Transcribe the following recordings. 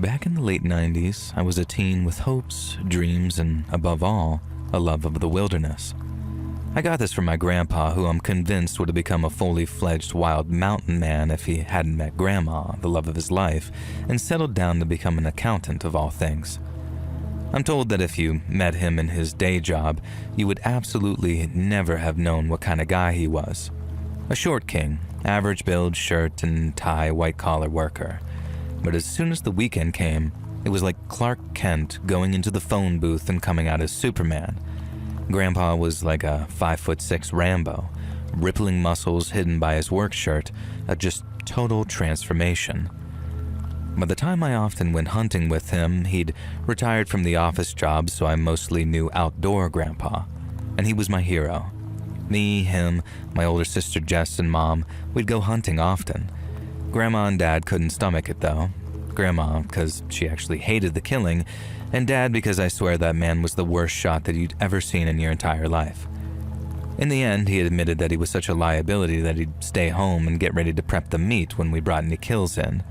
Back in the late 90s, I was a teen with hopes, dreams, and above all, a love of the wilderness. I got this from my grandpa, who I'm convinced would have become a fully fledged wild mountain man if he hadn't met Grandma, the love of his life, and settled down to become an accountant of all things. I'm told that if you met him in his day job, you would absolutely never have known what kind of guy he was. A short king, average build, shirt and tie, white-collar worker. But as soon as the weekend came, it was like Clark Kent going into the phone booth and coming out as Superman. Grandpa was like a 5'6" Rambo, rippling muscles hidden by his work shirt, a just total transformation. By the time I often went hunting with him, he'd retired from the office job, so I mostly knew outdoor Grandpa, and he was my hero. Me, him, my older sister Jess, and Mom, we'd go hunting often. Grandma and Dad couldn't stomach it though. Grandma, because she actually hated the killing, and Dad because I swear that man was the worst shot that you'd ever seen in your entire life. In the end, he admitted that he was such a liability that he'd stay home and get ready to prep the meat when we brought any kills in.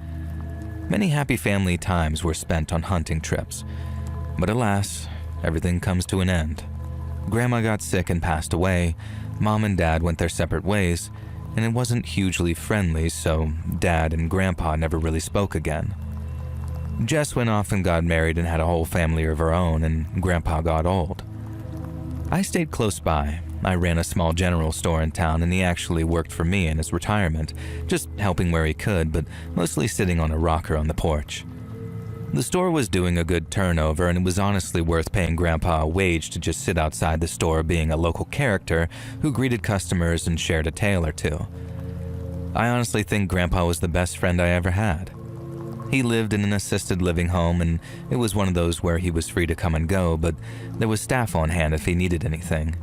Many happy family times were spent on hunting trips, but alas, everything comes to an end. Grandma got sick and passed away, Mom and Dad went their separate ways, and it wasn't hugely friendly, so Dad and Grandpa never really spoke again. Jess went off and got married and had a whole family of her own, and Grandpa got old. I stayed close by. I ran a small general store in town, and he actually worked for me in his retirement, just helping where he could, but mostly sitting on a rocker on the porch. The store was doing a good turnover, and it was honestly worth paying Grandpa a wage to just sit outside the store being a local character who greeted customers and shared a tale or two. I honestly think Grandpa was the best friend I ever had. He lived in an assisted living home, and it was one of those where he was free to come and go, but there was staff on hand if he needed anything.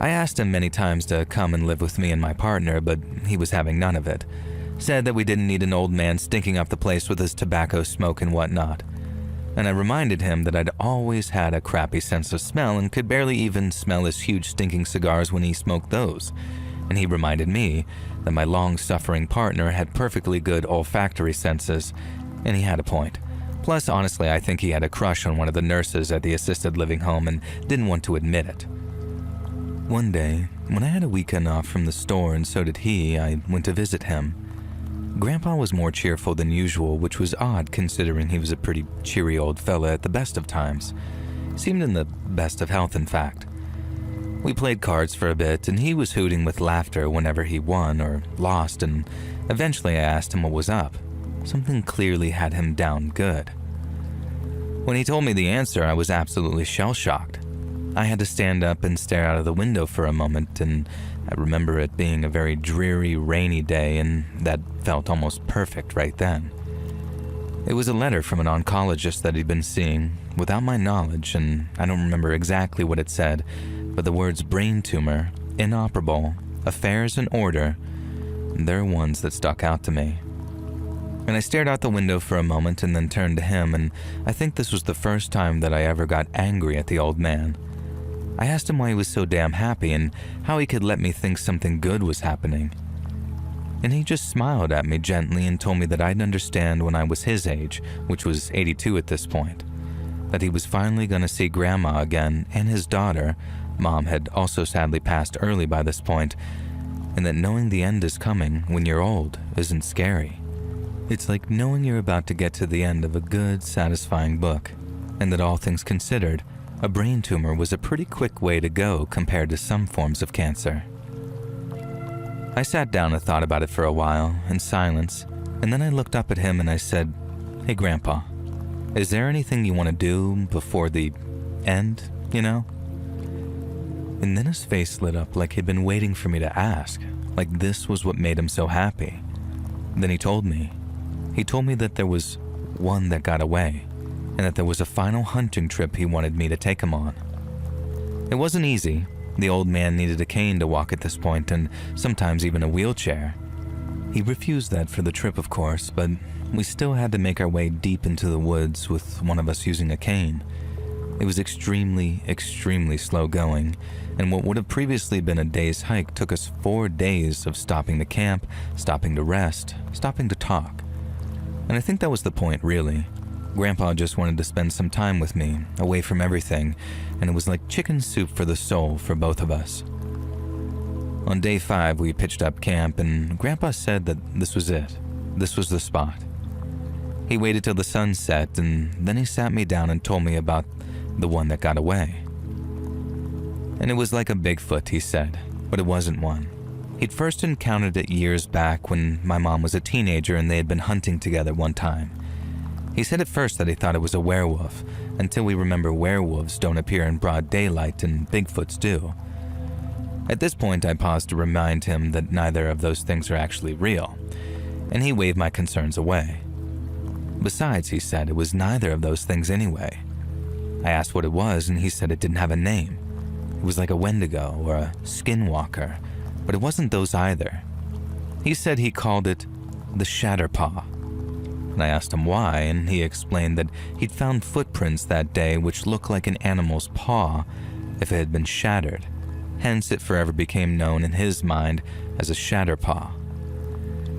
I asked him many times to come and live with me and my partner, but he was having none of it. Said that we didn't need an old man stinking up the place with his tobacco smoke and whatnot. And I reminded him that I'd always had a crappy sense of smell and could barely even smell his huge stinking cigars when he smoked those. And he reminded me that my long-suffering partner had perfectly good olfactory senses, and he had a point. Plus, honestly, I think he had a crush on one of the nurses at the assisted living home and didn't want to admit it. One day, when I had a weekend off from the store and so did he, I went to visit him. Grandpa was more cheerful than usual, which was odd considering he was a pretty cheery old fella at the best of times. Seemed in the best of health, in fact. We played cards for a bit, and he was hooting with laughter whenever he won or lost, and eventually I asked him what was up. Something clearly had him down good. When he told me the answer, I was absolutely shell-shocked. I had to stand up and stare out of the window for a moment, and I remember it being a very dreary, rainy day, and that felt almost perfect right then. It was a letter from an oncologist that he'd been seeing, without my knowledge, and I don't remember exactly what it said, but the words brain tumor, inoperable, affairs in order, they're ones that stuck out to me. And I stared out the window for a moment and then turned to him, and I think this was the first time that I ever got angry at the old man. I asked him why he was so damn happy and how he could let me think something good was happening. And he just smiled at me gently and told me that I'd understand when I was his age, which was 82 at this point, that he was finally going to see Grandma again and his daughter. Mom had also sadly passed early by this point, and that knowing the end is coming when you're old isn't scary. It's like knowing you're about to get to the end of a good, satisfying book, and that all things considered, a brain tumor was a pretty quick way to go compared to some forms of cancer. I sat down and thought about it for a while, in silence, and then I looked up at him and I said, "Hey Grandpa, is there anything you want to do before the end, you know?" And then his face lit up like he'd been waiting for me to ask, like this was what made him so happy. Then he told me that there was one that got away, and that there was a final hunting trip he wanted me to take him on. It wasn't easy. The old man needed a cane to walk at this point, and sometimes even a wheelchair. He refused that for the trip, of course, but we still had to make our way deep into the woods with one of us using a cane. It was extremely, extremely slow going, and what would have previously been a day's hike took us 4 days of stopping to camp, stopping to rest, stopping to talk. And I think that was the point, really. Grandpa just wanted to spend some time with me, away from everything, and it was like chicken soup for the soul for both of us. On day 5, we pitched up camp, and Grandpa said that this was it. This was the spot. He waited till the sun set, and then he sat me down and told me about the one that got away. And it was like a Bigfoot, he said, but it wasn't one. He'd first encountered it years back when my mom was a teenager and they had been hunting together one time. He said at first that he thought it was a werewolf, until we remember werewolves don't appear in broad daylight and Bigfoots do. At this point, I paused to remind him that neither of those things are actually real, and he waved my concerns away. Besides, he said, it was neither of those things anyway. I asked what it was, and he said it didn't have a name. It was like a Wendigo or a skinwalker, but it wasn't those either. He said he called it the Shatterpaw. And I asked him why, and he explained that he'd found footprints that day which looked like an animal's paw if it had been shattered. Hence, it forever became known in his mind as a Shatterpaw.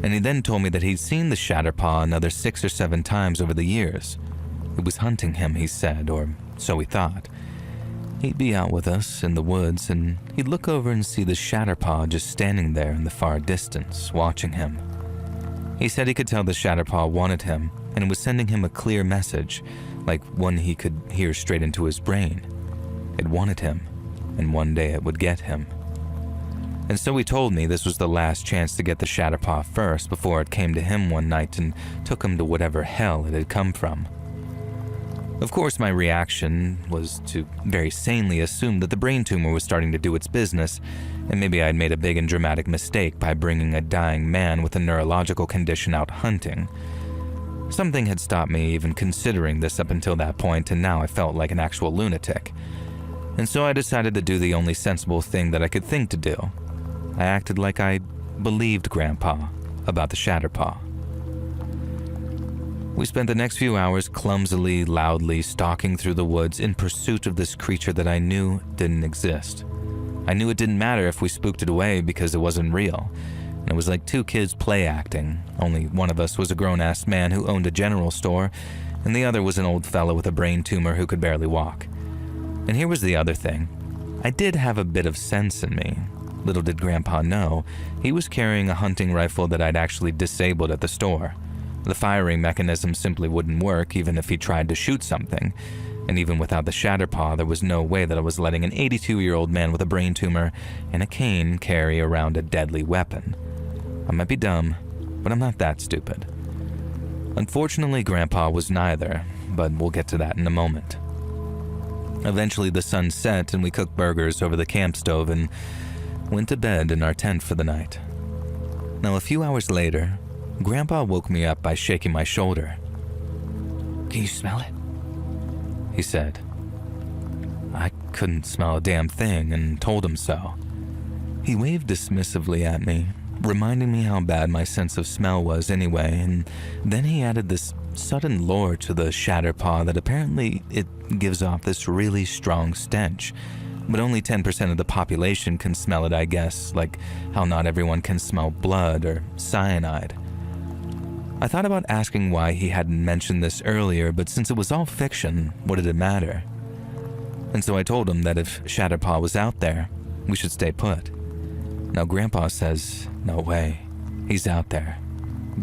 And he then told me that he'd seen the Shatterpaw another 6 or 7 times over the years. It was hunting him, he said, or so he thought. He'd be out with us in the woods, and he'd look over and see the Shatterpaw just standing there in the far distance, watching him. He said he could tell the Shatterpaw wanted him, and was sending him a clear message, like one he could hear straight into his brain. It wanted him, and one day it would get him. And so he told me this was the last chance to get the Shatterpaw first before it came to him one night and took him to whatever hell it had come from. Of course, my reaction was to very sanely assume that the brain tumor was starting to do its business, and maybe I'd made a big and dramatic mistake by bringing a dying man with a neurological condition out hunting. Something had stopped me even considering this up until that point, and now I felt like an actual lunatic. And so I decided to do the only sensible thing that I could think to do. I acted like I believed Grandpa about the Shatterpaw. We spent the next few hours clumsily, loudly stalking through the woods in pursuit of this creature that I knew didn't exist. I knew it didn't matter if we spooked it away because it wasn't real, and it was like 2 kids play acting, only one of us was a grown-ass man who owned a general store, and the other was an old fellow with a brain tumor who could barely walk. And here was the other thing. I did have a bit of sense in me. Little did Grandpa know, he was carrying a hunting rifle that I'd actually disabled at the store. The firing mechanism simply wouldn't work even if he tried to shoot something, and even without the Shatterpaw, there was no way that I was letting an 82-year-old man with a brain tumor and a cane carry around a deadly weapon. I might be dumb, but I'm not that stupid. Unfortunately, Grandpa was neither, but we'll get to that in a moment. Eventually, the sun set and we cooked burgers over the camp stove and went to bed in our tent for the night. Now, a few hours later, Grandpa woke me up by shaking my shoulder. "Can you smell it?" he said. I couldn't smell a damn thing and told him so. He waved dismissively at me, reminding me how bad my sense of smell was anyway, and then he added this sudden lore to the Shatterpaw that apparently it gives off this really strong stench, but only 10% of the population can smell it, I guess, like how not everyone can smell blood or cyanide. I thought about asking why he hadn't mentioned this earlier, but since it was all fiction, what did it matter? And so I told him that if Shatterpaw was out there, we should stay put. Now Grandpa says, no way, he's out there.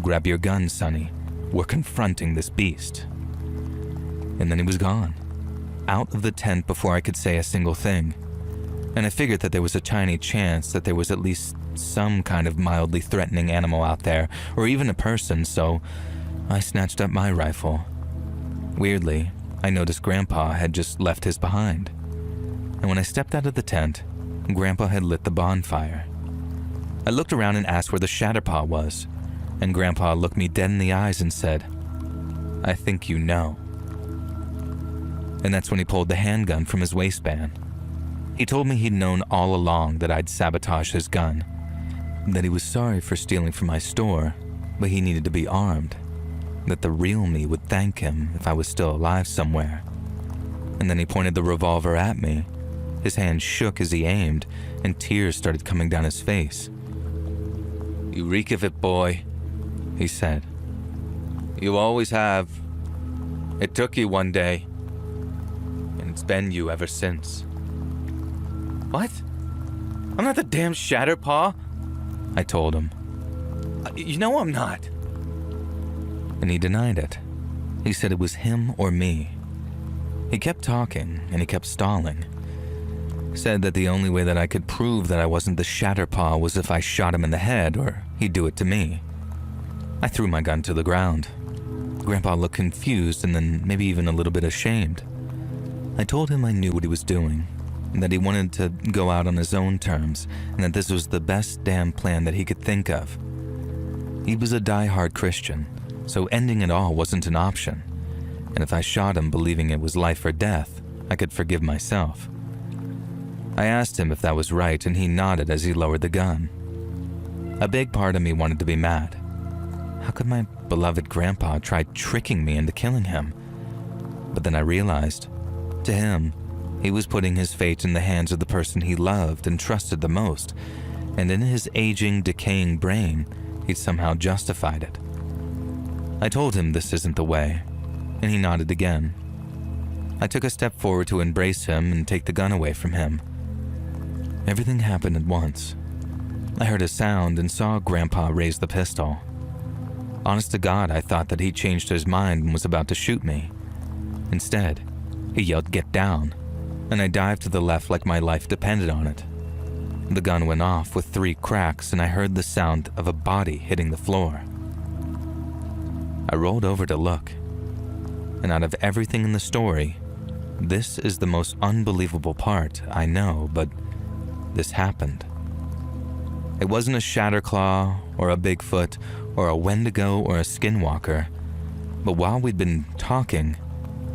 Grab your gun, Sonny. We're confronting this beast. And then he was gone, out of the tent before I could say a single thing. And I figured that there was a tiny chance that there was at least some kind of mildly threatening animal out there, or even a person, so I snatched up my rifle. Weirdly, I noticed Grandpa had just left his behind. And when I stepped out of the tent, Grandpa had lit the bonfire. I looked around and asked where the Shatterpaw was, and Grandpa looked me dead in the eyes and said, "I think you know." And that's when he pulled the handgun from his waistband. He told me he'd known all along that I'd sabotaged his gun, that he was sorry for stealing from my store, but he needed to be armed, that the real me would thank him if I was still alive somewhere. And then he pointed the revolver at me. His hand shook as he aimed, and tears started coming down his face. "You reek of it, boy," he said. "You always have, It took you one day, and it's been you ever since. What? I'm not the damn Shatterpaw, I told him. You know I'm not. And he denied it. He said it was him or me. He kept talking, and he kept stalling. Said that the only way that I could prove that I wasn't the Shatterpaw was if I shot him in the head, or he'd do it to me. I threw my gun to the ground. Grandpa looked confused and then maybe even a little bit ashamed. I told him I knew what he was doing, and that he wanted to go out on his own terms, and that this was the best damn plan that he could think of. He was a die-hard Christian, so ending it all wasn't an option, and if I shot him believing it was life or death, I could forgive myself. I asked him if that was right, and he nodded as he lowered the gun. A big part of me wanted to be mad. How could my beloved grandpa try tricking me into killing him? But then I realized, to him, he was putting his fate in the hands of the person he loved and trusted the most, and in his aging, decaying brain, he'd somehow justified it. I told him this isn't the way, and he nodded again. I took a step forward to embrace him and take the gun away from him. Everything happened at once. I heard a sound and saw Grandpa raise the pistol. Honest to God, I thought that he changed his mind and was about to shoot me. Instead, he yelled, "Get down," and I dived to the left like my life depended on it. The gun went off with 3 cracks, and I heard the sound of a body hitting the floor. I rolled over to look, and out of everything in the story, this is the most unbelievable part, I know, but this happened. It wasn't a Shatterclaw or a Bigfoot or a Wendigo or a Skinwalker, but while we'd been talking,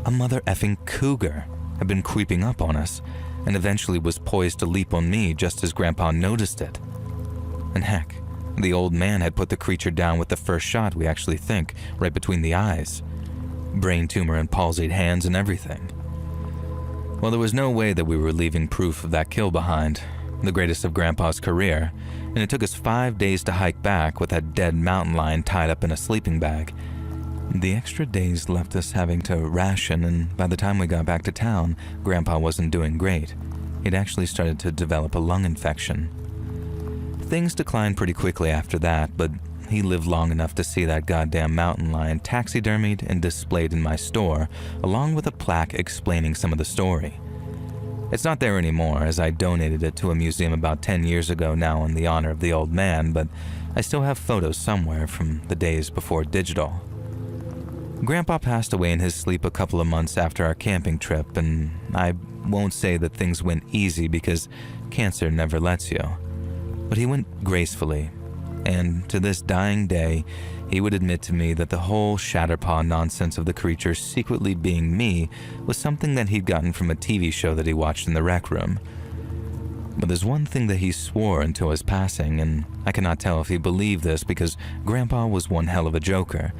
a mother effing cougar had been creeping up on us and eventually was poised to leap on me just as Grandpa noticed it. And heck, the old man had put the creature down with the first shot, we actually think, right between the eyes. Brain tumor and palsied hands and everything. Well, there was no way that we were leaving proof of that kill behind, the greatest of Grandpa's career, and it took us 5 days to hike back with that dead mountain lion tied up in a sleeping bag. The extra days left us having to ration, and by the time we got back to town, Grandpa wasn't doing great. He'd actually started to develop a lung infection. Things declined pretty quickly after that, but he lived long enough to see that goddamn mountain lion taxidermied and displayed in my store, along with a plaque explaining some of the story. It's not there anymore, as I donated it to a museum about 10 years ago now in the honor of the old man, but I still have photos somewhere from the days before digital. Grandpa passed away in his sleep a couple of months after our camping trip, and I won't say that things went easy because cancer never lets you. But he went gracefully, and to this dying day, he would admit to me that the whole Shatterpaw nonsense of the creature secretly being me was something that he'd gotten from a TV show that he watched in the rec room. But there's one thing that he swore until his passing, and I cannot tell if he believed this because Grandpa was one hell of a joker.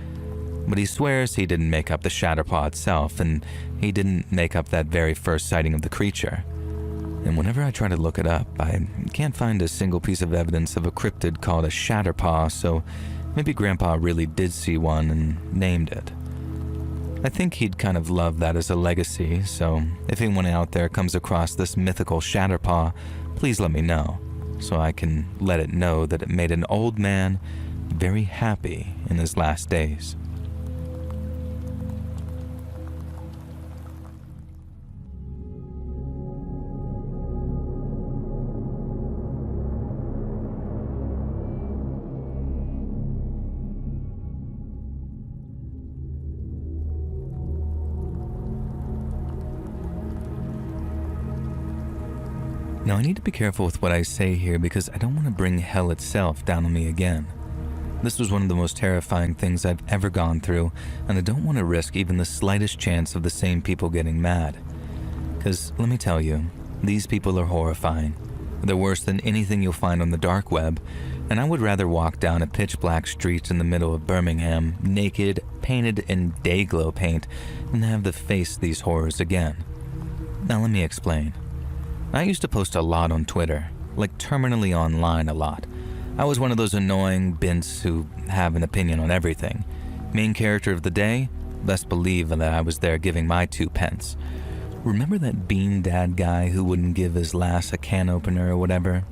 But he swears he didn't make up the Shatterpaw itself, and he didn't make up that very first sighting of the creature. And whenever I try to look it up, I can't find a single piece of evidence of a cryptid called a Shatterpaw, so maybe Grandpa really did see one and named it. I think he'd kind of love that as a legacy, so if anyone out there comes across this mythical Shatterpaw, please let me know, so I can let it know that it made an old man very happy in his last days. Now I need to be careful with what I say here because I don't want to bring hell itself down on me again. This was one of the most terrifying things I've ever gone through, and I don't want to risk even the slightest chance of the same people getting mad. Because let me tell you, these people are horrifying. They're worse than anything you'll find on the dark web, and I would rather walk down a pitch black street in the middle of Birmingham, naked, painted in day-glow paint, than have to face these horrors again. Now let me explain. I used to post a lot on Twitter, like terminally online a lot. I was one of those annoying bints who have an opinion on everything. Main character of the day? best believe that I was there giving my 2 pence. Remember that Bean Dad guy who wouldn't give his lass a can opener or whatever?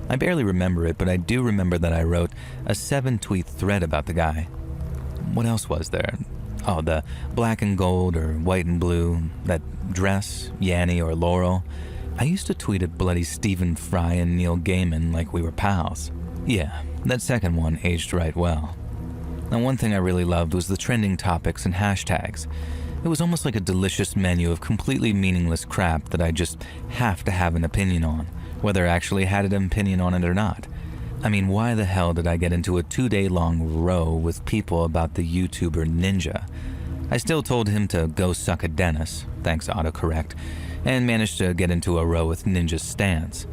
I barely remember it, but I do remember that I wrote a 7-tweet thread about the guy. What else was there? Oh, the black and gold or white and blue, that dress, Yanny or Laurel. I used to tweet at bloody Stephen Fry and Neil Gaiman like we were pals. Yeah, that second one aged right well. Now, one thing I really loved was the trending topics and hashtags. It was almost like a delicious menu of completely meaningless crap that I just have to have an opinion on, whether I actually had an opinion on it or not. I mean, why the hell did I get into a 2-day-long row with people about the YouTuber Ninja? I still told him to go suck a Dennis, thanks autocorrect, and managed to get into a row with Ninja's stance.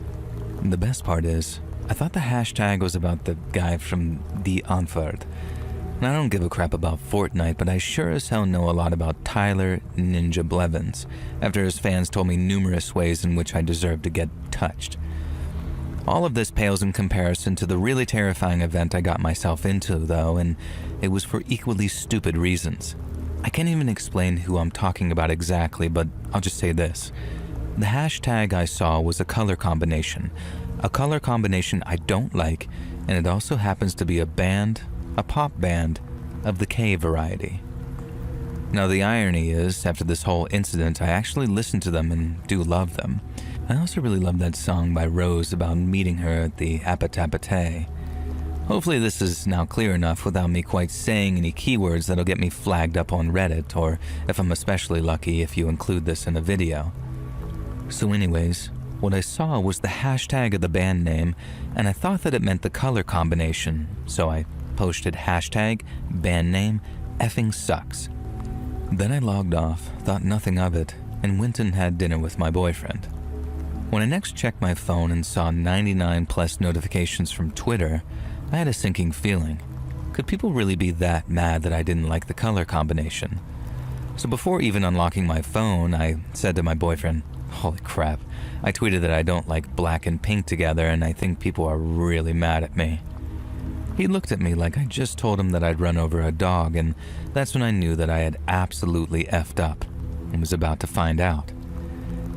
The best part is, I thought the hashtag was about the guy from The Antwoord. And I don't give a crap about Fortnite, but I sure as hell know a lot about Tyler Ninja Blevins, after his fans told me numerous ways in which I deserve to get touched. All of this pales in comparison to the really terrifying event I got myself into, though, and it was for equally stupid reasons. I can't even explain who I'm talking about exactly, but I'll just say this. The hashtag I saw was a color combination I don't like, and it also happens to be a band, a pop band, of the K variety. Now the irony is, after this whole incident, I actually listened to them and do love them. I also really love that song by Rose about meeting her at the Apatapate. Hopefully this is now clear enough without me quite saying any keywords that'll get me flagged up on Reddit, or if I'm especially lucky, if you include this in a video. So anyways, what I saw was the hashtag of the band name, and I thought that it meant the color combination, so I posted hashtag band name effing sucks. Then I logged off, thought nothing of it, and went and had dinner with my boyfriend. When I next checked my phone and saw 99 plus notifications from Twitter, I had a sinking feeling. Could people really be that mad that I didn't like the color combination? So before even unlocking my phone, I said to my boyfriend, "Holy crap, I tweeted that I don't like black and pink together and I think people are really mad at me." He looked at me like I just told him that I'd run over a dog, and that's when I knew that I had absolutely effed up and was about to find out.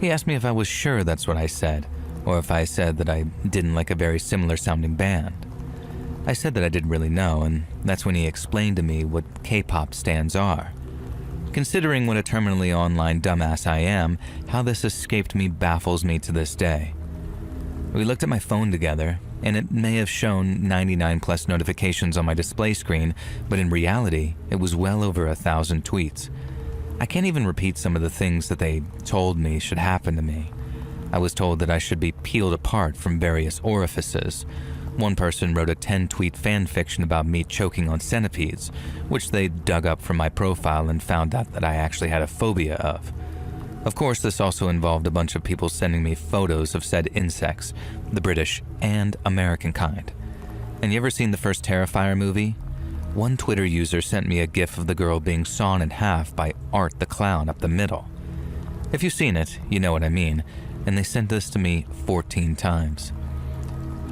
He asked me if I was sure that's what I said, or if I said that I didn't like a very similar sounding band. I said that I didn't really know, and that's when he explained to me what K-pop stands are. Considering what a terminally online dumbass I am, how this escaped me baffles me to this day. We looked at my phone together, and it may have shown 99 plus notifications on my display screen, but in reality, it was well over 1,000 tweets. I can't even repeat some of the things that they told me should happen to me. I was told that I should be peeled apart from various orifices. One person wrote a 10-tweet fan fiction about me choking on centipedes, which they dug up from my profile and found out that I actually had a phobia of. Of course, this also involved a bunch of people sending me photos of said insects, the British and American kind. And you ever seen the first Terrifier movie? One Twitter user sent me a gif of the girl being sawn in half by Art the Clown up the middle. If you've seen it, you know what I mean, and they sent this to me 14 times.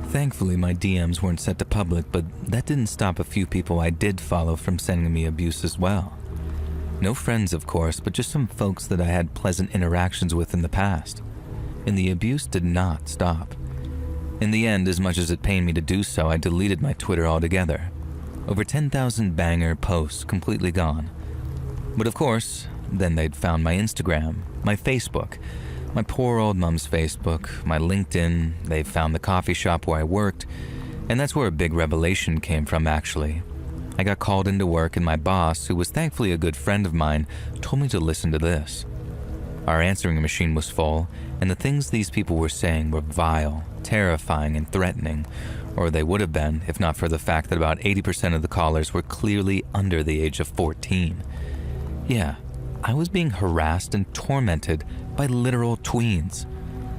Thankfully, my DMs weren't set to public, but that didn't stop a few people I did follow from sending me abuse as well. No friends, of course, but just some folks that I had pleasant interactions with in the past. And the abuse did not stop. In the end, as much as it pained me to do so, I deleted my Twitter altogether. Over 10,000 banger posts completely gone. But of course, then they'd found my Instagram, my Facebook, my poor old mom's Facebook, my LinkedIn, they found the coffee shop where I worked, and that's where a big revelation came from actually. I got called into work and my boss, who was thankfully a good friend of mine, told me to listen to this. Our answering machine was full, and the things these people were saying were vile, terrifying, and threatening, or they would have been if not for the fact that about 80% of the callers were clearly under the age of 14. Yeah, I was being harassed and tormented by literal tweens.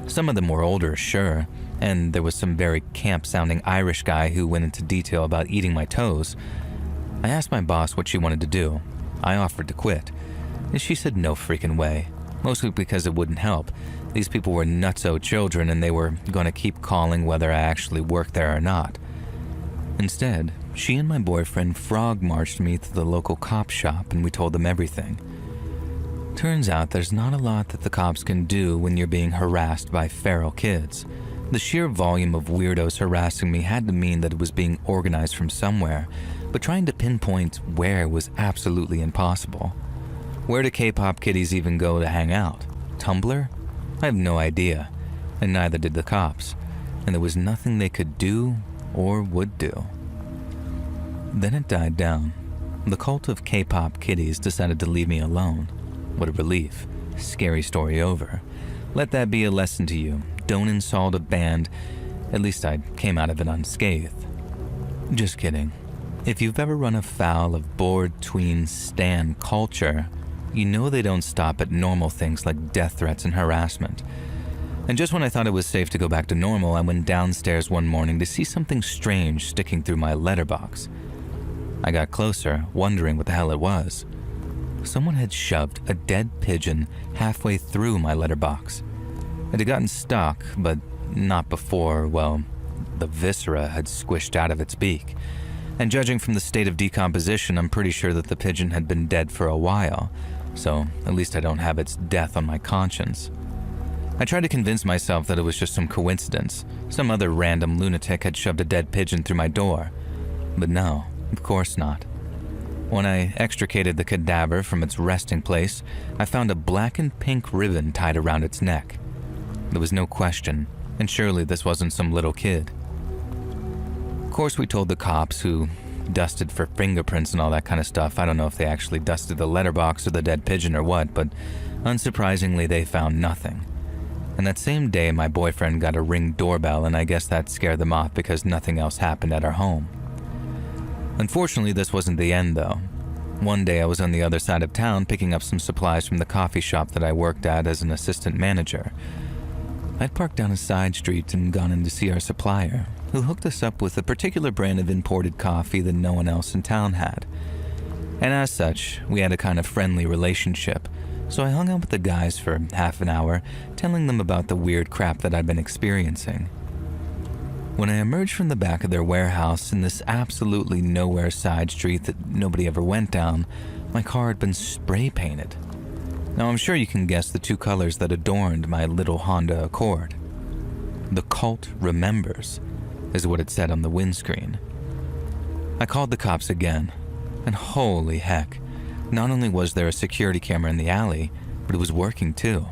Some of them were older, sure, and there was some very camp-sounding Irish guy who went into detail about eating my toes. I asked my boss what she wanted to do. I offered to quit, and she said no freaking way, mostly because it wouldn't help. These people were nutso children and they were going to keep calling whether I actually worked there or not. Instead, she and my boyfriend frog marched me to the local cop shop and we told them everything. Turns out there's not a lot that the cops can do when you're being harassed by feral kids. The sheer volume of weirdos harassing me had to mean that it was being organized from somewhere, but trying to pinpoint where was absolutely impossible. Where do K-pop kiddies even go to hang out? Tumblr? I have no idea, and neither did the cops, and there was nothing they could do or would do. Then it died down. The cult of K-pop kiddies decided to leave me alone. What a relief. Scary story over. Let that be a lesson to you. Don't insult a band. At least I came out of it unscathed. Just kidding. If you've ever run afoul of bored tween stan culture, you know they don't stop at normal things like death threats and harassment. And just when I thought it was safe to go back to normal, I went downstairs one morning to see something strange sticking through my letterbox. I got closer, wondering what the hell it was. Someone had shoved a dead pigeon halfway through my letterbox. It had gotten stuck, but not before, well, the viscera had squished out of its beak. And judging from the state of decomposition, I'm pretty sure that the pigeon had been dead for a while, so at least I don't have its death on my conscience. I tried to convince myself that it was just some coincidence. Some other random lunatic had shoved a dead pigeon through my door. But no, of course not. When I extricated the cadaver from its resting place, I found a black and pink ribbon tied around its neck. There was no question, and surely this wasn't some little kid. Of course, we told the cops, who dusted for fingerprints and all that kind of stuff. I don't know if they actually dusted the letterbox or the dead pigeon or what, but unsurprisingly, they found nothing. And that same day, my boyfriend got a Ring doorbell, and I guess that scared them off because nothing else happened at our home. Unfortunately, this wasn't the end, though. One day I was on the other side of town picking up some supplies from the coffee shop that I worked at as an assistant manager. I'd parked down a side street and gone in to see our supplier, who hooked us up with a particular brand of imported coffee that no one else in town had. And as such, we had a kind of friendly relationship, so I hung out with the guys for half an hour, telling them about the weird crap that I'd been experiencing. When I emerged from the back of their warehouse in this absolutely nowhere side street that nobody ever went down, my car had been spray painted. Now I'm sure you can guess the two colors that adorned my little Honda Accord. "The cult remembers," is what it said on the windscreen. I called the cops again, and holy heck, not only was there a security camera in the alley, but it was working too.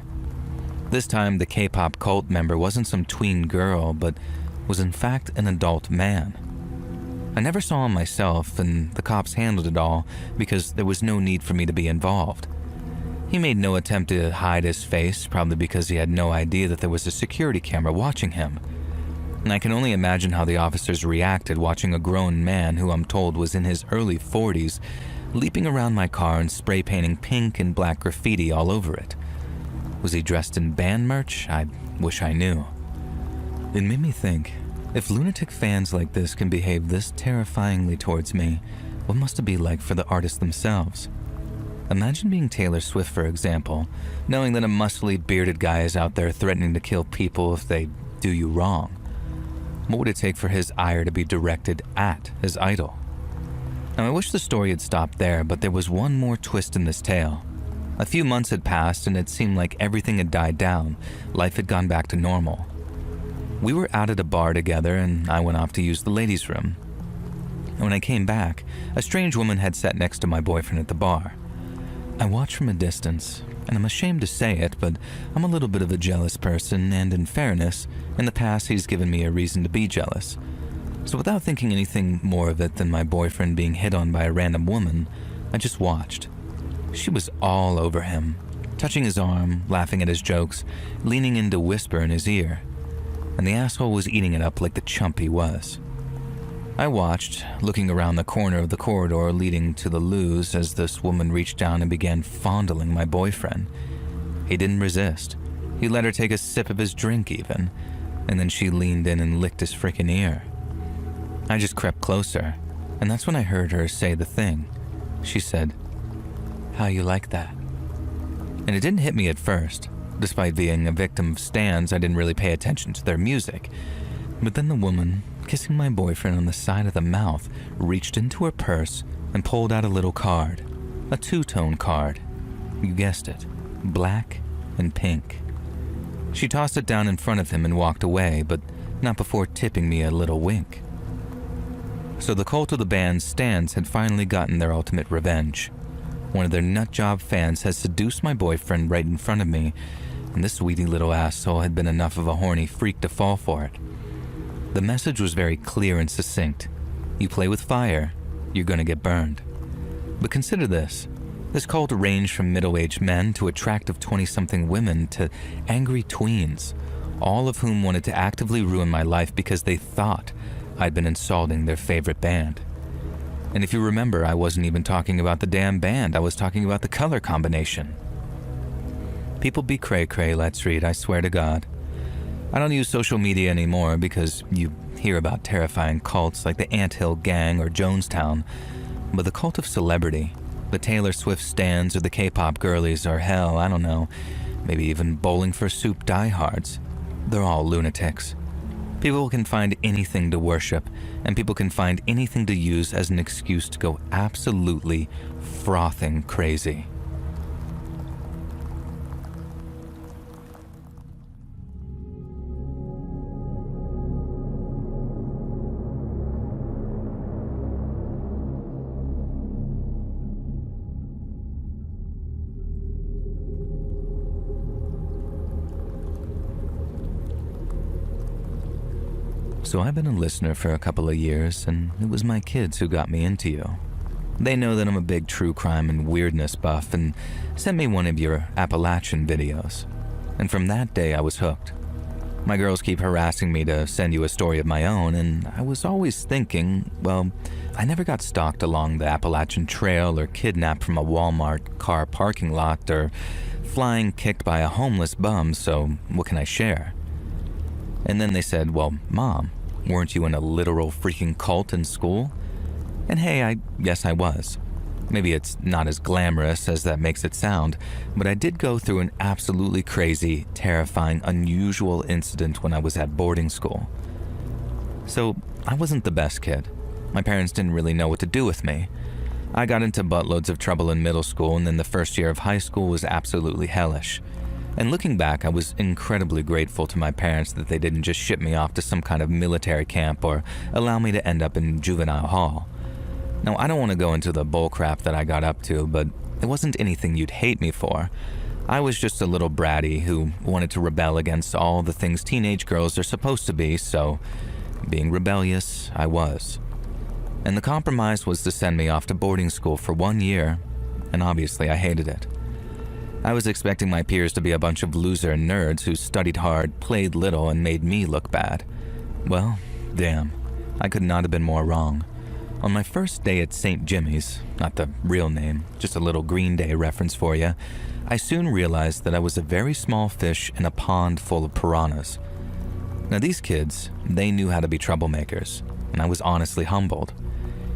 This time the K-pop cult member wasn't some tween girl, but was in fact an adult man. I never saw him myself, and the cops handled it all because there was no need for me to be involved. He made no attempt to hide his face, probably because he had no idea that there was a security camera watching him. And I can only imagine how the officers reacted watching a grown man who I'm told was in his early 40s leaping around my car and spray painting pink and black graffiti all over it. Was he dressed in band merch? I wish I knew. It made me think, if lunatic fans like this can behave this terrifyingly towards me, what must it be like for the artists themselves? Imagine being Taylor Swift, for example, knowing that a muscly, bearded guy is out there threatening to kill people if they do you wrong. What would it take for his ire to be directed at his idol? Now, I wish the story had stopped there, but there was one more twist in this tale. A few months had passed, and it seemed like everything had died down. Life had gone back to normal. We were out at a bar together, and I went off to use the ladies' room. When I came back, a strange woman had sat next to my boyfriend at the bar. I watched from a distance, and I'm ashamed to say it, but I'm a little bit of a jealous person, and in fairness, in the past he's given me a reason to be jealous. So without thinking anything more of it than my boyfriend being hit on by a random woman, I just watched. She was all over him, touching his arm, laughing at his jokes, leaning in to whisper in his ear. And the asshole was eating it up like the chump he was. I watched, looking around the corner of the corridor leading to the loos as this woman reached down and began fondling my boyfriend. He didn't resist. He let her take a sip of his drink even, and then she leaned in and licked his frickin' ear. I just crept closer, and that's when I heard her say the thing. She said, "How you like that?" And it didn't hit me at first. Despite being a victim of stans, I didn't really pay attention to their music. But then the woman kissing my boyfriend on the side of the mouth, reached into her purse and pulled out a little card. A two-tone card. You guessed it. Black and pink. She tossed it down in front of him and walked away, but not before tipping me a little wink. So the cult of the band Stans had finally gotten their ultimate revenge. One of their nutjob fans had seduced my boyfriend right in front of me, and this weedy little asshole had been enough of a horny freak to fall for it. The message was very clear and succinct. You play with fire, you're gonna get burned. But consider this. This cult ranged from middle-aged men to attractive 20-something women to angry tweens, all of whom wanted to actively ruin my life because they thought I'd been insulting their favorite band. And if you remember, I wasn't even talking about the damn band, I was talking about the color combination. People be cray-cray, let's read, I swear to God. I don't use social media anymore because you hear about terrifying cults like the Anthill Gang or Jonestown, but the cult of celebrity, the Taylor Swift stans or the K-pop girlies or hell, I don't know, maybe even Bowling for Soup diehards, they're all lunatics. People can find anything to worship, and people can find anything to use as an excuse to go absolutely frothing crazy. So I've been a listener for a couple of years, and it was my kids who got me into you. They know that I'm a big true crime and weirdness buff and sent me one of your Appalachian videos. And from that day, I was hooked. My girls keep harassing me to send you a story of my own, and I was always thinking, well, I never got stalked along the Appalachian Trail or kidnapped from a Walmart car parking lot or flying kicked by a homeless bum, so what can I share? And then they said, well, Mom, weren't you in a literal freaking cult in school? And hey, yes, I was. Maybe it's not as glamorous as that makes it sound, but I did go through an absolutely crazy, terrifying, unusual incident when I was at boarding school. So I wasn't the best kid. My parents didn't really know what to do with me. I got into buttloads of trouble in middle school, and then the first year of high school was absolutely hellish. And looking back, I was incredibly grateful to my parents that they didn't just ship me off to some kind of military camp or allow me to end up in juvenile hall. Now, I don't want to go into the bullcrap that I got up to, but it wasn't anything you'd hate me for. I was just a little bratty who wanted to rebel against all the things teenage girls are supposed to be, so being rebellious, I was. And the compromise was to send me off to boarding school for 1 year, and obviously I hated it. I was expecting my peers to be a bunch of loser nerds who studied hard, played little, and made me look bad. Well, damn, I could not have been more wrong. On my first day at St. Jimmy's, not the real name, just a little Green Day reference for you, I soon realized that I was a very small fish in a pond full of piranhas. Now these kids, they knew how to be troublemakers, and I was honestly humbled.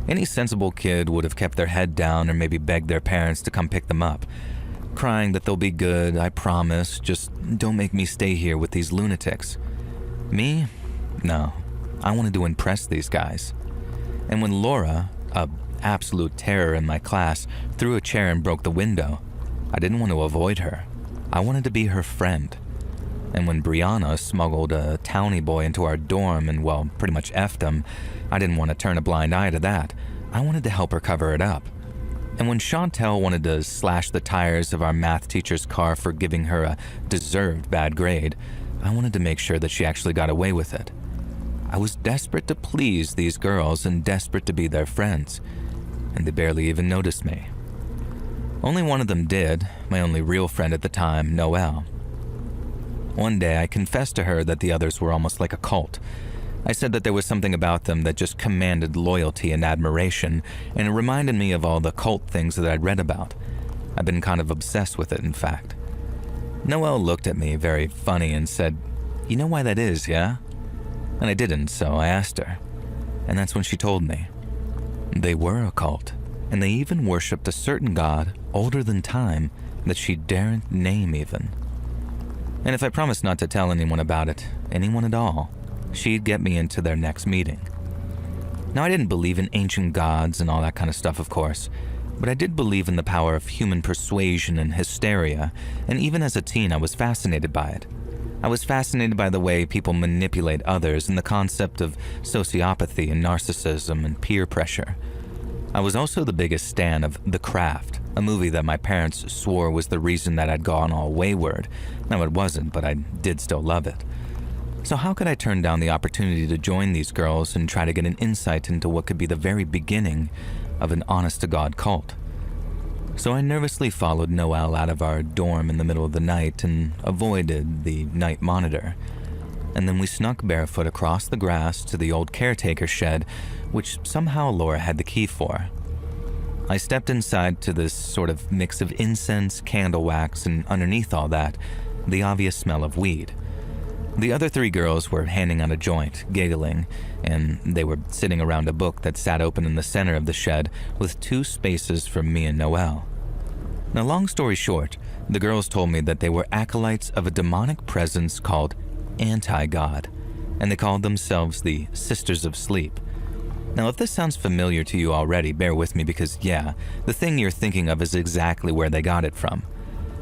Any sensible kid would have kept their head down or maybe begged their parents to come pick them up, crying that they'll be good, I promise, just don't make me stay here with these lunatics. Me? No. I wanted to impress these guys. And when Laura, a absolute terror in my class, threw a chair and broke the window, I didn't want to avoid her. I wanted to be her friend. And when Brianna smuggled a townie boy into our dorm and, well, pretty much effed him, I didn't want to turn a blind eye to that. I wanted to help her cover it up. And when Chantel wanted to slash the tires of our math teacher's car for giving her a deserved bad grade, I wanted to make sure that she actually got away with it. I was desperate to please these girls and desperate to be their friends, and they barely even noticed me. Only one of them did, my only real friend at the time, Noelle. One day I confessed to her that the others were almost like a cult. I said that there was something about them that just commanded loyalty and admiration, and it reminded me of all the cult things that I'd read about. I've been kind of obsessed with it, in fact. Noelle looked at me very funny and said, "You know why that is, yeah?" And I didn't, so I asked her. And that's when she told me. They were a cult, and they even worshipped a certain god older than time that she daren't name even. And if I promised not to tell anyone about it, anyone at all, she'd get me into their next meeting. Now, I didn't believe in ancient gods and all that kind of stuff, of course, but I did believe in the power of human persuasion and hysteria, and even as a teen, I was fascinated by it. I was fascinated by the way people manipulate others and the concept of sociopathy and narcissism and peer pressure. I was also the biggest stan of The Craft, a movie that my parents swore was the reason that I'd gone all wayward. No, it wasn't, but I did still love it. So how could I turn down the opportunity to join these girls and try to get an insight into what could be the very beginning of an honest-to-God cult? So I nervously followed Noelle out of our dorm in the middle of the night and avoided the night monitor. And then we snuck barefoot across the grass to the old caretaker shed, which somehow Laura had the key for. I stepped inside to this sort of mix of incense, candle wax, and underneath all that, the obvious smell of weed. The other three girls were handing out a joint, giggling, and they were sitting around a book that sat open in the center of the shed with 2 spaces for me and Noelle. Now, long story short, the girls told me that they were acolytes of a demonic presence called Anti-God, and they called themselves the Sisters of Sleep. Now, if this sounds familiar to you already, bear with me because, yeah, the thing you're thinking of is exactly where they got it from.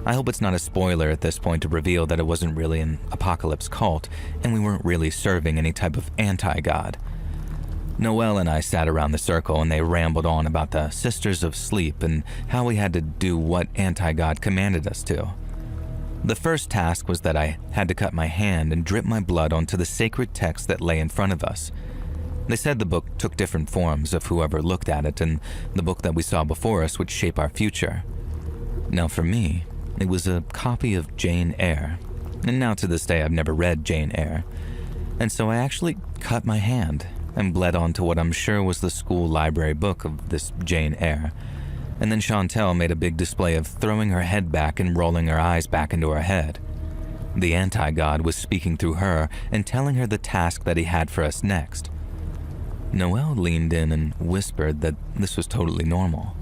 I hope it's not a spoiler at this point to reveal that it wasn't really an apocalypse cult, and we weren't really serving any type of anti-God. Noelle and I sat around the circle and they rambled on about the Sisters of Sleep and how we had to do what anti-God commanded us to. The first task was that I had to cut my hand and drip my blood onto the sacred text that lay in front of us. They said the book took different forms of whoever looked at it, and the book that we saw before us would shape our future. Now for me, it was a copy of Jane Eyre, and now to this day I've never read Jane Eyre, and so I actually cut my hand and bled onto what I'm sure was the school library book of this Jane Eyre, and then Chantel made a big display of throwing her head back and rolling her eyes back into her head. The anti-God was speaking through her and telling her the task that he had for us next. Noelle leaned in and whispered that this was totally normal.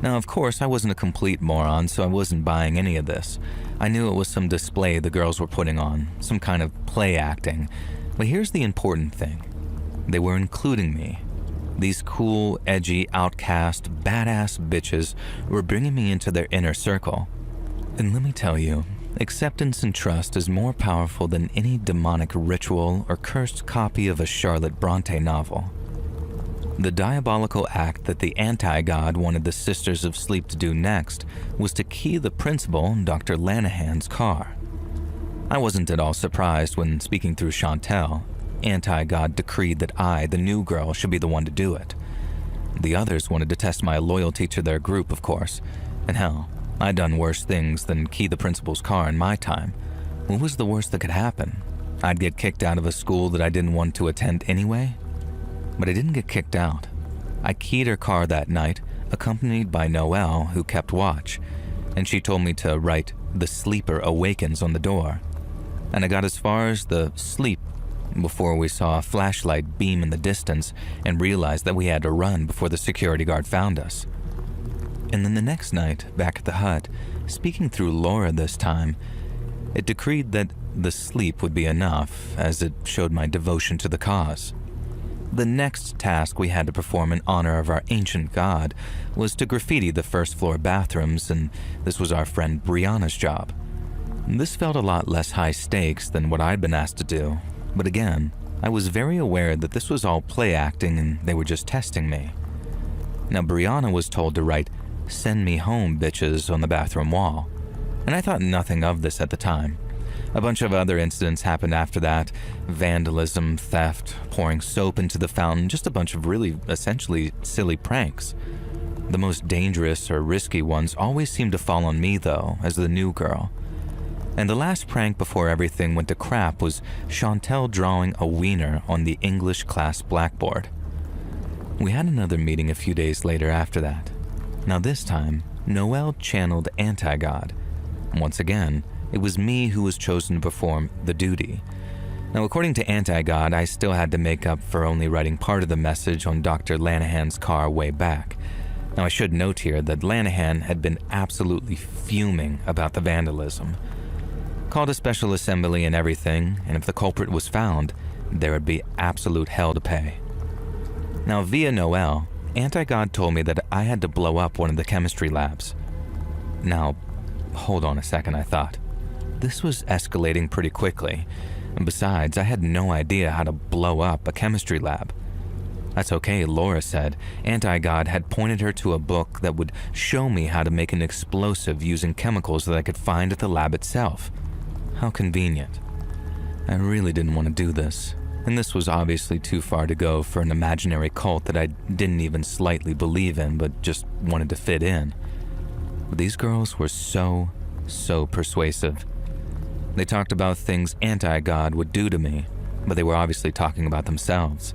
Now, of course, I wasn't a complete moron, so I wasn't buying any of this. I knew it was some display the girls were putting on, some kind of play acting. But here's the important thing. They were including me. These cool, edgy, outcast, badass bitches were bringing me into their inner circle. And let me tell you, acceptance and trust is more powerful than any demonic ritual or cursed copy of a Charlotte Bronte novel. The diabolical act that the anti-God wanted the Sisters of Sleep to do next was to key the principal, Dr. Lanahan's car. I wasn't at all surprised when, speaking through Chantel, anti-God decreed that I, the new girl, should be the one to do it. The others wanted to test my loyalty to their group, of course, and hell, I'd done worse things than key the principal's car in my time. What was the worst that could happen? I'd get kicked out of a school that I didn't want to attend anyway? But I didn't get kicked out. I keyed her car that night, accompanied by Noelle, who kept watch, and she told me to write "The Sleeper Awakens" on the door. And I got as far as the sleep before we saw a flashlight beam in the distance and realized that we had to run before the security guard found us. And then the next night, back at the hut, speaking through Laura this time, it decreed that the sleep would be enough, as it showed my devotion to the cause. The next task we had to perform in honor of our ancient god was to graffiti the first-floor bathrooms, and this was our friend Brianna's job. This felt a lot less high stakes than what I'd been asked to do, but again, I was very aware that this was all play acting and they were just testing me. Now, Brianna was told to write "Send me home, bitches" on the bathroom wall, and I thought nothing of this at the time. A bunch of other incidents happened after that: vandalism, theft, pouring soap into the fountain, just a bunch of really, essentially silly pranks. The most dangerous or risky ones always seemed to fall on me, though, as the new girl. And the last prank before everything went to crap was Chantel drawing a wiener on the English class blackboard. We had another meeting a few days later after that. Now this time, Noelle channeled anti-God. Once again, it was me who was chosen to perform the duty. Now, according to Anti-God, I still had to make up for only writing part of the message on Dr. Lanahan's car way back. Now, I should note here that Lanahan had been absolutely fuming about the vandalism. Called a special assembly and everything, and if the culprit was found, there would be absolute hell to pay. Now, via Noelle, Anti-God told me that I had to blow up one of the chemistry labs. Now, hold on a second, I thought. This was escalating pretty quickly, and besides, I had no idea how to blow up a chemistry lab. That's okay, Laura said. Anti-God had pointed her to a book that would show me how to make an explosive using chemicals that I could find at the lab itself. How convenient. I really didn't want to do this, and this was obviously too far to go for an imaginary cult that I didn't even slightly believe in but just wanted to fit in. But these girls were so persuasive. They talked about things Anti-God would do to me, but they were obviously talking about themselves.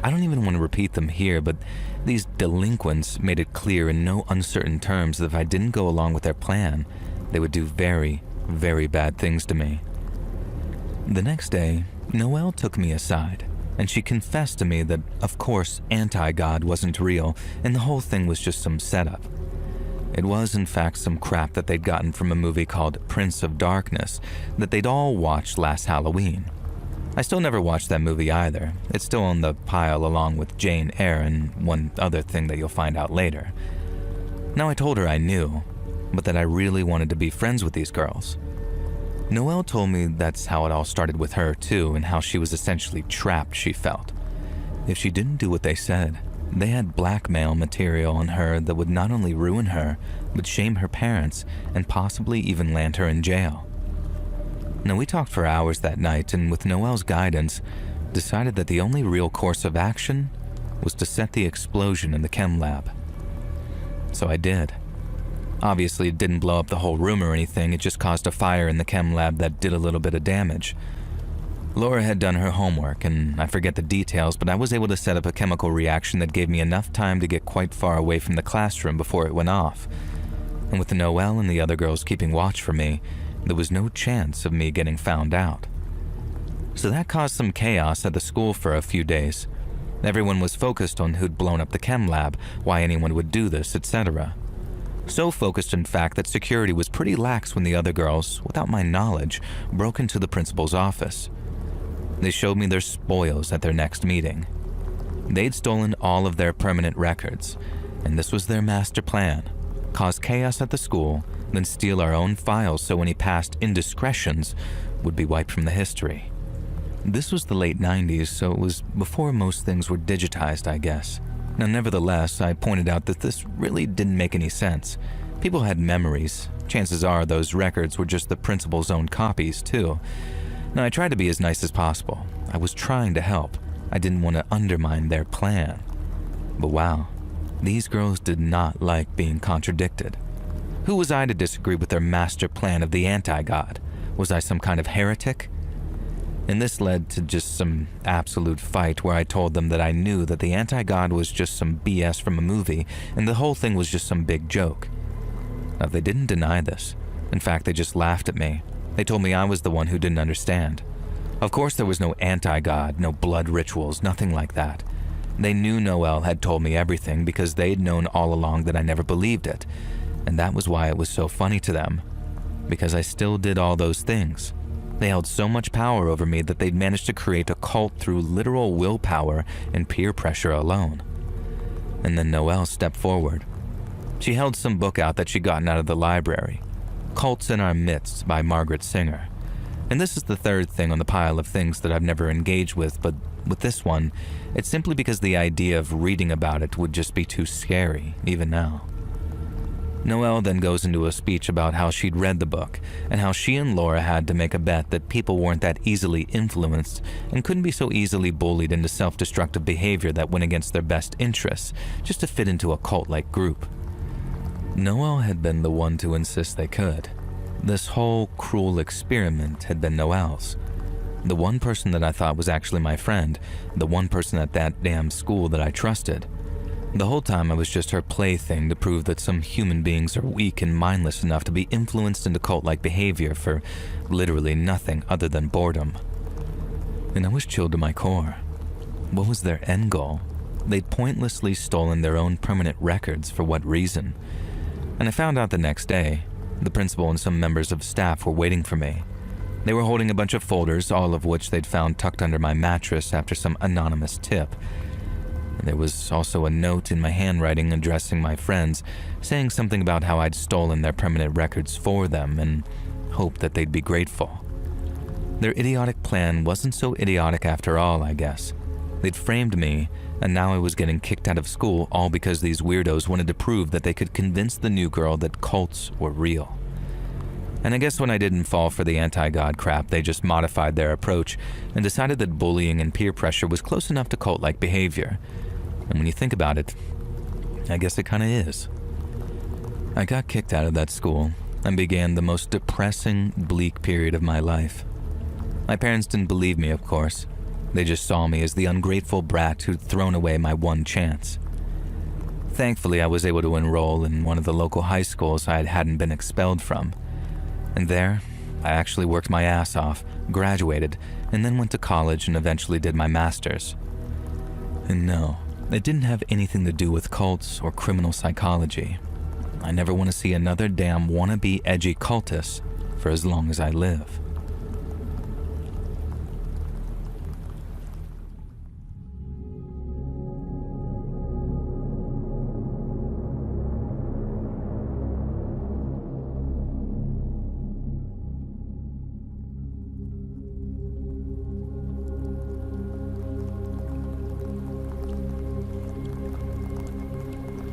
I don't even want to repeat them here, but these delinquents made it clear in no uncertain terms that if I didn't go along with their plan, they would do very, very bad things to me. The next day, Noelle took me aside, and she confessed to me that, of course, Anti-God wasn't real, and the whole thing was just some setup. It was, in fact, some crap that they'd gotten from a movie called Prince of Darkness that they'd all watched last Halloween. I still never watched that movie either. It's still on the pile along with Jane Eyre and one other thing that you'll find out later. Now, I told her I knew, but that I really wanted to be friends with these girls. Noelle told me that's how it all started with her too, and how she was essentially trapped, she felt. If she didn't do what they said, they had blackmail material on her that would not only ruin her, but shame her parents and possibly even land her in jail. Now, we talked for hours that night, and with Noelle's guidance, decided that the only real course of action was to set the explosion in the chem lab. So I did. Obviously, it didn't blow up the whole room or anything, it just caused a fire in the chem lab that did a little bit of damage. Laura had done her homework, and I forget the details, but I was able to set up a chemical reaction that gave me enough time to get quite far away from the classroom before it went off. And with Noelle and the other girls keeping watch for me, there was no chance of me getting found out. So that caused some chaos at the school for a few days. Everyone was focused on who'd blown up the chem lab, why anyone would do this, etc. So focused, in fact, that security was pretty lax when the other girls, without my knowledge, broke into the principal's office. They showed me their spoils at their next meeting. They'd stolen all of their permanent records, and this was their master plan: cause chaos at the school, then steal our own files so any past indiscretions would be wiped from the history. This was the late 90s, so it was before most things were digitized, I guess. Now, nevertheless, I pointed out that this really didn't make any sense. People had memories. Chances are those records were just the principal's own copies, too. Now, I tried to be as nice as possible. I was trying to help. I didn't want to undermine their plan. But wow, these girls did not like being contradicted. Who was I to disagree with their master plan of the Anti-God? Was I some kind of heretic? And this led to just some absolute fight where I told them that I knew that the Anti-God was just some BS from a movie and the whole thing was just some big joke. Now, they didn't deny this. In fact, they just laughed at me. They told me I was the one who didn't understand. Of course, there was no Anti-God, no blood rituals, nothing like that. They knew Noelle had told me everything because they'd known all along that I never believed it. And that was why it was so funny to them. Because I still did all those things. They held so much power over me that they'd managed to create a cult through literal willpower and peer pressure alone. And then Noelle stepped forward. She held some book out that she'd gotten out of the library, Cults in Our Midst by Margaret Singer. And this is the third thing on the pile of things that I've never engaged with, but with this one, it's simply because the idea of reading about it would just be too scary, even now. Noelle then goes into a speech about how she'd read the book and how she and Laura had to make a bet that people weren't that easily influenced and couldn't be so easily bullied into self-destructive behavior that went against their best interests just to fit into a cult-like group. Noelle had been the one to insist they could. This whole cruel experiment had been Noelle's. The one person that I thought was actually my friend, the one person at that damn school that I trusted. The whole time I was just her plaything to prove that some human beings are weak and mindless enough to be influenced into cult-like behavior for literally nothing other than boredom. And I was chilled to my core. What was their end goal? They'd pointlessly stolen their own permanent records for what reason? And I found out the next day, the principal and some members of staff were waiting for me. They were holding a bunch of folders, all of which they'd found tucked under my mattress after some anonymous tip. There was also a note in my handwriting addressing my friends, saying something about how I'd stolen their permanent records for them and hoped that they'd be grateful. Their idiotic plan wasn't so idiotic after all, I guess. They'd framed me, and now I was getting kicked out of school all because these weirdos wanted to prove that they could convince the new girl that cults were real. And I guess when I didn't fall for the anti-God crap, they just modified their approach and decided that bullying and peer pressure was close enough to cult-like behavior. And when you think about it, I guess it kind of is. I got kicked out of that school and began the most depressing, bleak period of my life. My parents didn't believe me, of course. They just saw me as the ungrateful brat who'd thrown away my one chance. Thankfully, I was able to enroll in one of the local high schools I hadn't been expelled from. And there, I actually worked my ass off, graduated, and then went to college and eventually did my master's. And no, it didn't have anything to do with cults or criminal psychology. I never want to see another damn wannabe edgy cultist for as long as I live.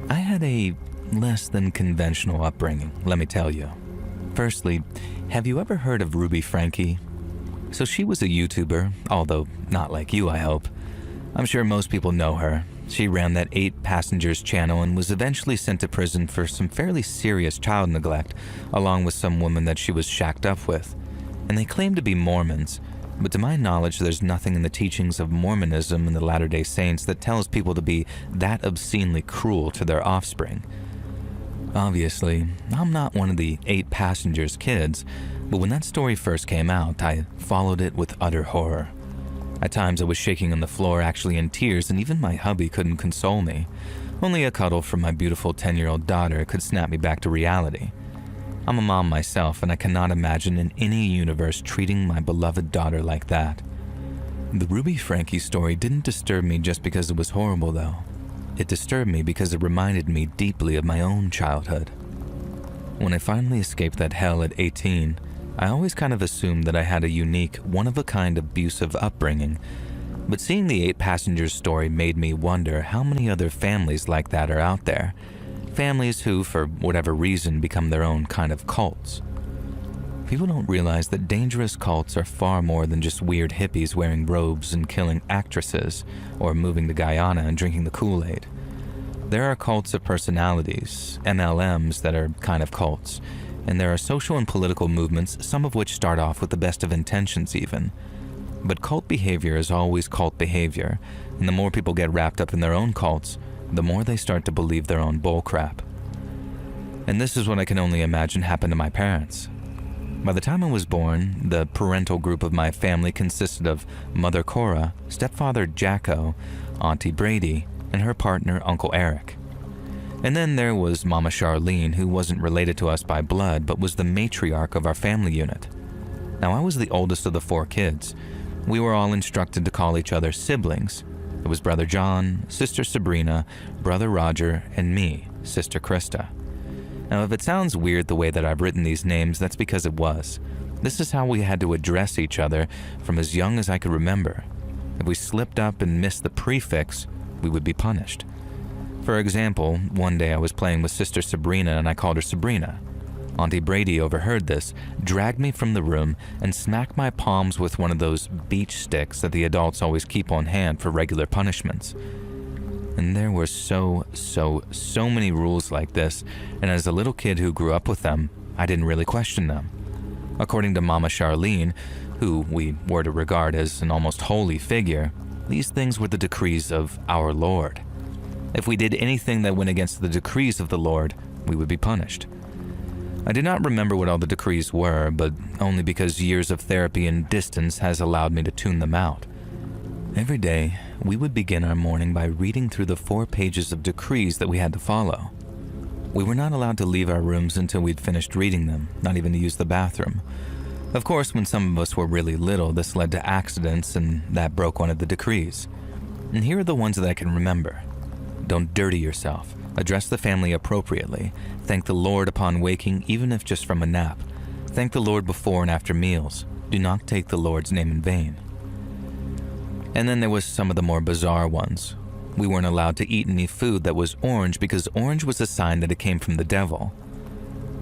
I had a less than conventional upbringing, let me tell you. Firstly, have you ever heard of Ruby Franke? So she was a YouTuber, although not like you, I hope. I'm sure most people know her. She ran that 8 Passengers channel and was eventually sent to prison for some fairly serious child neglect, along with some woman that she was shacked up with. And they claim to be Mormons, but to my knowledge, there's nothing in the teachings of Mormonism and the Latter-day Saints that tells people to be that obscenely cruel to their offspring. Obviously, I'm not one of the 8 Passengers kids, but when that story first came out, I followed it with utter horror. At times I was shaking on the floor, actually in tears, and even my hubby couldn't console me. Only a cuddle from my beautiful 10-year-old daughter could snap me back to reality. I'm a mom myself, and I cannot imagine in any universe treating my beloved daughter like that. The Ruby Franke story didn't disturb me just because it was horrible, though. It disturbed me because it reminded me deeply of my own childhood. When I finally escaped that hell at 18, I always kind of assumed that I had a unique, one-of-a-kind abusive upbringing, but seeing the 8 Passengers story made me wonder how many other families like that are out there. Families who, for whatever reason, become their own kind of cults. People don't realize that dangerous cults are far more than just weird hippies wearing robes and killing actresses, or moving to Guyana and drinking the Kool-Aid. There are cults of personalities, MLMs, that are kind of cults, and there are social and political movements, some of which start off with the best of intentions even. But cult behavior is always cult behavior, and the more people get wrapped up in their own cults, the more they start to believe their own bullcrap. And this is what I can only imagine happened to my parents. By the time I was born, the parental group of my family consisted of Mother Cora, stepfather Jacko, Auntie Brady, and her partner Uncle Eric. And then there was Mama Charlene, who wasn't related to us by blood, but was the matriarch of our family unit. Now, I was the oldest of the 4 kids. We were all instructed to call each other siblings. It was Brother John, Sister Sabrina, Brother Roger, and me, Sister Krista. Now, if it sounds weird the way that I've written these names, that's because it was. This is how we had to address each other from as young as I could remember. If we slipped up and missed the prefix, we would be punished. For example, one day I was playing with Sister Sabrina and I called her Sabrina. Auntie Brady overheard this, dragged me from the room, and smacked my palms with one of those beach sticks that the adults always keep on hand for regular punishments. And there were so many rules like this, and as a little kid who grew up with them, I didn't really question them. According to Mama Charlene, who we were to regard as an almost holy figure, these things were the decrees of our Lord. If we did anything that went against the decrees of the Lord, we would be punished. I do not remember what all the decrees were, but only because years of therapy and distance has allowed me to tune them out. Every day, we would begin our morning by reading through the 4 pages of decrees that we had to follow. We were not allowed to leave our rooms until we'd finished reading them, not even to use the bathroom. Of course, when some of us were really little, this led to accidents, and that broke one of the decrees. And here are the ones that I can remember. Don't dirty yourself. Address the family appropriately. Thank the Lord upon waking, even if just from a nap. Thank the Lord before and after meals. Do not take the Lord's name in vain. And then there was some of the more bizarre ones. We weren't allowed to eat any food that was orange because orange was a sign that it came from the devil.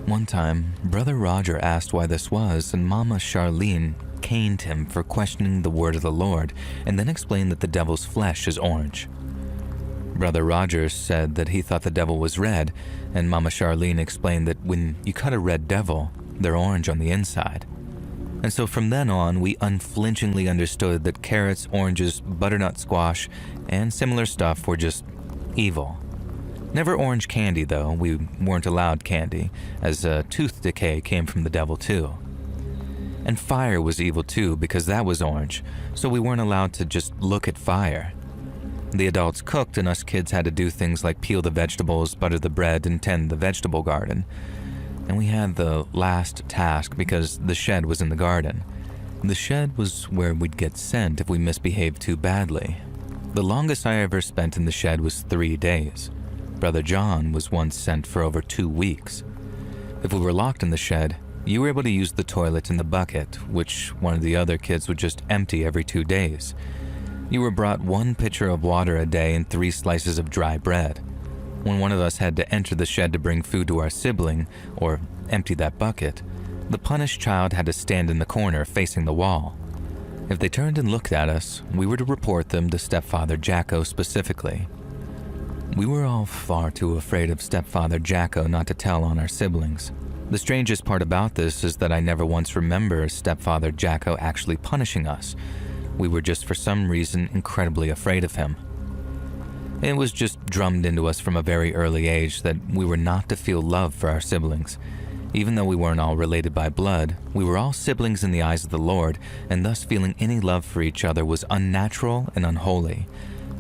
One time, Brother Roger asked why this was, and Mama Charlene caned him for questioning the word of the Lord and then explained that the devil's flesh is orange. Brother Roger said that he thought the devil was red, and Mama Charlene explained that when you cut a red devil, they're orange on the inside. And so from then on, we unflinchingly understood that carrots, oranges, butternut squash, and similar stuff were just evil. Never orange candy, though. We weren't allowed candy, as tooth decay came from the devil, too. And fire was evil, too, because that was orange, so we weren't allowed to just look at fire. The adults cooked, and us kids had to do things like peel the vegetables, butter the bread, and tend the vegetable garden. And we had the last task because the shed was in the garden. The shed was where we'd get sent if we misbehaved too badly. The longest I ever spent in the shed was 3 days. Brother John was once sent for over 2 weeks. If we were locked in the shed, you were able to use the toilet in the bucket, which one of the other kids would just empty every 2 days. You were brought 1 pitcher of water a day and 3 slices of dry bread. When one of us had to enter the shed to bring food to our sibling, or empty that bucket, the punished child had to stand in the corner facing the wall. If they turned and looked at us, we were to report them to Stepfather Jacko specifically. We were all far too afraid of Stepfather Jacko not to tell on our siblings. The strangest part about this is that I never once remember Stepfather Jacko actually punishing us. We were just for some reason incredibly afraid of him. It was just drummed into us from a very early age that we were not to feel love for our siblings. Even though we weren't all related by blood, we were all siblings in the eyes of the Lord, and thus feeling any love for each other was unnatural and unholy.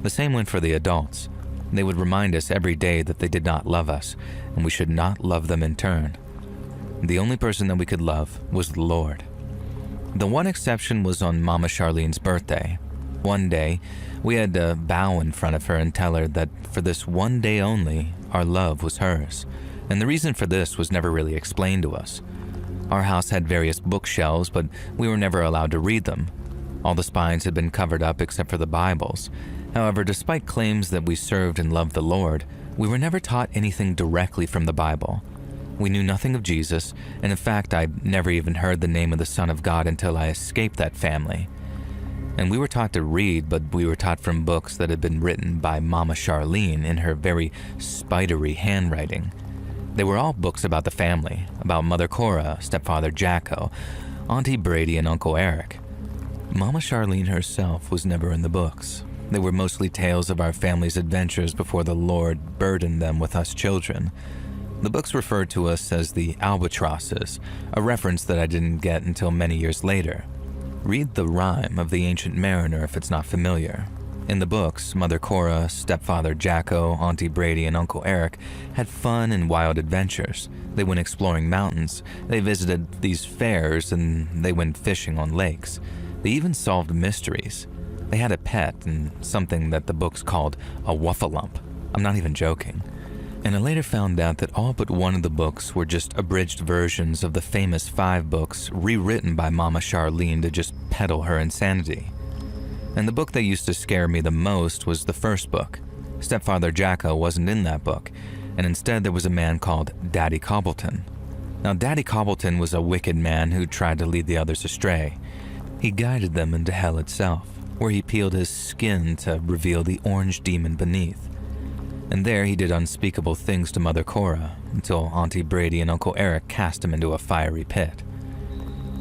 The same went for the adults. They would remind us every day that they did not love us, and we should not love them in turn. The only person that we could love was the Lord. The one exception was on Mama Charlene's birthday. One day, we had to bow in front of her and tell her that for this one day only, our love was hers. And the reason for this was never really explained to us. Our house had various bookshelves, but we were never allowed to read them. All the spines had been covered up except for the Bibles. However, despite claims that we served and loved the Lord, we were never taught anything directly from the Bible. We knew nothing of Jesus, and in fact, I'd never even heard the name of the Son of God until I escaped that family. And we were taught to read, but we were taught from books that had been written by Mama Charlene in her very spidery handwriting. They were all books about the family, about Mother Cora, Stepfather Jacko, Auntie Brady, and Uncle Eric. Mama Charlene herself was never in the books. They were mostly tales of our family's adventures before the Lord burdened them with us children. The books referred to us as the albatrosses, a reference that I didn't get until many years later. Read The Rime of the Ancient Mariner if it's not familiar. In the books, Mother Cora, Stepfather Jacko, Auntie Brady, and Uncle Eric had fun and wild adventures. They went exploring mountains, they visited these fairs, and they went fishing on lakes. They even solved mysteries. They had a pet and something that the books called a wuffalump. I'm not even joking. And I later found out that all but one of the books were just abridged versions of the famous 5 books rewritten by Mama Charlene to just peddle her insanity. And the book that used to scare me the most was the first book. Stepfather Jacko wasn't in that book, and instead there was a man called Daddy Cobbleton. Now, Daddy Cobbleton was a wicked man who tried to lead the others astray. He guided them into hell itself, where he peeled his skin to reveal the orange demon beneath. And there he did unspeakable things to Mother Cora, until Auntie Brady and Uncle Eric cast him into a fiery pit.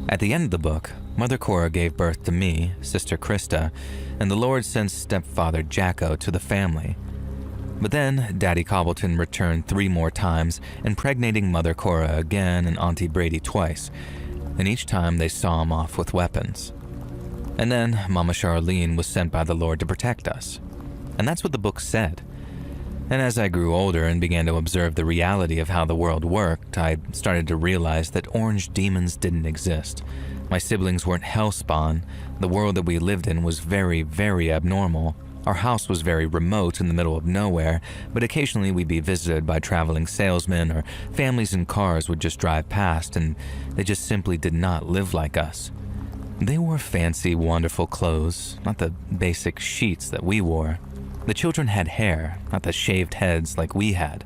At the end of the book, Mother Cora gave birth to me, Sister Krista, and the Lord sent Stepfather Jacko to the family. But then Daddy Cobbleton returned 3 more times, impregnating Mother Cora again and Auntie Brady twice, and each time they saw him off with weapons. And then Mama Charlene was sent by the Lord to protect us. And that's what the book said. And as I grew older and began to observe the reality of how the world worked, I started to realize that orange demons didn't exist. My siblings weren't hellspawn. The world that we lived in was very, very abnormal. Our house was very remote in the middle of nowhere, but occasionally we'd be visited by traveling salesmen or families in cars would just drive past, and they just simply did not live like us. They wore fancy, wonderful clothes, not the basic sheets that we wore. The children had hair, not the shaved heads like we had.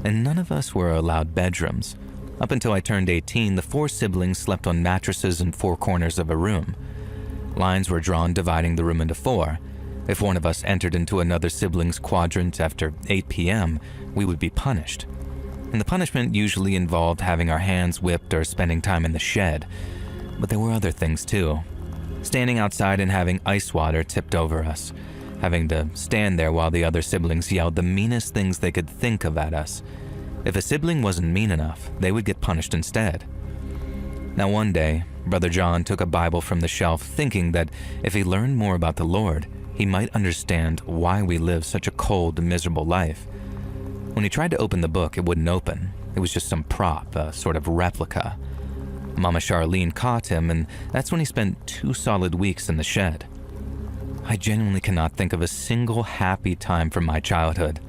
And none of us were allowed bedrooms. Up until I turned 18, the 4 siblings slept on mattresses in 4 corners of a room. Lines were drawn dividing the room into 4. If one of us entered into another sibling's quadrant after 8 p.m., we would be punished. And the punishment usually involved having our hands whipped or spending time in the shed. But there were other things too. Standing outside and having ice water tipped over us. Having to stand there while the other siblings yelled the meanest things they could think of at us. If a sibling wasn't mean enough, they would get punished instead. Now one day, Brother John took a Bible from the shelf thinking that if he learned more about the Lord, he might understand why we live such a cold and miserable life. When he tried to open the book, it wouldn't open. It was just some prop, a sort of replica. Mama Charlene caught him, and that's when he spent 2 solid weeks in the shed. I genuinely cannot think of a single happy time from my childhood.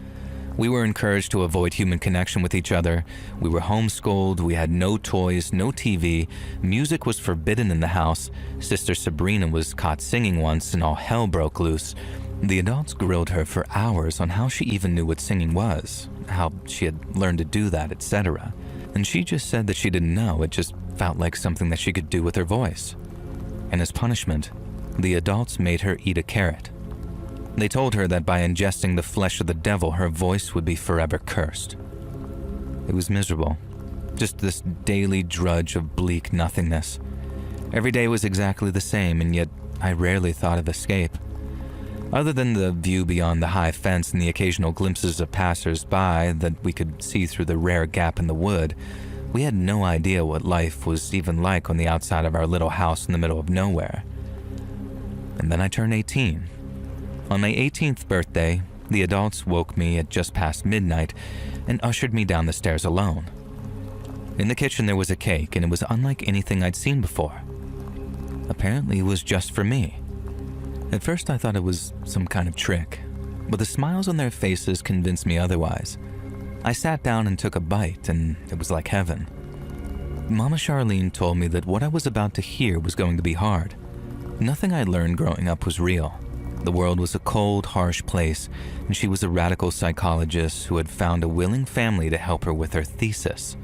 We were encouraged to avoid human connection with each other. We were homeschooled, we had no toys, no TV, music was forbidden in the house, Sister Sabrina was caught singing once and all hell broke loose. The adults grilled her for hours on how she even knew what singing was, how she had learned to do that, etc. And she just said that she didn't know, it just felt like something that she could do with her voice. And as punishment, the adults made her eat a carrot. They told her that by ingesting the flesh of the devil, her voice would be forever cursed. It was miserable. Just this daily drudge of bleak nothingness. Every day was exactly the same, and yet I rarely thought of escape. Other than the view beyond the high fence and the occasional glimpses of passers-by that we could see through the rare gap in the wood, we had no idea what life was even like on the outside of our little house in the middle of nowhere. And then I turned 18. On my 18th birthday, the adults woke me at just past midnight and ushered me down the stairs alone. In the kitchen there was a cake, and it was unlike anything I'd seen before. Apparently it was just for me. At first I thought it was some kind of trick, but the smiles on their faces convinced me otherwise. I sat down and took a bite, and it was like heaven. Mama Charlene told me that what I was about to hear was going to be hard. Nothing I learned growing up was real. The world was a cold, harsh place, and she was a radical psychologist who had found a willing family to help her with her thesis.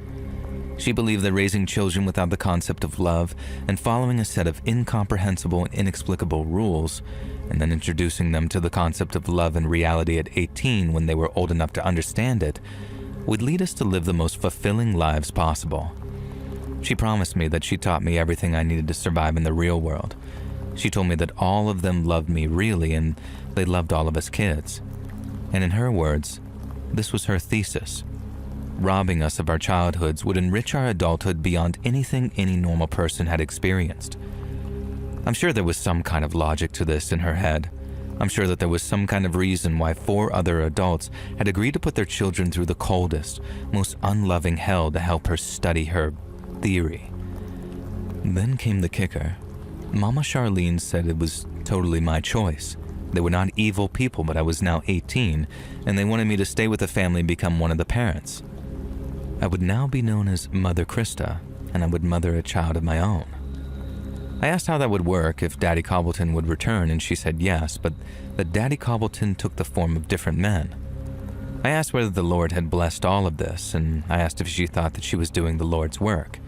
She believed that raising children without the concept of love and following a set of incomprehensible and inexplicable rules, and then introducing them to the concept of love and reality at 18 when they were old enough to understand it, would lead us to live the most fulfilling lives possible. She promised me that she taught me everything I needed to survive in the real world. She told me that all of them loved me really, and they loved all of us kids. And in her words, this was her thesis. Robbing us of our childhoods would enrich our adulthood beyond anything any normal person had experienced. I'm sure there was some kind of logic to this in her head. I'm sure that there was some kind of reason why 4 other adults had agreed to put their children through the coldest, most unloving hell to help her study her theory. Then came the kicker. Mama Charlene said it was totally my choice. They were not evil people, but I was now 18, and they wanted me to stay with the family and become one of the parents. I would now be known as Mother Krista, and I would mother a child of my own. I asked how that would work, if Daddy Cobbleton would return, and she said yes, but that Daddy Cobbleton took the form of different men. I asked whether the Lord had blessed all of this, and I asked if she thought that she was doing the Lord's work.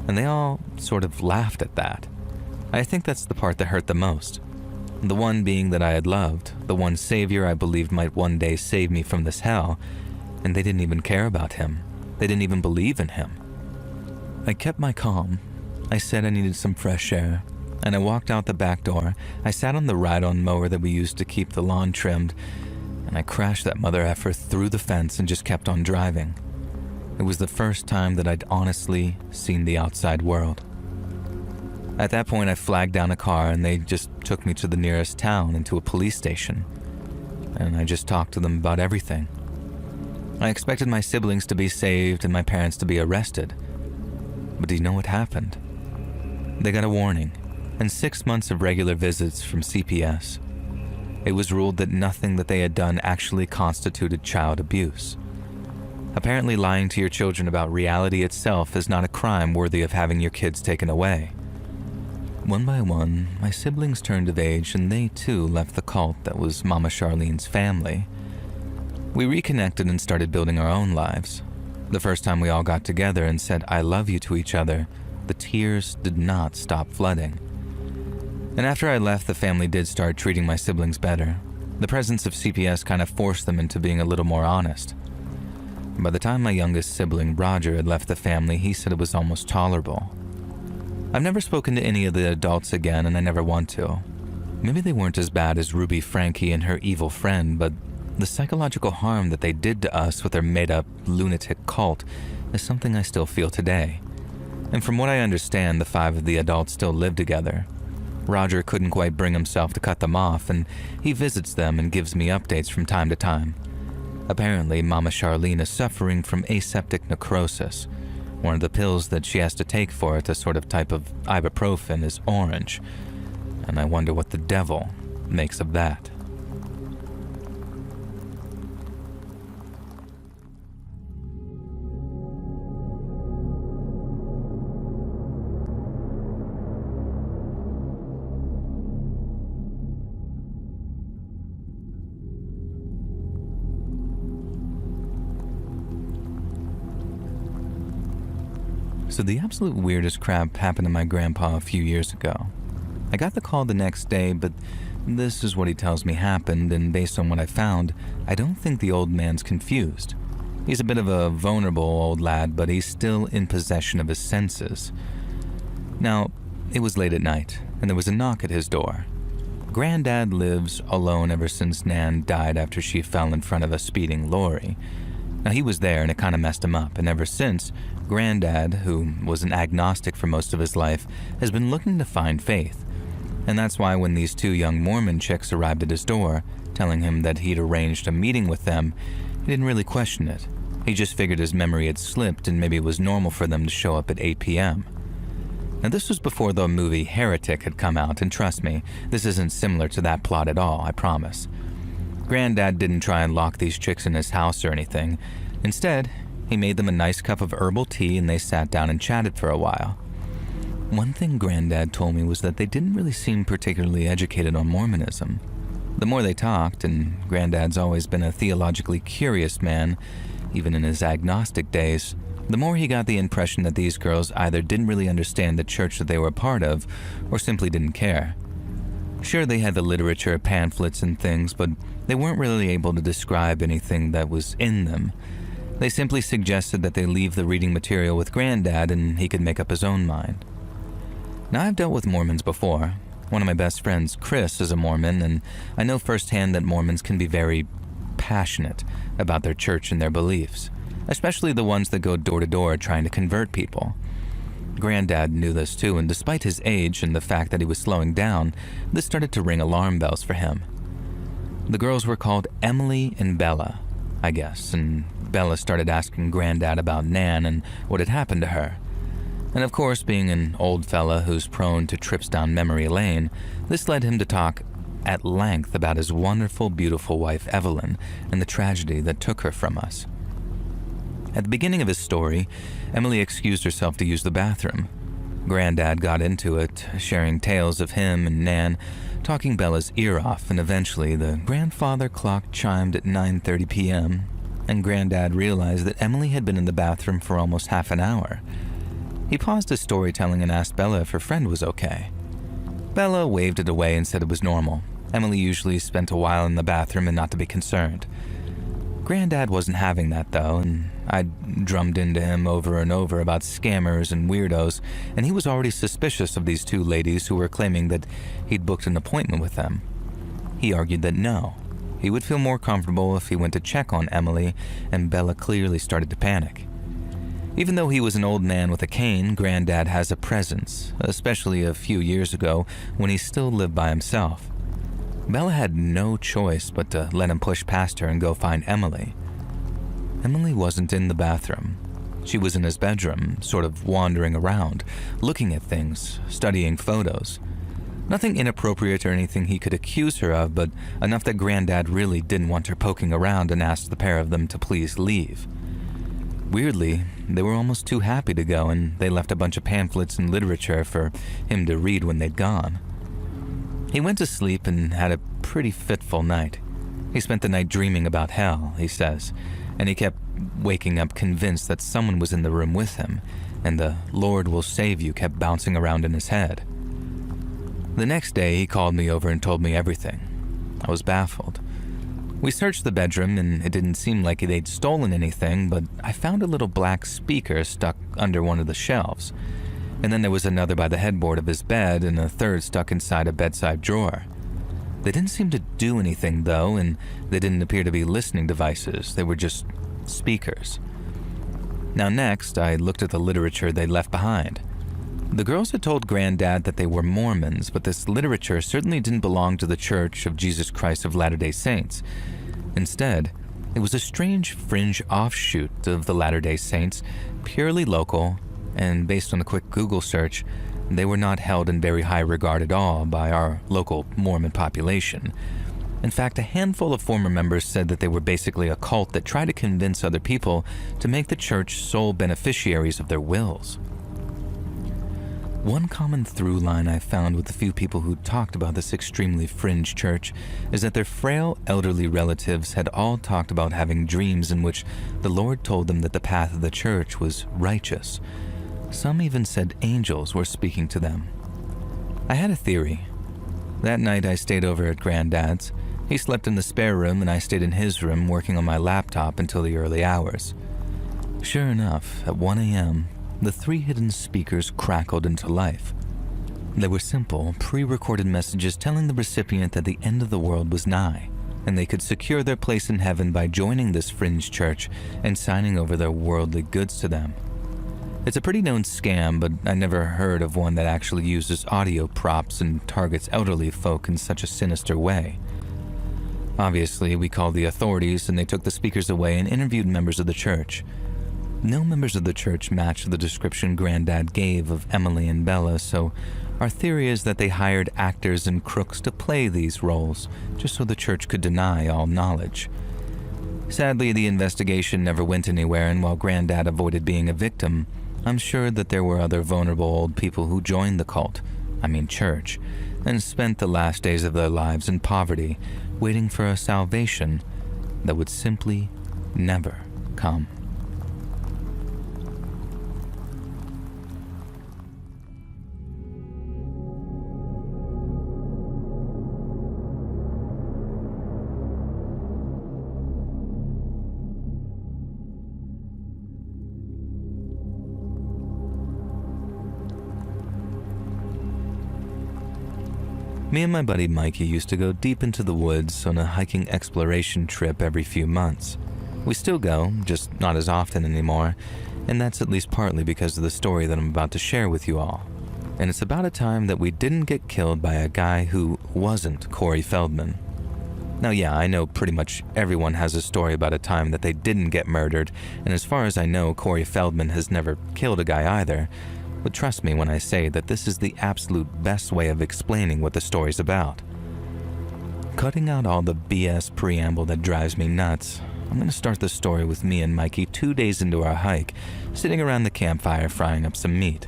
And they all sort of laughed at that. I think that's the part that hurt the most. The one being that I had loved, the one savior I believed might one day save me from this hell, and they didn't even care about him. They didn't even believe in him. I kept my calm. I said I needed some fresh air, and I walked out the back door. I sat on the ride-on mower that we used to keep the lawn trimmed, and I crashed that mother effer through the fence and just kept on driving. It was the first time that I'd honestly seen the outside world. At that point, I flagged down a car and they just took me to the nearest town and to a police station. And I just talked to them about everything. I expected my siblings to be saved and my parents to be arrested. But do you know what happened? They got a warning and 6 months of regular visits from CPS. It was ruled that nothing that they had done actually constituted child abuse. Apparently, lying to your children about reality itself is not a crime worthy of having your kids taken away. One by one, my siblings turned of age and they too left the cult that was Mama Charlene's family. We reconnected and started building our own lives. The first time we all got together and said "I love you" to each other, the tears did not stop flooding. And after I left, the family did start treating my siblings better. The presence of CPS kind of forced them into being a little more honest. By the time my youngest sibling, Roger, had left the family, he said it was almost tolerable. I've never spoken to any of the adults again, and I never want to. Maybe they weren't as bad as Ruby Frankie and her evil friend, but the psychological harm that they did to us with their made-up lunatic cult is something I still feel today. And from what I understand, the 5 of the adults still live together. Roger couldn't quite bring himself to cut them off, and he visits them and gives me updates from time to time. Apparently, Mama Charlene is suffering from aseptic necrosis. One of the pills that she has to take for it, a sort of type of ibuprofen, is orange. And I wonder what the devil makes of that. So the absolute weirdest crap happened to my grandpa a few years ago. I got the call the next day, but this is what he tells me happened, and based on what I found, I don't think the old man's confused. He's a bit of a vulnerable old lad, but he's still in possession of his senses. Now, it was late at night, and there was a knock at his door. Granddad lives alone ever since Nan died after she fell in front of a speeding lorry. Now, he was there and it kind of messed him up, and ever since, Granddad, who was an agnostic for most of his life, has been looking to find faith. And that's why when these 2 young Mormon chicks arrived at his door, telling him that he'd arranged a meeting with them, he didn't really question it. He just figured his memory had slipped and maybe it was normal for them to show up at 8 p.m. Now, this was before the movie Heretic had come out, and trust me, this isn't similar to that plot at all, I promise. Granddad didn't try and lock these chicks in his house or anything. Instead, he made them a nice cup of herbal tea and they sat down and chatted for a while. One thing Granddad told me was that they didn't really seem particularly educated on Mormonism. The more they talked, and Granddad's always been a theologically curious man, even in his agnostic days, the more he got the impression that these girls either didn't really understand the church that they were a part of, or simply didn't care. Sure, they had the literature, pamphlets, and things, but they weren't really able to describe anything that was in them. They simply suggested that they leave the reading material with Granddad and he could make up his own mind. Now, I've dealt with Mormons before. One of my best friends, Chris, is a Mormon, and I know firsthand that Mormons can be very passionate about their church and their beliefs, especially the ones that go door to door trying to convert people. Granddad knew this too, and despite his age and the fact that he was slowing down, this started to ring alarm bells for him. The girls were called Emily and Bella, I guess, and Bella started asking Granddad about Nan and what had happened to her. And of course, being an old fella who's prone to trips down memory lane, this led him to talk at length about his wonderful, beautiful wife Evelyn and the tragedy that took her from us. At the beginning of his story, Emily excused herself to use the bathroom. Granddad got into it, sharing tales of him and Nan, talking Bella's ear off, and eventually the grandfather clock chimed at 9:30 p.m., and Granddad realized that Emily had been in the bathroom for almost half an hour. He paused his storytelling and asked Bella if her friend was okay. Bella waved it away and said it was normal. Emily usually spent a while in the bathroom and not to be concerned. Granddad wasn't having that though, and I'd drummed into him over and over about scammers and weirdos, and he was already suspicious of these 2 ladies who were claiming that he'd booked an appointment with them. He argued that no, he would feel more comfortable if he went to check on Emily, and Bella clearly started to panic. Even though he was an old man with a cane, Granddad has a presence, especially a few years ago when he still lived by himself. Bella had no choice but to let him push past her and go find Emily. Emily wasn't in the bathroom. She was in his bedroom, sort of wandering around, looking at things, studying photos. Nothing inappropriate or anything he could accuse her of, but enough that Granddad really didn't want her poking around and asked the pair of them to please leave. Weirdly, they were almost too happy to go, and they left a bunch of pamphlets and literature for him to read when they'd gone. He went to sleep and had a pretty fitful night. He spent the night dreaming about hell, he says, and he kept waking up convinced that someone was in the room with him, and the "Lord will save you" kept bouncing around in his head. The next day, he called me over and told me everything. I was baffled. We searched the bedroom, and it didn't seem like they'd stolen anything, but I found a little black speaker stuck under one of the shelves. And then there was another by the headboard of his bed, and a third stuck inside a bedside drawer. They didn't seem to do anything, though, and they didn't appear to be listening devices. They were just speakers. Now next, I looked at the literature they'd left behind. The girls had told Granddad that they were Mormons, but this literature certainly didn't belong to the Church of Jesus Christ of Latter-day Saints. Instead, it was a strange fringe offshoot of the Latter-day Saints, purely local, and based on a quick Google search, they were not held in very high regard at all by our local Mormon population. In fact, a handful of former members said that they were basically a cult that tried to convince other people to make the church sole beneficiaries of their wills. One common through line I found with the few people who talked about this extremely fringe church is that their frail elderly relatives had all talked about having dreams in which the Lord told them that the path of the church was righteous. Some even said angels were speaking to them. I had a theory. That night I stayed over at Granddad's. He slept in the spare room and I stayed in his room working on my laptop until the early hours. Sure enough, at 1 a.m., the 3 hidden speakers crackled into life. They were simple, pre-recorded messages telling the recipient that the end of the world was nigh, and they could secure their place in heaven by joining this fringe church and signing over their worldly goods to them. It's a pretty known scam, but I never heard of one that actually uses audio props and targets elderly folk in such a sinister way. Obviously, we called the authorities and they took the speakers away and interviewed members of the church. No members of the church matched the description Granddad gave of Emily and Bella, so our theory is that they hired actors and crooks to play these roles, just so the church could deny all knowledge. Sadly, the investigation never went anywhere, and while Granddad avoided being a victim, I'm sure that there were other vulnerable old people who joined the cult, church, and spent the last days of their lives in poverty, waiting for a salvation that would simply never come. Me and my buddy Mikey used to go deep into the woods on a hiking exploration trip every few months. We still go, just not as often anymore, and that's at least partly because of the story that I'm about to share with you all. And it's about a time that we didn't get killed by a guy who wasn't Corey Feldman. Now yeah, I know pretty much everyone has a story about a time that they didn't get murdered, and as far as I know, Corey Feldman has never killed a guy either. But trust me when I say that this is the absolute best way of explaining what the story's about. Cutting out all the BS preamble that drives me nuts, I'm going to start the story with me and Mikey 2 days into our hike, sitting around the campfire frying up some meat.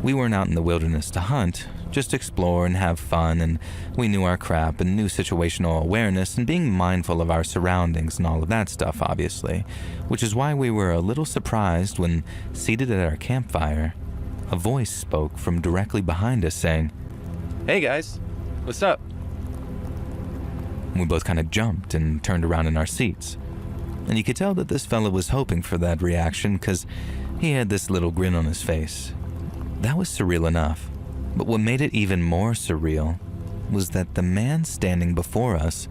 We weren't out in the wilderness to hunt, just explore and have fun, and we knew our crap and knew situational awareness and being mindful of our surroundings and all of that stuff, obviously, which is why we were a little surprised when, seated at our campfire, a voice spoke from directly behind us saying, "Hey guys, what's up?" We both kind of jumped and turned around in our seats. And you could tell that this fella was hoping for that reaction because he had this little grin on his face. That was surreal enough. But what made it even more surreal was that the man standing before us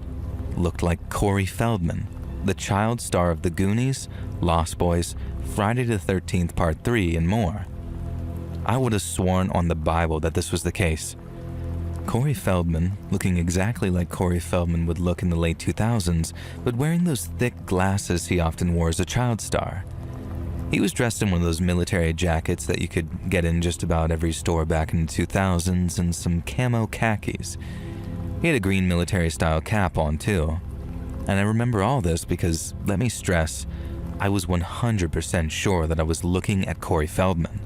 looked like Corey Feldman, the child star of The Goonies, Lost Boys, Friday the 13th Part 3, and more. I would have sworn on the Bible that this was the case. Corey Feldman, looking exactly like Corey Feldman would look in the late 2000s, but wearing those thick glasses he often wore as a child star. He was dressed in one of those military jackets that you could get in just about every store back in the 2000s and some camo khakis. He had a green military-style cap on too. And I remember all this because, let me stress, I was 100% sure that I was looking at Corey Feldman.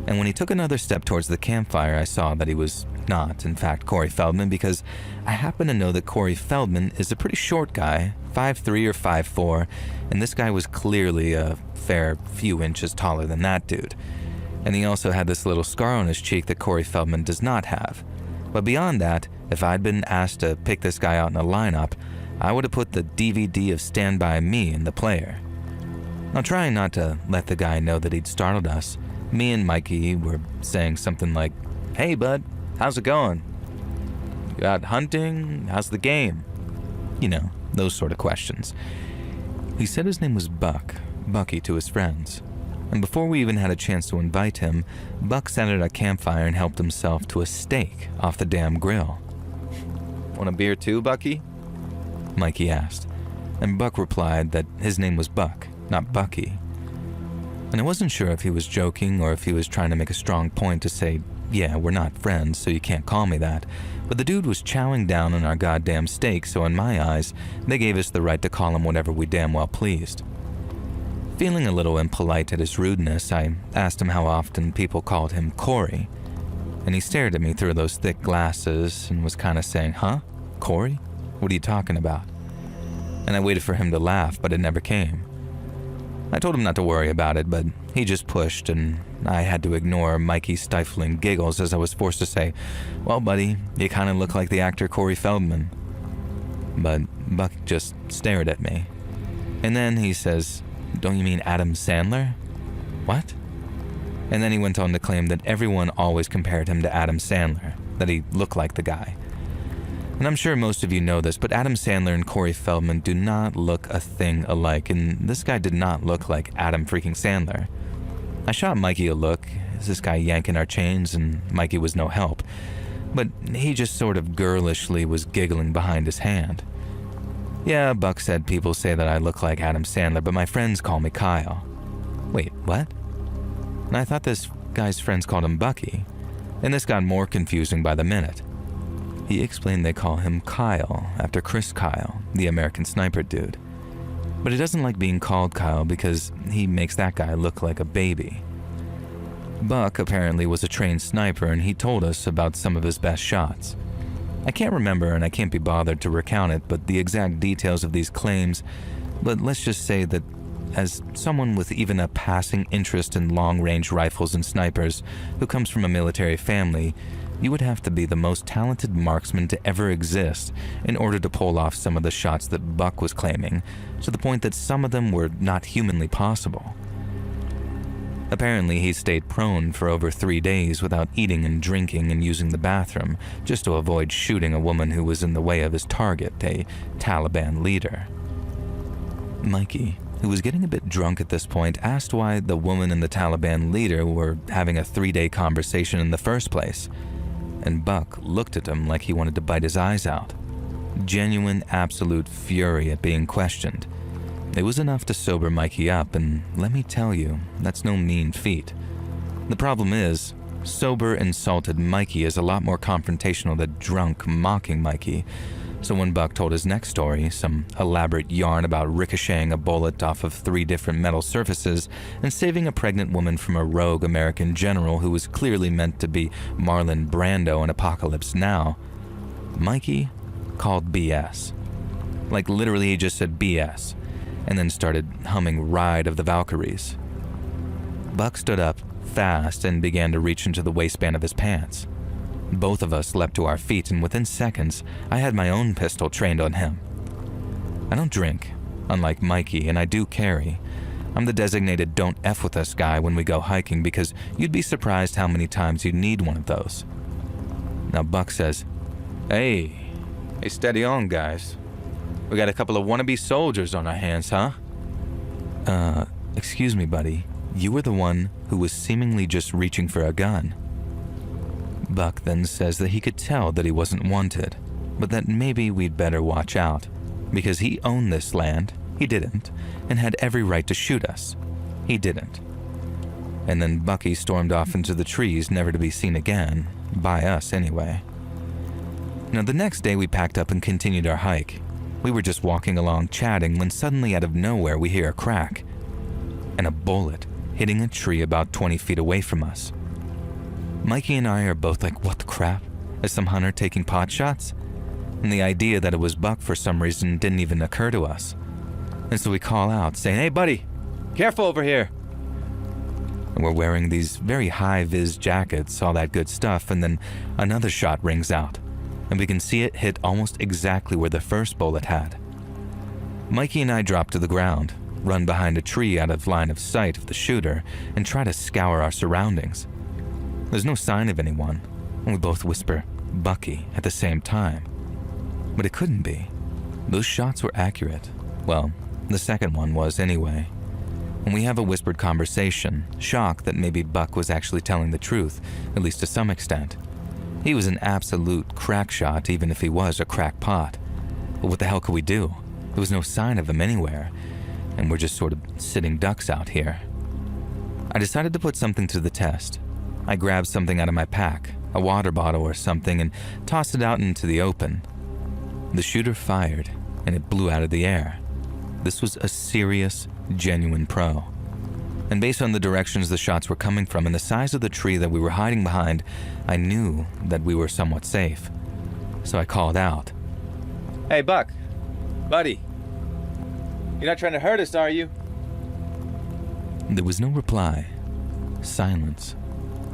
And when he took another step towards the campfire, I saw that he was not, in fact, Corey Feldman, because I happen to know that Corey Feldman is a pretty short guy, 5'3" or 5'4", and this guy was clearly a fair few inches taller than that dude. And he also had this little scar on his cheek that Corey Feldman does not have. But beyond that, if I'd been asked to pick this guy out in a lineup, I would have put the DVD of Stand By Me in the player. Now, trying not to let the guy know that he'd startled us, me and Mikey were saying something like, "Hey bud, how's it going? You out hunting? How's the game?" You know, those sort of questions. He said his name was Bucky to his friends. And before we even had a chance to invite him, Buck sat at a campfire and helped himself to a steak off the damn grill. "Want a beer too, Bucky?" Mikey asked. And Buck replied that his name was Buck, not Bucky. And I wasn't sure if he was joking or if he was trying to make a strong point to say, yeah, we're not friends, so you can't call me that. But the dude was chowing down on our goddamn steak, so in my eyes, they gave us the right to call him whatever we damn well pleased. Feeling a little impolite at his rudeness, I asked him how often people called him Corey. And he stared at me through those thick glasses and was kind of saying, "Huh? Corey? What are you talking about?" And I waited for him to laugh, but it never came. I told him not to worry about it, but he just pushed, and I had to ignore Mikey's stifling giggles as I was forced to say, "Well, buddy, you kind of look like the actor Corey Feldman." But Buck just stared at me. And then he says, "Don't you mean Adam Sandler?" "What?" And then he went on to claim that everyone always compared him to Adam Sandler, that he looked like the guy. And I'm sure most of you know this, but Adam Sandler and Corey Feldman do not look a thing alike, and this guy did not look like Adam freaking Sandler. I shot Mikey a look, is this guy yanking our chains, and Mikey was no help. But he just sort of girlishly was giggling behind his hand. "Yeah," Buck said, "people say that I look like Adam Sandler, but my friends call me Kyle." "Wait, what?" And I thought this guy's friends called him Bucky, and this got more confusing by the minute. He explained they call him Kyle, after Chris Kyle, the American Sniper dude. But he doesn't like being called Kyle because he makes that guy look like a baby. Buck apparently was a trained sniper, and he told us about some of his best shots. I can't remember, and I can't be bothered to recount it, but the exact details of these claims, but let's just say that as someone with even a passing interest in long-range rifles and snipers who comes from a military family, you would have to be the most talented marksman to ever exist in order to pull off some of the shots that Buck was claiming, to the point that some of them were not humanly possible. Apparently, he stayed prone for over 3 days without eating and drinking and using the bathroom, just to avoid shooting a woman who was in the way of his target, a Taliban leader. Mikey, who was getting a bit drunk at this point, asked why the woman and the Taliban leader were having a 3-day conversation in the first place. And Buck looked at him like he wanted to bite his eyes out. Genuine, absolute fury at being questioned. It was enough to sober Mikey up, and let me tell you, that's no mean feat. The problem is, sober, insulted Mikey is a lot more confrontational than drunk, mocking Mikey. So when Buck told his next story, some elaborate yarn about ricocheting a bullet off of 3 different metal surfaces and saving a pregnant woman from a rogue American general who was clearly meant to be Marlon Brando in Apocalypse Now, Mikey called BS. Like literally he just said BS, and then started humming Ride of the Valkyries. Buck stood up fast and began to reach into the waistband of his pants. Both of us leapt to our feet, and within seconds, I had my own pistol trained on him. I don't drink, unlike Mikey, and I do carry. I'm the designated don't F with us guy when we go hiking because you'd be surprised how many times you need one of those. Now Buck says, Hey, steady on, guys. We got a couple of wannabe soldiers on our hands, huh?" Excuse me, buddy. You were the one who was seemingly just reaching for a gun." Buck then says that he could tell that he wasn't wanted, but that maybe we'd better watch out, because he owned this land, he didn't, and had every right to shoot us. He didn't. And then Bucky stormed off into the trees, never to be seen again, by us anyway. Now, the next day we packed up and continued our hike. We were just walking along chatting when suddenly out of nowhere we hear a crack and a bullet hitting a tree about 20 feet away from us. Mikey and I are both like, what the crap? Is some hunter taking pot shots? And the idea that it was Buck for some reason didn't even occur to us. And so we call out saying, hey buddy, careful over here. And we're wearing these very high-vis jackets, all that good stuff, and then another shot rings out, and we can see it hit almost exactly where the first bullet had. Mikey and I drop to the ground, run behind a tree out of line of sight of the shooter, and try to scour our surroundings. There's no sign of anyone, and we both whisper, Bucky, at the same time. But it couldn't be. Those shots were accurate. Well, the second one was anyway. And we have a whispered conversation, shocked that maybe Buck was actually telling the truth, at least to some extent. He was an absolute crack shot, even if he was a crackpot. But what the hell could we do? There was no sign of him anywhere, and we're just sort of sitting ducks out here. I decided to put something to the test. I grabbed something out of my pack, a water bottle or something, and tossed it out into the open. The shooter fired, and it blew out of the air. This was a serious, genuine pro. And based on the directions the shots were coming from and the size of the tree that we were hiding behind, I knew that we were somewhat safe. So I called out, "Hey, Buck, buddy, you're not trying to hurt us, are you?" There was no reply. Silence.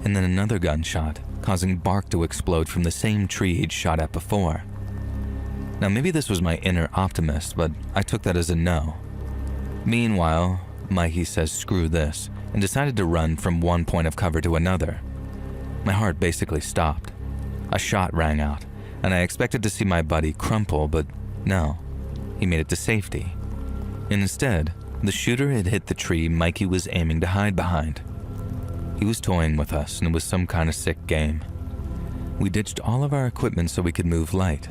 And then another gunshot, causing bark to explode from the same tree he'd shot at before. Now, maybe this was my inner optimist, but I took that as a no. Meanwhile, Mikey says screw this, and decided to run from one point of cover to another. My heart basically stopped. A shot rang out, and I expected to see my buddy crumple, but no, he made it to safety. And instead, the shooter had hit the tree Mikey was aiming to hide behind. He was toying with us, and it was some kind of sick game. We ditched all of our equipment so we could move light.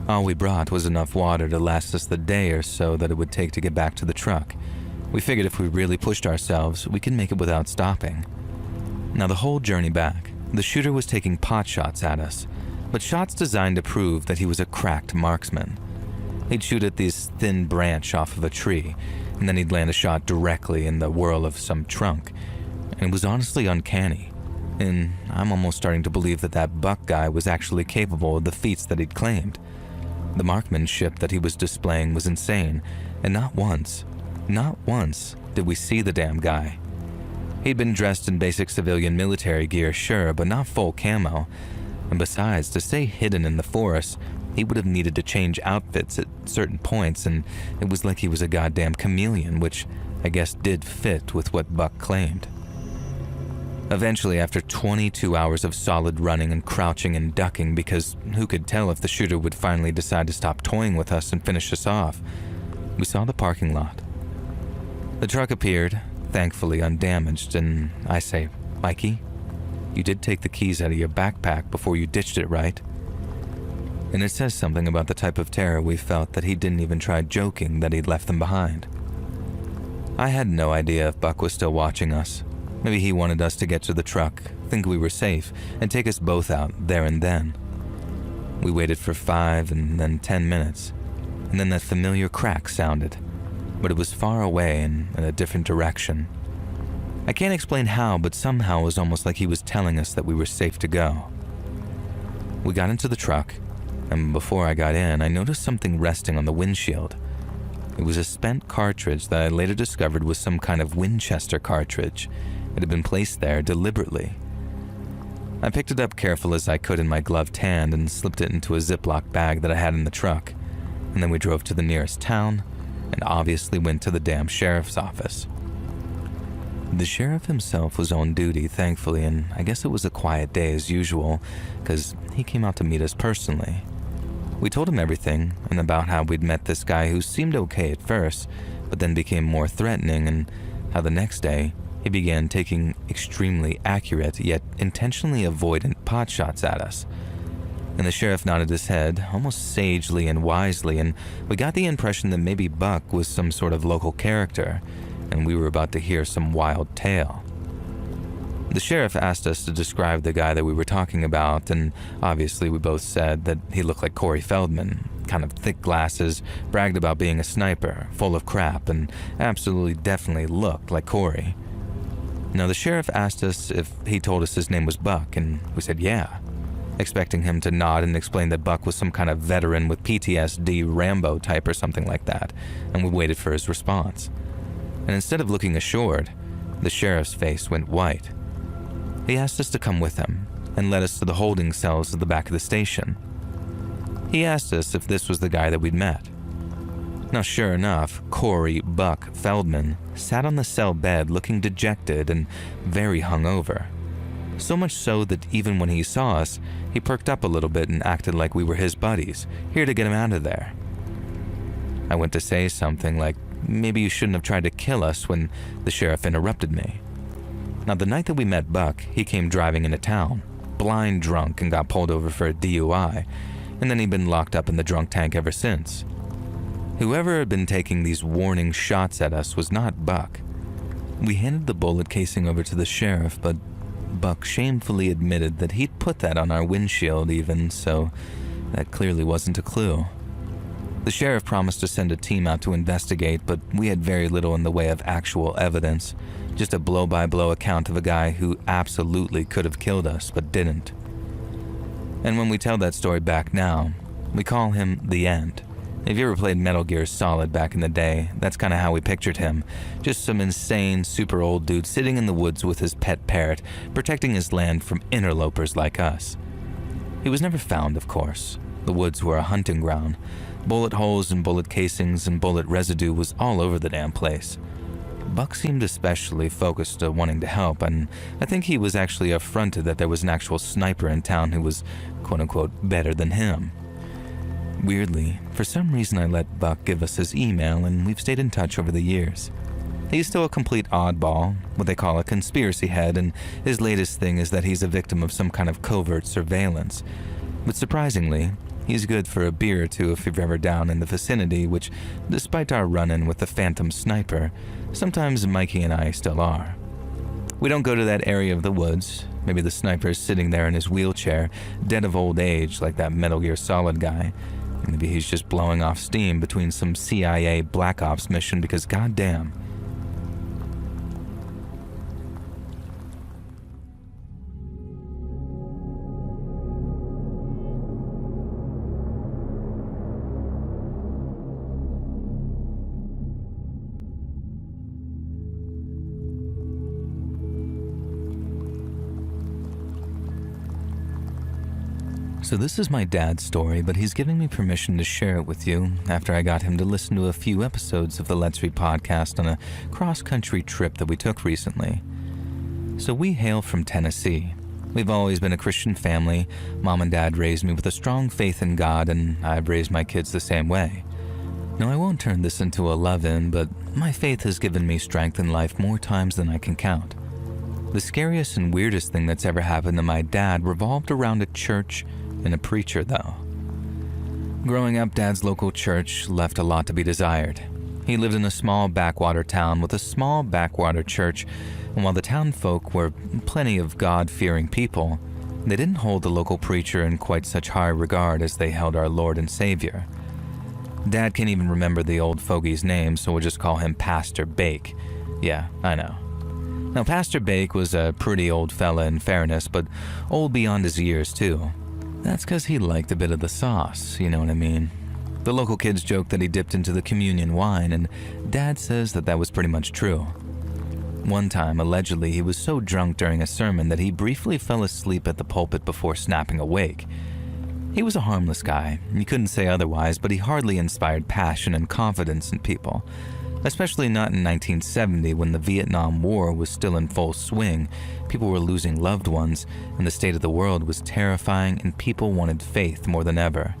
All we brought was enough water to last us the day or so that it would take to get back to the truck. We figured if we really pushed ourselves, we could make it without stopping. Now, the whole journey back, the shooter was taking pot shots at us, but shots designed to prove that he was a cracked marksman. He'd shoot at this thin branch off of a tree, and then he'd land a shot directly in the whirl of some trunk. And it was honestly uncanny, and I'm almost starting to believe that that Buck guy was actually capable of the feats that he'd claimed. The marksmanship that he was displaying was insane, and not once did we see the damn guy. He'd been dressed in basic civilian military gear, sure, but not full camo. And besides, to stay hidden in the forest, he would have needed to change outfits at certain points, and it was like he was a goddamn chameleon, which I guess did fit with what Buck claimed. Eventually, after 22 hours of solid running and crouching and ducking, because who could tell if the shooter would finally decide to stop toying with us and finish us off, we saw the parking lot. The truck appeared, thankfully undamaged, and I say, "Mikey, you did take the keys out of your backpack before you ditched it, right?" And it says something about the type of terror we felt that he didn't even try joking that he'd left them behind. I had no idea if Buck was still watching us. Maybe he wanted us to get to the truck, think we were safe, and take us both out there and then. We waited for 5 and then 10 minutes, and then that familiar crack sounded, but it was far away and in a different direction. I can't explain how, but somehow it was almost like he was telling us that we were safe to go. We got into the truck, and before I got in, I noticed something resting on the windshield. It was a spent cartridge that I later discovered was some kind of Winchester cartridge. It had been placed there deliberately. I picked it up careful as I could in my gloved hand and slipped it into a Ziploc bag that I had in the truck, and then we drove to the nearest town and obviously went to the damn sheriff's office. The sheriff himself was on duty, thankfully, and I guess it was a quiet day as usual, because he came out to meet us personally. We told him everything, and about how we'd met this guy who seemed okay at first, but then became more threatening, and how the next day, he began taking extremely accurate yet intentionally avoidant pot shots at us. And the sheriff nodded his head, almost sagely and wisely, and we got the impression that maybe Buck was some sort of local character, and we were about to hear some wild tale. The sheriff asked us to describe the guy that we were talking about, and obviously we both said that he looked like Corey Feldman, kind of thick glasses, bragged about being a sniper, full of crap, and absolutely definitely looked like Corey. Now the sheriff asked us if he told us his name was Buck, and we said yeah, expecting him to nod and explain that Buck was some kind of veteran with PTSD, Rambo type or something like that, and we waited for his response. And instead of looking assured, the sheriff's face went white. He asked us to come with him and led us to the holding cells at the back of the station. He asked us if this was the guy that we'd met. Now, sure enough, Corey Buck Feldman sat on the cell bed looking dejected and very hungover. So much so that even when he saw us, he perked up a little bit and acted like we were his buddies, here to get him out of there. I went to say something like, maybe you shouldn't have tried to kill us, when the sheriff interrupted me. Now, the night that we met Buck, he came driving into town, blind drunk, and got pulled over for a DUI, and then he'd been locked up in the drunk tank ever since. Whoever had been taking these warning shots at us was not Buck. We handed the bullet casing over to the sheriff, but Buck shamefully admitted that he'd put that on our windshield even, so that clearly wasn't a clue. The sheriff promised to send a team out to investigate, but we had very little in the way of actual evidence, just a blow-by-blow account of a guy who absolutely could have killed us, but didn't. And when we tell that story back now, we call him The End. If you ever played Metal Gear Solid back in the day, that's kind of how we pictured him. Just some insane, super old dude sitting in the woods with his pet parrot, protecting his land from interlopers like us. He was never found, of course. The woods were a hunting ground. Bullet holes and bullet casings and bullet residue was all over the damn place. Buck seemed especially focused on wanting to help, and I think he was actually affronted that there was an actual sniper in town who was quote-unquote better than him. Weirdly, for some reason I let Buck give us his email, and we've stayed in touch over the years. He's still a complete oddball, what they call a conspiracy head, and his latest thing is that he's a victim of some kind of covert surveillance. But surprisingly, he's good for a beer or two if you're ever down in the vicinity, which, despite our run-in with the Phantom Sniper, sometimes Mikey and I still are. We don't go to that area of the woods. Maybe the sniper's sitting there in his wheelchair, dead of old age like that Metal Gear Solid guy. Maybe he's just blowing off steam between some CIA Black Ops mission because goddamn. So this is my dad's story, but he's giving me permission to share it with you after I got him to listen to a few episodes of the Let's Read podcast on a cross-country trip that we took recently. So we hail from Tennessee. We've always been a Christian family. Mom and Dad raised me with a strong faith in God, and I've raised my kids the same way. Now, I won't turn this into a love-in, but my faith has given me strength in life more times than I can count. The scariest and weirdest thing that's ever happened to my dad revolved around a church and a preacher, though. Growing up, Dad's local church left a lot to be desired. He lived in a small backwater town with a small backwater church, and while the town folk were plenty of God-fearing people, they didn't hold the local preacher in quite such high regard as they held our Lord and Savior. Dad can't even remember the old fogey's name, so we'll just call him Pastor Bake. Yeah, I know. Now, Pastor Bake was a pretty old fella in fairness, but old beyond his years, too. That's because he liked a bit of the sauce, you know what I mean? The local kids joke that he dipped into the communion wine, and Dad says that was pretty much true. One time, allegedly, he was so drunk during a sermon that he briefly fell asleep at the pulpit before snapping awake. He was a harmless guy, you couldn't say otherwise, but he hardly inspired passion and confidence in people. Especially not in 1970 when the Vietnam War was still in full swing, people were losing loved ones, and the state of the world was terrifying and people wanted faith more than ever.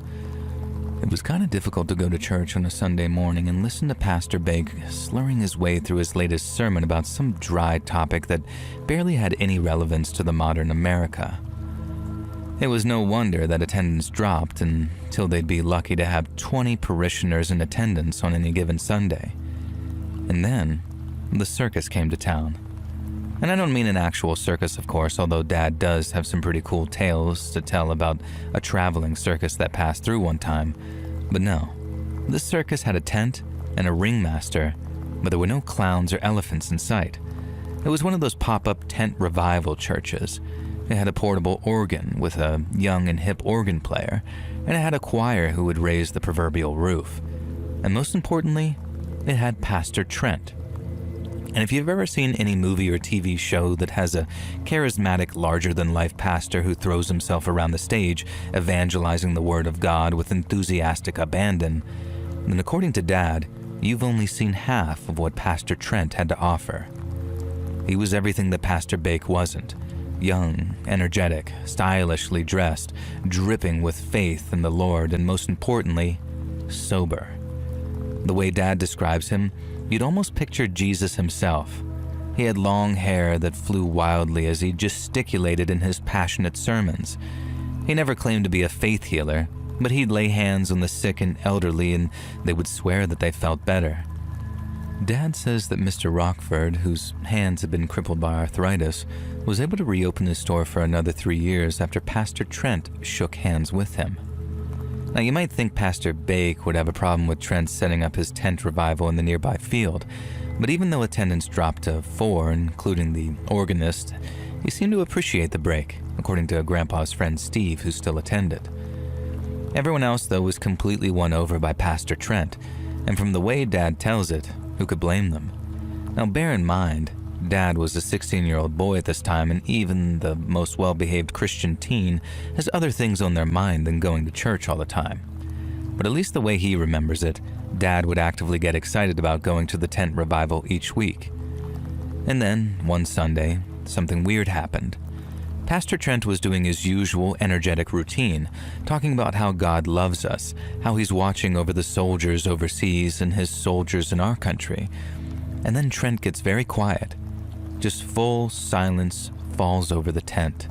It was kind of difficult to go to church on a Sunday morning and listen to Pastor Bake slurring his way through his latest sermon about some dry topic that barely had any relevance to the modern America. It was no wonder that attendance dropped until they'd be lucky to have 20 parishioners in attendance on any given Sunday. And then, The circus came to town. And I don't mean an actual circus, of course, although Dad does have some pretty cool tales to tell about a traveling circus that passed through one time. But no, this circus had a tent and a ringmaster, but there were no clowns or elephants in sight. It was one of those pop-up tent revival churches. It had a portable organ with a young and hip organ player, and it had a choir who would raise the proverbial roof. And most importantly, it had Pastor Trent. And if you've ever seen any movie or TV show that has a charismatic, larger-than-life pastor who throws himself around the stage, evangelizing the Word of God with enthusiastic abandon, then according to Dad, you've only seen half of what Pastor Trent had to offer. He was everything that Pastor Bake wasn't. Young, energetic, stylishly dressed, dripping with faith in the Lord, and most importantly, sober. The way Dad describes him, you'd almost picture Jesus himself. He had long hair that flew wildly as he gesticulated in his passionate sermons. He never claimed to be a faith healer, but he'd lay hands on the sick and elderly and they would swear that they felt better. Dad says that Mr. Rockford, whose hands had been crippled by arthritis, was able to reopen his store for another 3 years after Pastor Trent shook hands with him. Now, you might think Pastor Bake would have a problem with Trent setting up his tent revival in the nearby field, but even though attendance dropped to 4, including the organist, he seemed to appreciate the break, according to Grandpa's friend Steve, who still attended. Everyone else, though, was completely won over by Pastor Trent, and from the way Dad tells it, who could blame them? Now, bear in mind, Dad was a 16-year-old boy at this time, and even the most well-behaved Christian teen has other things on their mind than going to church all the time. But at least the way he remembers it, Dad would actively get excited about going to the tent revival each week. And then, one Sunday, something weird happened. Pastor Trent was doing his usual energetic routine, talking about how God loves us, how he's watching over the soldiers overseas and his soldiers in our country. And then Trent gets very quiet. Just full silence falls over the tent.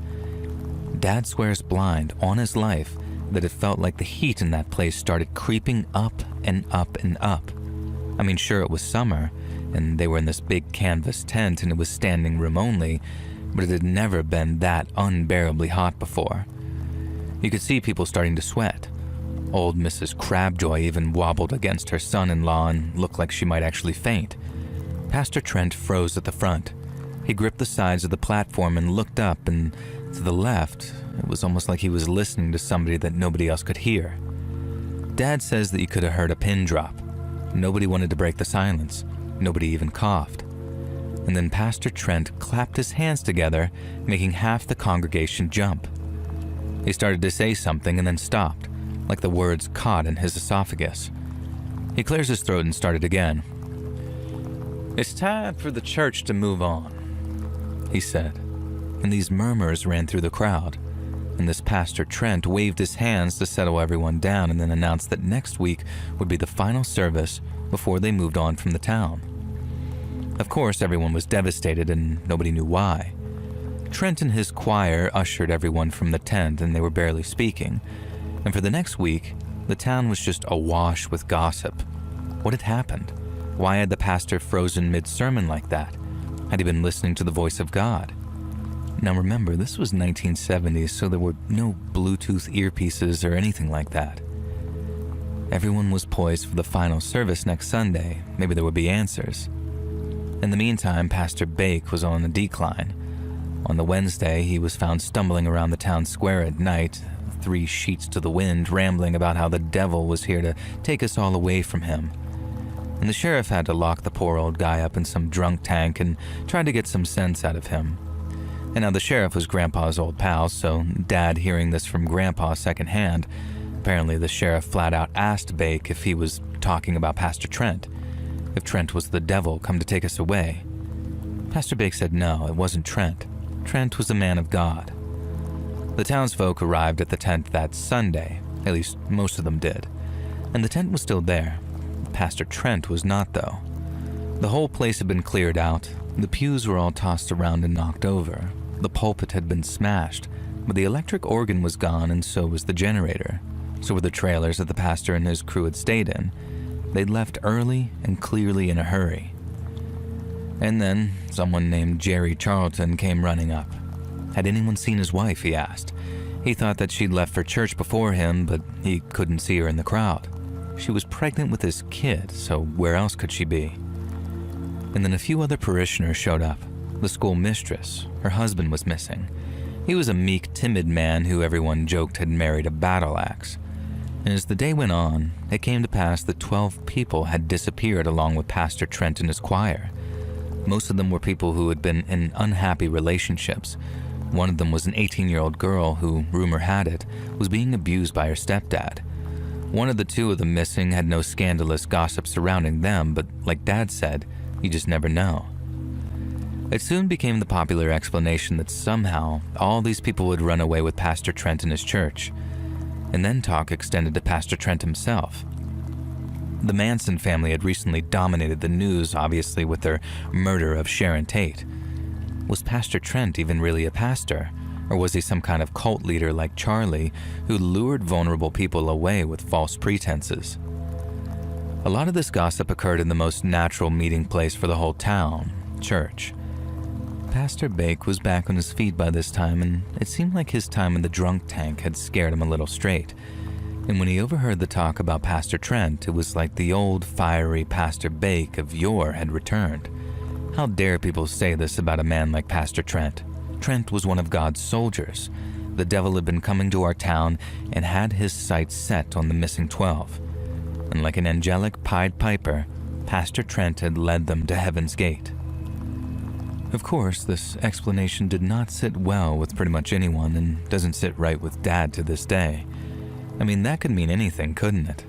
Dad swears blind on his life that it felt like the heat in that place started creeping up and up and up. I mean, sure, it was summer, and they were in this big canvas tent and it was standing room only, but it had never been that unbearably hot before. You could see people starting to sweat. Old Mrs. Crabjoy even wobbled against her son-in-law and looked like she might actually faint. Pastor Trent froze at the front. He gripped the sides of the platform and looked up, and to the left, it was almost like he was listening to somebody that nobody else could hear. Dad says that you could have heard a pin drop. Nobody wanted to break the silence. Nobody even coughed. And then Pastor Trent clapped his hands together, making half the congregation jump. He started to say something and then stopped, like the words caught in his esophagus. He clears his throat and started again. "It's time for the church to move on," he said, and these murmurs ran through the crowd, and this Pastor Trent waved his hands to settle everyone down and then announced that next week would be the final service before they moved on from the town. Of course, everyone was devastated and nobody knew why. Trent and his choir ushered everyone from the tent and they were barely speaking, and for the next week, the town was just awash with gossip. What had happened? Why had the pastor frozen mid-sermon like that? Had he been listening to the voice of God? Now remember, this was 1970s, so there were no Bluetooth earpieces or anything like that. Everyone was poised for the final service next Sunday. Maybe there would be answers. In the meantime, Pastor Bake was on the decline. On the Wednesday, he was found stumbling around the town square at night, 3 sheets to the wind, rambling about how the devil was here to take us all away from him. And the sheriff had to lock the poor old guy up in some drunk tank and try to get some sense out of him. And now the sheriff was Grandpa's old pal, so Dad, hearing this from Grandpa secondhand, apparently the sheriff flat out asked Bake if he was talking about Pastor Trent, if Trent was the devil come to take us away. Pastor Bake said no, it wasn't Trent. Trent was a man of God. The townsfolk arrived at the tent that Sunday, at least most of them did, and the tent was still there. Pastor Trent was not, though. The whole place had been cleared out, the pews were all tossed around and knocked over, the pulpit had been smashed, but the electric organ was gone and so was the generator. So were the trailers that the pastor and his crew had stayed in. They'd left early and clearly in a hurry. And then someone named Jerry Charlton came running up. Had anyone seen his wife, he asked. He thought that she'd left for church before him, but he couldn't see her in the crowd. She was pregnant with his kid, so where else could she be? And then a few other parishioners showed up. The school mistress, her husband was missing. He was a meek, timid man who everyone joked had married a battle axe. And as the day went on, it came to pass that 12 people had disappeared along with Pastor Trent and his choir. Most of them were people who had been in unhappy relationships. One of them was an 18-year-old girl who, rumor had it, was being abused by her stepdad. One of the two of the missing had no scandalous gossip surrounding them, but like Dad said, you just never know. It soon became the popular explanation that somehow all these people would run away with Pastor Trent and his church. And then talk extended to Pastor Trent himself. The Manson family had recently dominated the news, obviously, with their murder of Sharon Tate. Was Pastor Trent even really a pastor? Or was he some kind of cult leader like Charlie who lured vulnerable people away with false pretenses? A lot of this gossip occurred in the most natural meeting place for the whole town, church. Pastor Bake was back on his feet by this time, and it seemed like his time in the drunk tank had scared him a little straight. And when he overheard the talk about Pastor Trent, it was like the old, fiery Pastor Bake of yore had returned. How dare people say this about a man like Pastor Trent? Trent was one of God's soldiers. The devil had been coming to our town and had his sights set on the missing 12. And like an angelic Pied Piper, Pastor Trent had led them to Heaven's Gate. Of course, this explanation did not sit well with pretty much anyone and doesn't sit right with Dad to this day. I mean, that could mean anything, couldn't it?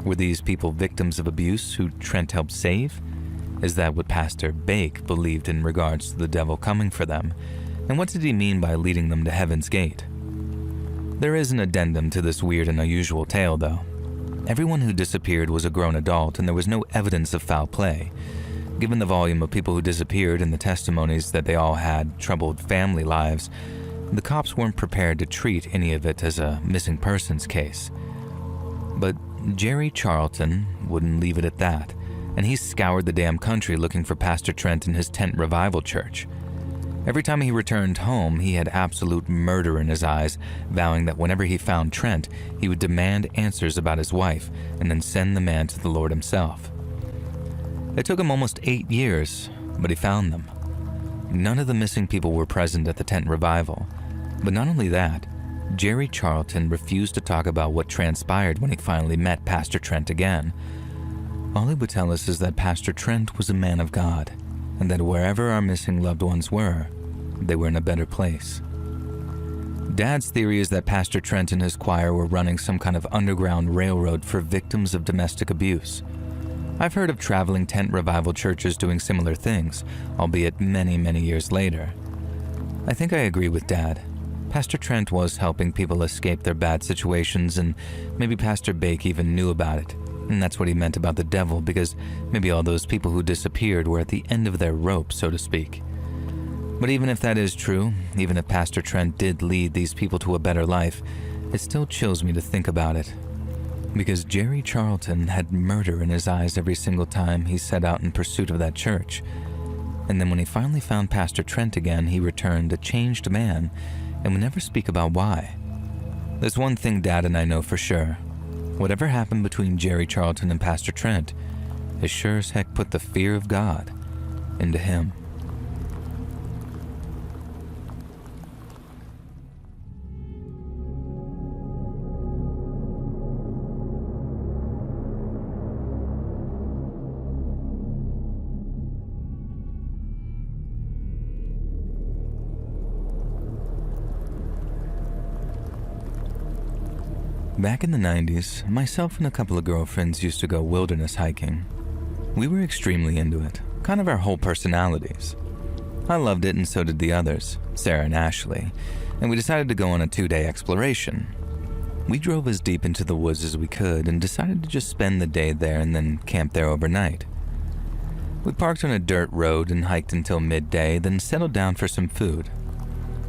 Were these people victims of abuse who Trent helped save? Is that what Pastor Bake believed in regards to the devil coming for them? And what did he mean by leading them to Heaven's Gate? There is an addendum to this weird and unusual tale, though. Everyone who disappeared was a grown adult, and there was no evidence of foul play. Given the volume of people who disappeared and the testimonies that they all had troubled family lives, the cops weren't prepared to treat any of it as a missing persons case. But Jerry Charlton wouldn't leave it at that, and he scoured the damn country looking for Pastor Trent and his tent revival church. Every time he returned home, he had absolute murder in his eyes, vowing that whenever he found Trent, he would demand answers about his wife and then send the man to the Lord himself. It took him almost 8 years, but he found them. None of the missing people were present at the tent revival. But not only that, Jerry Charlton refused to talk about what transpired when he finally met Pastor Trent again. All he would tell us is that Pastor Trent was a man of God, and that wherever our missing loved ones were, they were in a better place. Dad's theory is that Pastor Trent and his choir were running some kind of underground railroad for victims of domestic abuse. I've heard of traveling tent revival churches doing similar things, albeit many, many years later. I think I agree with Dad. Pastor Trent was helping people escape their bad situations, and maybe Pastor Bake even knew about it. And that's what he meant about the devil, because maybe all those people who disappeared were at the end of their rope, so to speak. But even if that is true, even if Pastor Trent did lead these people to a better life, it still chills me to think about it. Because Jerry Charlton had murder in his eyes every single time he set out in pursuit of that church. And then when he finally found Pastor Trent again, he returned a changed man, and would never speak about why. There's one thing Dad and I know for sure. Whatever happened between Jerry Charlton and Pastor Trent, it sure as heck put the fear of God into him. Back in the 90s, myself and a couple of girlfriends used to go wilderness hiking. We were extremely into it, kind of our whole personalities. I loved it and so did the others, Sarah and Ashley, and we decided to go on a 2-day exploration. We drove as deep into the woods as we could and decided to just spend the day there and then camp there overnight. We parked on a dirt road and hiked until midday, then settled down for some food.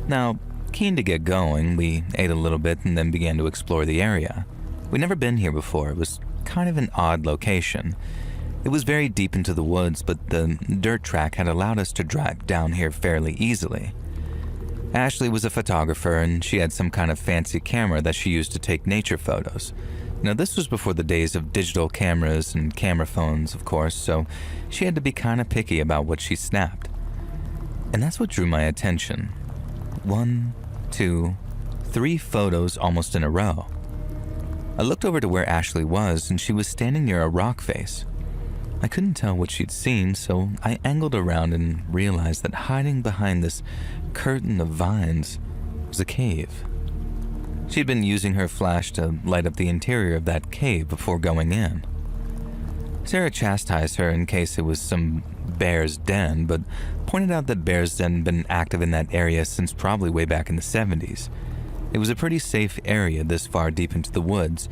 Now, keen to get going, we ate a little bit and then began to explore the area. We'd never been here before. It was kind of an odd location. It was very deep into the woods, but the dirt track had allowed us to drive down here fairly easily. Ashley was a photographer, and she had some kind of fancy camera that she used to take nature photos. Now, this was before the days of digital cameras and camera phones, of course, so she had to be kind of picky about what she snapped. And that's what drew my attention. 1, 2, 3 photos almost in a row. I looked over to where Ashley was, and she was standing near a rock face. I couldn't tell what she'd seen, so I angled around and realized that hiding behind this curtain of vines was a cave. She'd been using her flash to light up the interior of that cave before going in. Sarah chastised her in case it was some bear's den, but pointed out that bears hadn't been active in that area since probably way back in the 70s. It was a pretty safe area this far deep into the woods.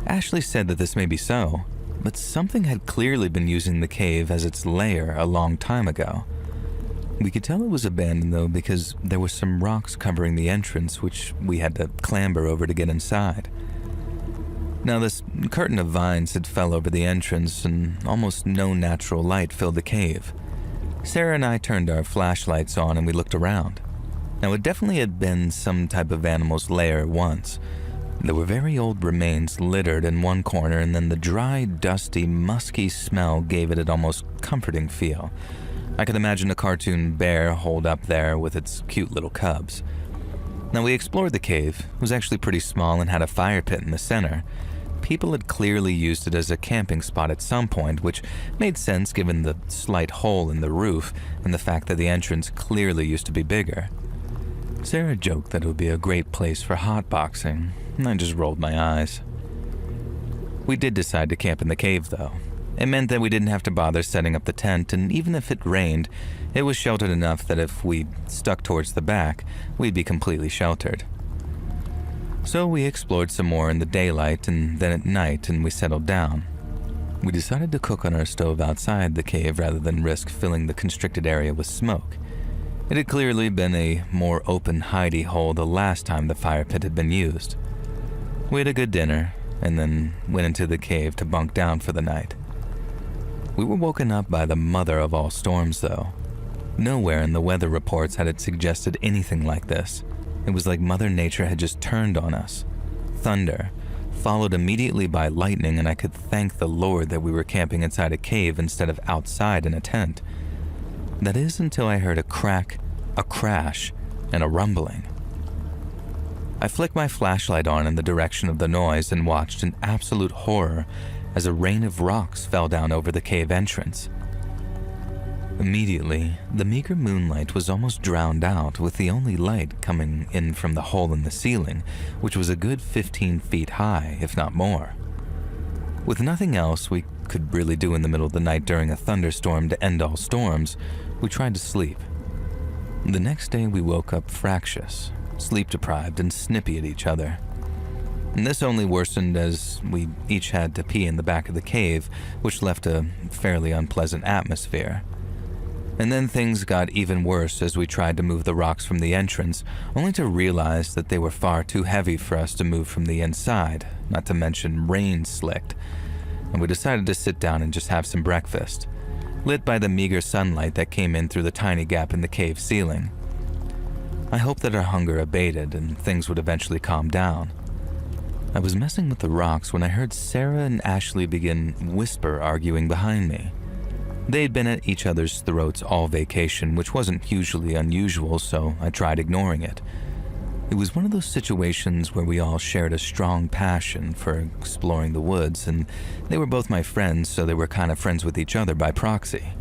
Ashley said that this may be so, but something had clearly been using the cave as its lair a long time ago. We could tell it was abandoned though because there were some rocks covering the entrance which we had to clamber over to get inside. Now this curtain of vines had fell over the entrance and almost no natural light filled the cave. Sarah and I turned our flashlights on and we looked around. Now it definitely had been some type of animal's lair once. There were very old remains littered in one corner, and then the dry, dusty, musky smell gave it an almost comforting feel. I could imagine a cartoon bear holed up there with its cute little cubs. Now we explored the cave. It was actually pretty small and had a fire pit in the center. People had clearly used it as a camping spot at some point, which made sense given the slight hole in the roof and the fact that the entrance clearly used to be bigger. Sarah joked that it would be a great place for hotboxing, and I just rolled my eyes. We did decide to camp in the cave, though. It meant that we didn't have to bother setting up the tent, and even if it rained, it was sheltered enough that if we stuck towards the back, we'd be completely sheltered. So we explored some more in the daylight, and then at night, and we settled down. We decided to cook on our stove outside the cave rather than risk filling the constricted area with smoke. It had clearly been a more open hidey hole the last time the fire pit had been used. We had a good dinner, and then went into the cave to bunk down for the night. We were woken up by the mother of all storms, though. Nowhere in the weather reports had it suggested anything like this. It was like Mother Nature had just turned on us. Thunder, followed immediately by lightning, and I could thank the Lord that we were camping inside a cave instead of outside in a tent. That is until I heard a crack, a crash, and a rumbling. I flicked my flashlight on in the direction of the noise and watched in absolute horror as a rain of rocks fell down over the cave entrance. Immediately, the meager moonlight was almost drowned out, with the only light coming in from the hole in the ceiling, which was a good 15 feet high, if not more. With nothing else we could really do in the middle of the night during a thunderstorm to end all storms, we tried to sleep. The next day we woke up fractious, sleep-deprived, and snippy at each other. And this only worsened as we each had to pee in the back of the cave, which left a fairly unpleasant atmosphere. And then things got even worse as we tried to move the rocks from the entrance, only to realize that they were far too heavy for us to move from the inside, not to mention rain-slicked. And we decided to sit down and just have some breakfast, lit by the meager sunlight that came in through the tiny gap in the cave ceiling. I hoped that our hunger abated and things would eventually calm down. I was messing with the rocks when I heard Sarah and Ashley begin whisper arguing behind me. They had been at each other's throats all vacation, which wasn't hugely unusual, so I tried ignoring it. It was one of those situations where we all shared a strong passion for exploring the woods, and they were both my friends, so they were kind of friends with each other by proxy.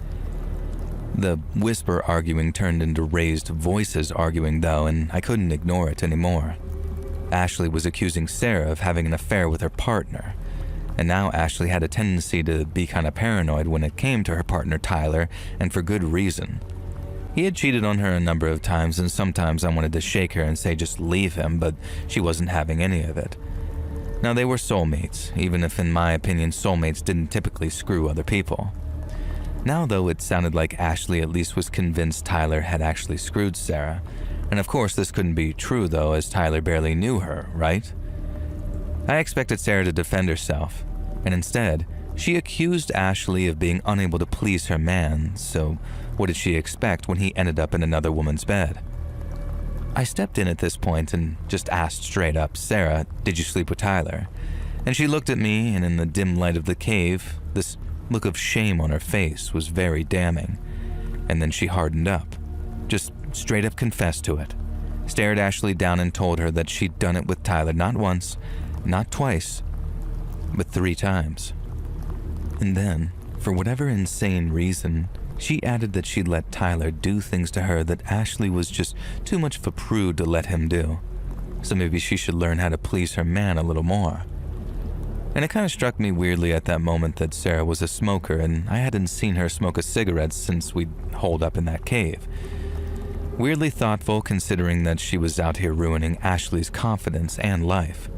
The whisper arguing turned into raised voices arguing, though, and I couldn't ignore it anymore. Ashley was accusing Sarah of having an affair with her partner, and now Ashley had a tendency to be kind of paranoid when it came to her partner Tyler, and for good reason. He had cheated on her a number of times, and sometimes I wanted to shake her and say just leave him, but she wasn't having any of it. Now they were soulmates, even if in my opinion soulmates didn't typically screw other people. Now though, it sounded like Ashley at least was convinced Tyler had actually screwed Sarah, and of course this couldn't be true though, as Tyler barely knew her, right? I expected Sarah to defend herself, and instead, She accused Ashley of being unable to please her man, so what did she expect when he ended up in another woman's bed? I stepped in at this point and just asked straight up, "Sarah, did you sleep with Tyler?" And she looked at me, and in the dim light of the cave, this look of shame on her face was very damning. And then she hardened up, just straight up confessed to it, stared Ashley down and told her that she'd done it with Tyler not once, not twice, but 3 times. And then, for whatever insane reason, she added that she'd let Tyler do things to her that Ashley was just too much of a prude to let him do. So maybe she should learn how to please her man a little more. And it kind of struck me weirdly at that moment that Sarah was a smoker, and I hadn't seen her smoke a cigarette since we'd holed up in that cave. Weirdly thoughtful, considering that she was out here ruining Ashley's confidence and life.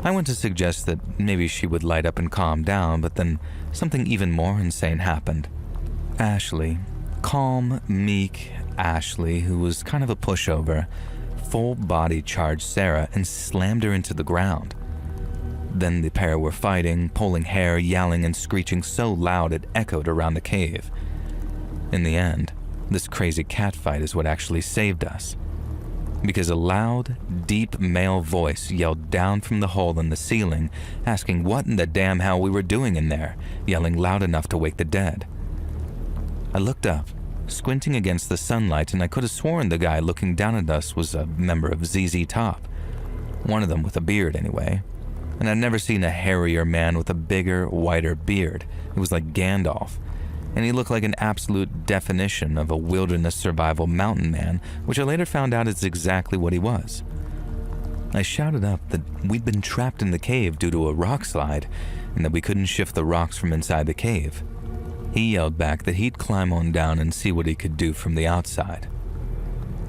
I went to suggest that maybe she would light up and calm down, but then something even more insane happened. Ashley, calm, meek Ashley, who was kind of a pushover, full body charged Sarah and slammed her into the ground. Then the pair were fighting, pulling hair, yelling and screeching so loud it echoed around the cave. In the end, this crazy catfight is what actually saved us. Because a loud, deep male voice yelled down from the hole in the ceiling, asking what in the damn hell we were doing in there, yelling loud enough to wake the dead. I looked up, squinting against the sunlight, and I could have sworn the guy looking down at us was a member of ZZ Top. One of them with a beard, anyway. And I'd never seen a hairier man with a bigger, whiter beard. It was like Gandalf. And he looked like an absolute definition of a wilderness survival mountain man, which I later found out is exactly what he was. I shouted up that we'd been trapped in the cave due to a rock slide, and that we couldn't shift the rocks from inside the cave. He yelled back that he'd climb on down and see what he could do from the outside.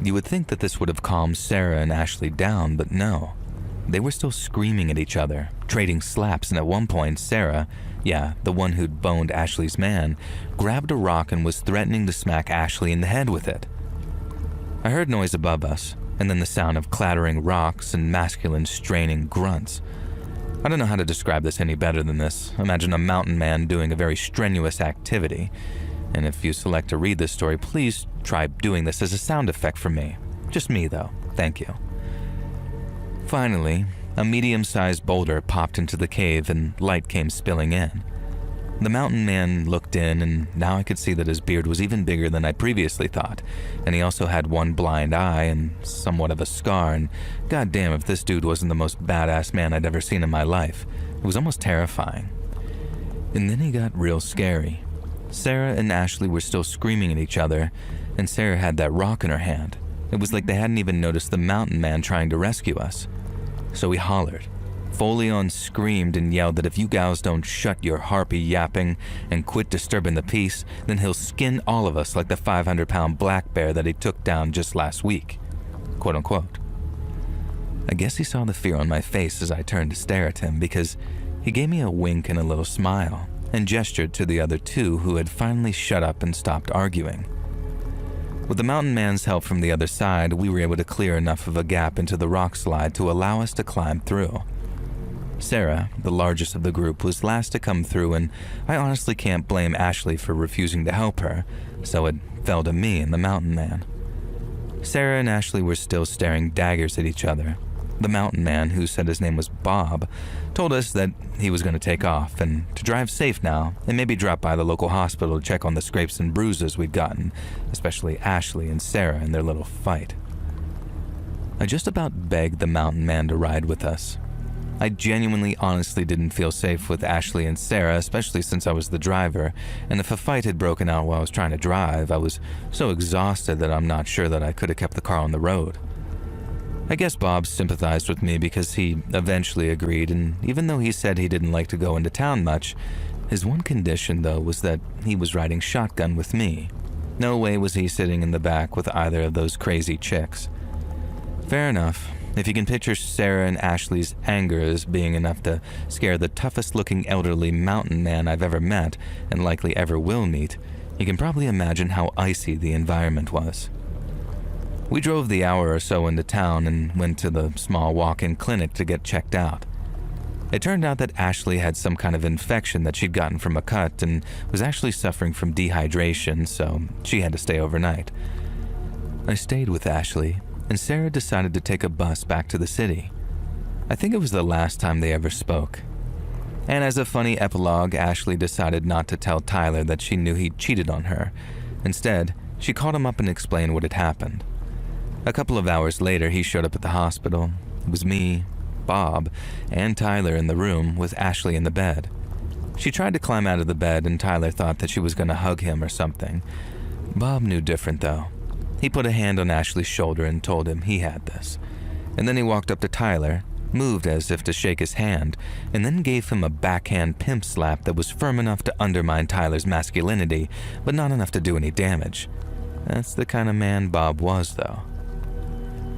You would think that this would have calmed Sarah and Ashley down, but no. They were still screaming at each other, trading slaps, and at one point, Sarah, the one who'd boned Ashley's man, grabbed a rock and was threatening to smack Ashley in the head with it. I heard noise above us, and then the sound of clattering rocks and masculine straining grunts. I don't know how to describe this any better than this. Imagine a mountain man doing a very strenuous activity. And if you select to read this story, please try doing this as a sound effect for me. Just me, though. Thank you. Finally, a medium-sized boulder popped into the cave and light came spilling in. The mountain man looked in, and now I could see that his beard was even bigger than I previously thought, and he also had one blind eye and somewhat of a scar, and goddamn if this dude wasn't the most badass man I'd ever seen in my life. It was almost terrifying. And then he got real scary. Sarah and Ashley were still screaming at each other, and Sarah had that rock in her hand. It was like they hadn't even noticed the mountain man trying to rescue us. So we hollered. Folion screamed and yelled that if you gals don't shut your harpy yapping and quit disturbing the peace, then he'll skin all of us like the 500-pound black bear that he took down just last week. Quote unquote. I guess he saw the fear on my face as I turned to stare at him, because he gave me a wink and a little smile and gestured to the other two who had finally shut up and stopped arguing. With the mountain man's help from the other side, we were able to clear enough of a gap into the rock slide to allow us to climb through. Sarah, the largest of the group, was last to come through, and I honestly can't blame Ashley for refusing to help her, so it fell to me and the mountain man. Sarah and Ashley were still staring daggers at each other. The mountain man, who said his name was Bob, told us that he was going to take off and to drive safe now and maybe drop by the local hospital to check on the scrapes and bruises we'd gotten, especially Ashley and Sarah in their little fight. I just about begged the mountain man to ride with us. I genuinely honestly didn't feel safe with Ashley and Sarah, especially since I was the driver, and if a fight had broken out while I was trying to drive, I was so exhausted that I'm not sure that I could have kept the car on the road. I guess Bob sympathized with me because he eventually agreed, and even though he said he didn't like to go into town much, his one condition, though, was that he was riding shotgun with me. No way was he sitting in the back with either of those crazy chicks. Fair enough. If you can picture Sarah and Ashley's anger as being enough to scare the toughest-looking elderly mountain man I've ever met and likely ever will meet, you can probably imagine how icy the environment was. We drove the hour or so into town and went to the small walk-in clinic to get checked out. It turned out that Ashley had some kind of infection that she'd gotten from a cut and was actually suffering from dehydration, so she had to stay overnight. I stayed with Ashley, and Sarah decided to take a bus back to the city. I think it was the last time they ever spoke. And as a funny epilogue, Ashley decided not to tell Tyler that she knew he'd cheated on her. Instead, she called him up and explained what had happened. A couple of hours later, he showed up at the hospital. It was me, Bob, and Tyler in the room with Ashley in the bed. She tried to climb out of the bed, and Tyler thought that she was going to hug him or something. Bob knew different, though. He put a hand on Ashley's shoulder and told him he had this. And then he walked up to Tyler, moved as if to shake his hand, and then gave him a backhand pimp slap that was firm enough to undermine Tyler's masculinity, but not enough to do any damage. That's the kind of man Bob was, though.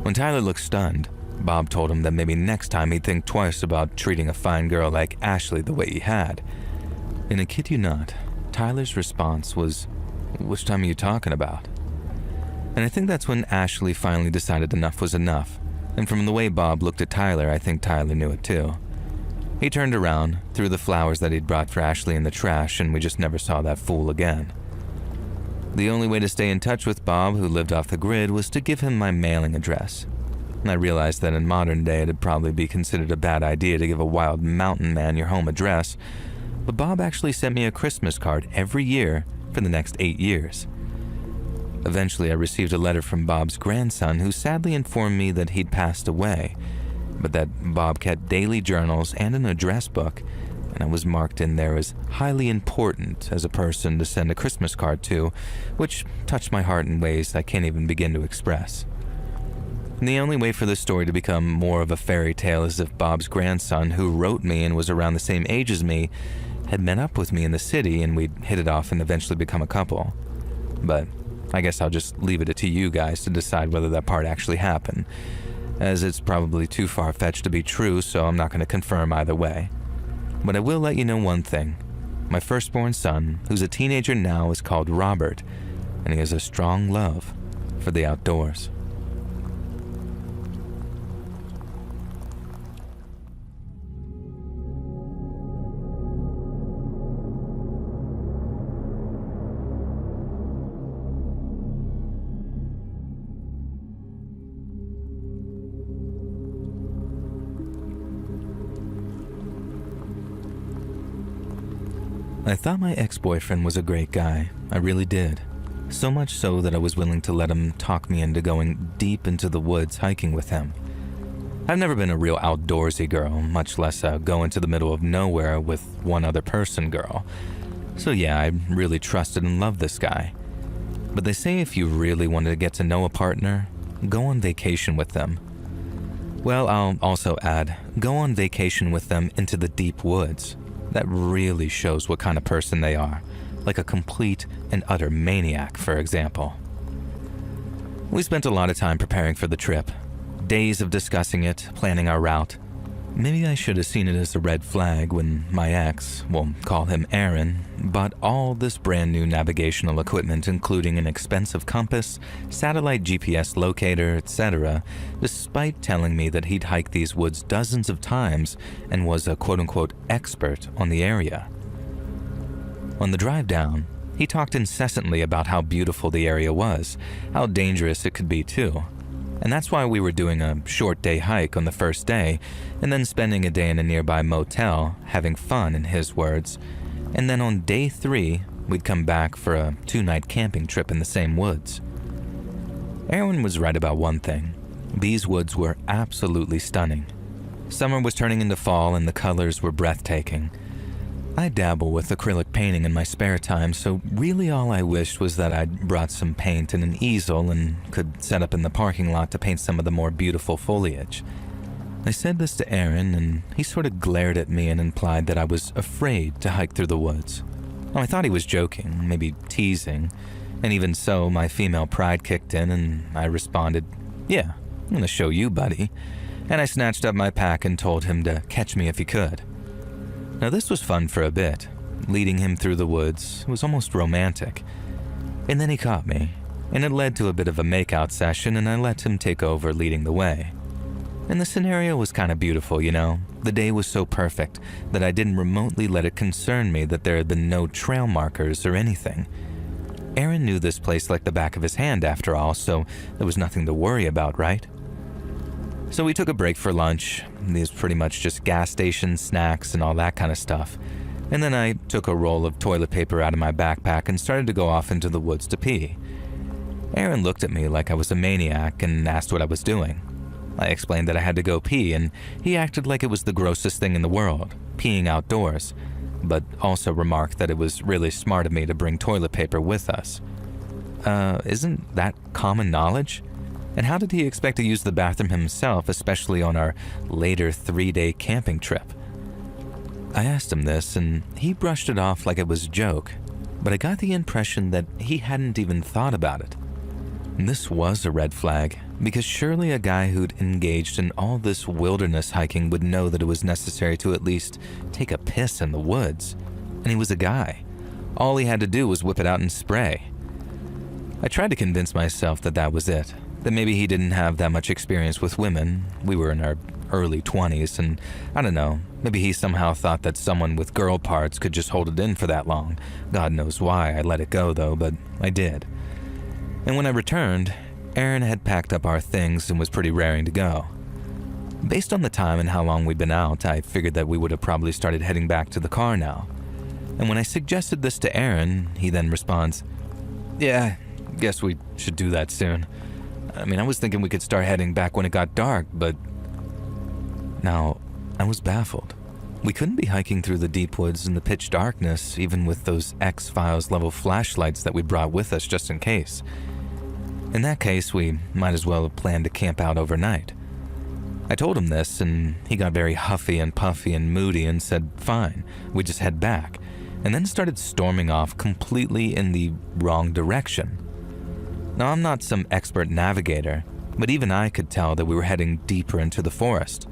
When Tyler looked stunned, Bob told him that maybe next time he'd think twice about treating a fine girl like Ashley the way he had. And I kid you not, Tyler's response was, "Which time are you talking about?" And I think that's when Ashley finally decided enough was enough. And from the way Bob looked at Tyler, I think Tyler knew it too. He turned around, threw the flowers that he'd brought for Ashley in the trash, and we just never saw that fool again. The only way to stay in touch with Bob, who lived off the grid, was to give him my mailing address. And I realized that in modern day it'd probably be considered a bad idea to give a wild mountain man your home address, but Bob actually sent me a Christmas card every year for the next 8 years. Eventually, I received a letter from Bob's grandson, who sadly informed me that he'd passed away, but that Bob kept daily journals and an address book, and I was marked in there as highly important as a person to send a Christmas card to, which touched my heart in ways I can't even begin to express. And the only way for this story to become more of a fairy tale is if Bob's grandson, who wrote me and was around the same age as me, had met up with me in the city and we'd hit it off and eventually become a couple. But I guess I'll just leave it to you guys to decide whether that part actually happened, as it's probably too far-fetched to be true, so I'm not going to confirm either way. But I will let you know one thing. My firstborn son, who's a teenager now, is called Robert, and he has a strong love for the outdoors. I thought my ex-boyfriend was a great guy. I really did. So much so that I was willing to let him talk me into going deep into the woods hiking with him. I've never been a real outdoorsy girl, much less a go into the middle of nowhere with one other person girl. So yeah, I really trusted and loved this guy. But they say if you really wanted to get to know a partner, go on vacation with them. Well, I'll also add, go on vacation with them into the deep woods. That really shows what kind of person they are, like a complete and utter maniac, for example. We spent a lot of time preparing for the trip, days of discussing it, planning our route. Maybe I should have seen it as a red flag when my ex, we'll call him Aaron, bought all this brand new navigational equipment, including an expensive compass, satellite GPS locator, etc., despite telling me that he'd hiked these woods dozens of times and was a quote-unquote expert on the area. On the drive down, he talked incessantly about how beautiful the area was, how dangerous it could be too. And that's why we were doing a short day hike on the first day, and then spending a day in a nearby motel, having fun in his words. And then on day 3, we'd come back for a 2-night camping trip in the same woods. Aaron was right about one thing. These woods were absolutely stunning. Summer was turning into fall and the colors were breathtaking. I dabble with acrylic painting in my spare time, so really all I wished was that I'd brought some paint and an easel and could set up in the parking lot to paint some of the more beautiful foliage. I said this to Aaron, and he sort of glared at me and implied that I was afraid to hike through the woods. Well, I thought he was joking, maybe teasing, and even so, my female pride kicked in and I responded, "Yeah, I'm gonna show you, buddy." And I snatched up my pack and told him to catch me if he could. Now this was fun for a bit. Leading him through the woods was almost romantic. And then he caught me, and it led to a bit of a makeout session, and I let him take over leading the way. And the scenario was kind of beautiful, you know? The day was so perfect that I didn't remotely let it concern me that there had been no trail markers or anything. Aaron knew this place like the back of his hand after all, so there was nothing to worry about, right? So we took a break for lunch. These pretty much just gas station snacks and all that kind of stuff. And then I took a roll of toilet paper out of my backpack and started to go off into the woods to pee. Aaron looked at me like I was a maniac and asked what I was doing. I explained that I had to go pee, and he acted like it was the grossest thing in the world, peeing outdoors, but also remarked that it was really smart of me to bring toilet paper with us. Isn't that common knowledge? And how did he expect to use the bathroom himself, especially on our later 3-day camping trip? I asked him this, and he brushed it off like it was a joke, but I got the impression that he hadn't even thought about it. And this was a red flag, because surely a guy who'd engaged in all this wilderness hiking would know that it was necessary to at least take a piss in the woods. And he was a guy. All he had to do was whip it out and spray. I tried to convince myself that that was it, that maybe he didn't have that much experience with women. We were in our early 20s, and I don't know, maybe he somehow thought that someone with girl parts could just hold it in for that long. God knows why I let it go though, but I did. And when I returned, Aaron had packed up our things and was pretty raring to go. Based on the time and how long we'd been out, I figured that we would have probably started heading back to the car now. And when I suggested this to Aaron, he then responds, "Yeah, guess we should do that soon. I mean, I was thinking we could start heading back when it got dark, but..." Now, I was baffled. We couldn't be hiking through the deep woods in the pitch darkness, even with those X-Files level flashlights that we brought with us just in case. In that case, we might as well have planned to camp out overnight. I told him this, and he got very huffy and puffy and moody and said, fine, we just head back, and then started storming off completely in the wrong direction. Now, I'm not some expert navigator, but even I could tell that we were heading deeper into the forest.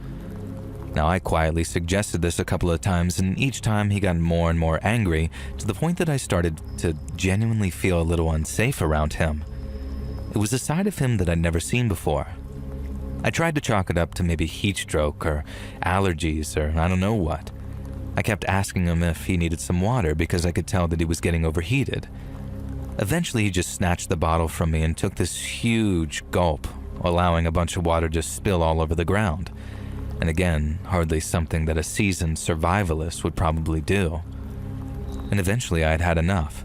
Now, I quietly suggested this a couple of times, and each time he got more and more angry, to the point that I started to genuinely feel a little unsafe around him. It was a side of him that I'd never seen before. I tried to chalk it up to maybe heat stroke or allergies or I don't know what. I kept asking him if he needed some water because I could tell that he was getting overheated. Eventually, he just snatched the bottle from me and took this huge gulp, allowing a bunch of water to spill all over the ground. And again, hardly something that a seasoned survivalist would probably do. And eventually I had had enough.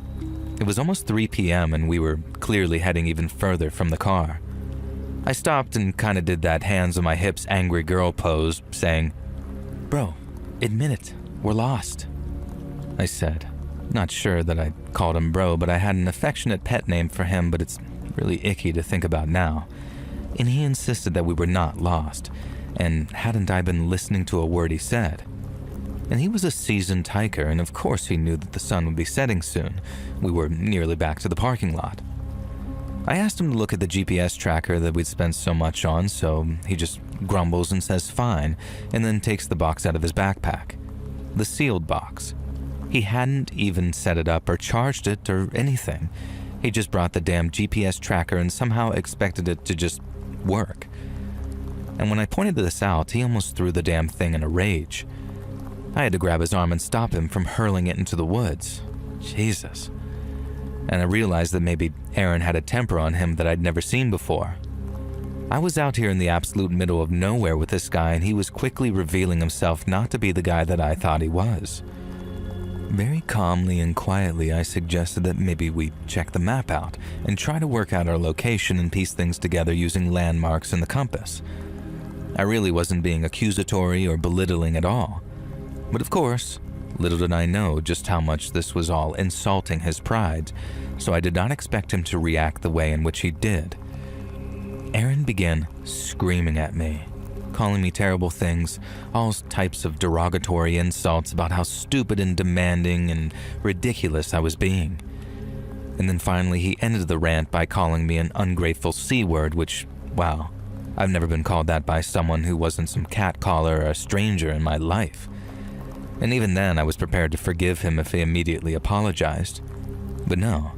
It was almost 3 p.m. and we were clearly heading even further from the car. I stopped and kinda did that hands on my hips angry girl pose, saying, "Bro, admit it, we're lost," I said. Not sure that I called him bro, but I had an affectionate pet name for him, but it's really icky to think about now. And he insisted that we were not lost, and hadn't I been listening to a word he said? And he was a seasoned hiker, and of course he knew that the sun would be setting soon. We were nearly back to the parking lot. I asked him to look at the GPS tracker that we'd spent so much on, so he just grumbles and says fine, and then takes the box out of his backpack. The sealed box. He hadn't even set it up or charged it or anything. He just brought the damn GPS tracker and somehow expected it to just work. And when I pointed this out, he almost threw the damn thing in a rage. I had to grab his arm and stop him from hurling it into the woods. Jesus. And I realized that maybe Aaron had a temper on him that I'd never seen before. I was out here in the absolute middle of nowhere with this guy, and he was quickly revealing himself not to be the guy that I thought he was. Very calmly and quietly, I suggested that maybe we check the map out and try to work out our location and piece things together using landmarks and the compass. I really wasn't being accusatory or belittling at all. But of course, little did I know just how much this was all insulting his pride, so I did not expect him to react the way in which he did. Aaron began screaming at me, calling me terrible things, all types of derogatory insults about how stupid and demanding and ridiculous I was being. And then finally he ended the rant by calling me an ungrateful C-word, which, wow, I've never been called that by someone who wasn't some catcaller or a stranger in my life. And even then, I was prepared to forgive him if he immediately apologized. But no,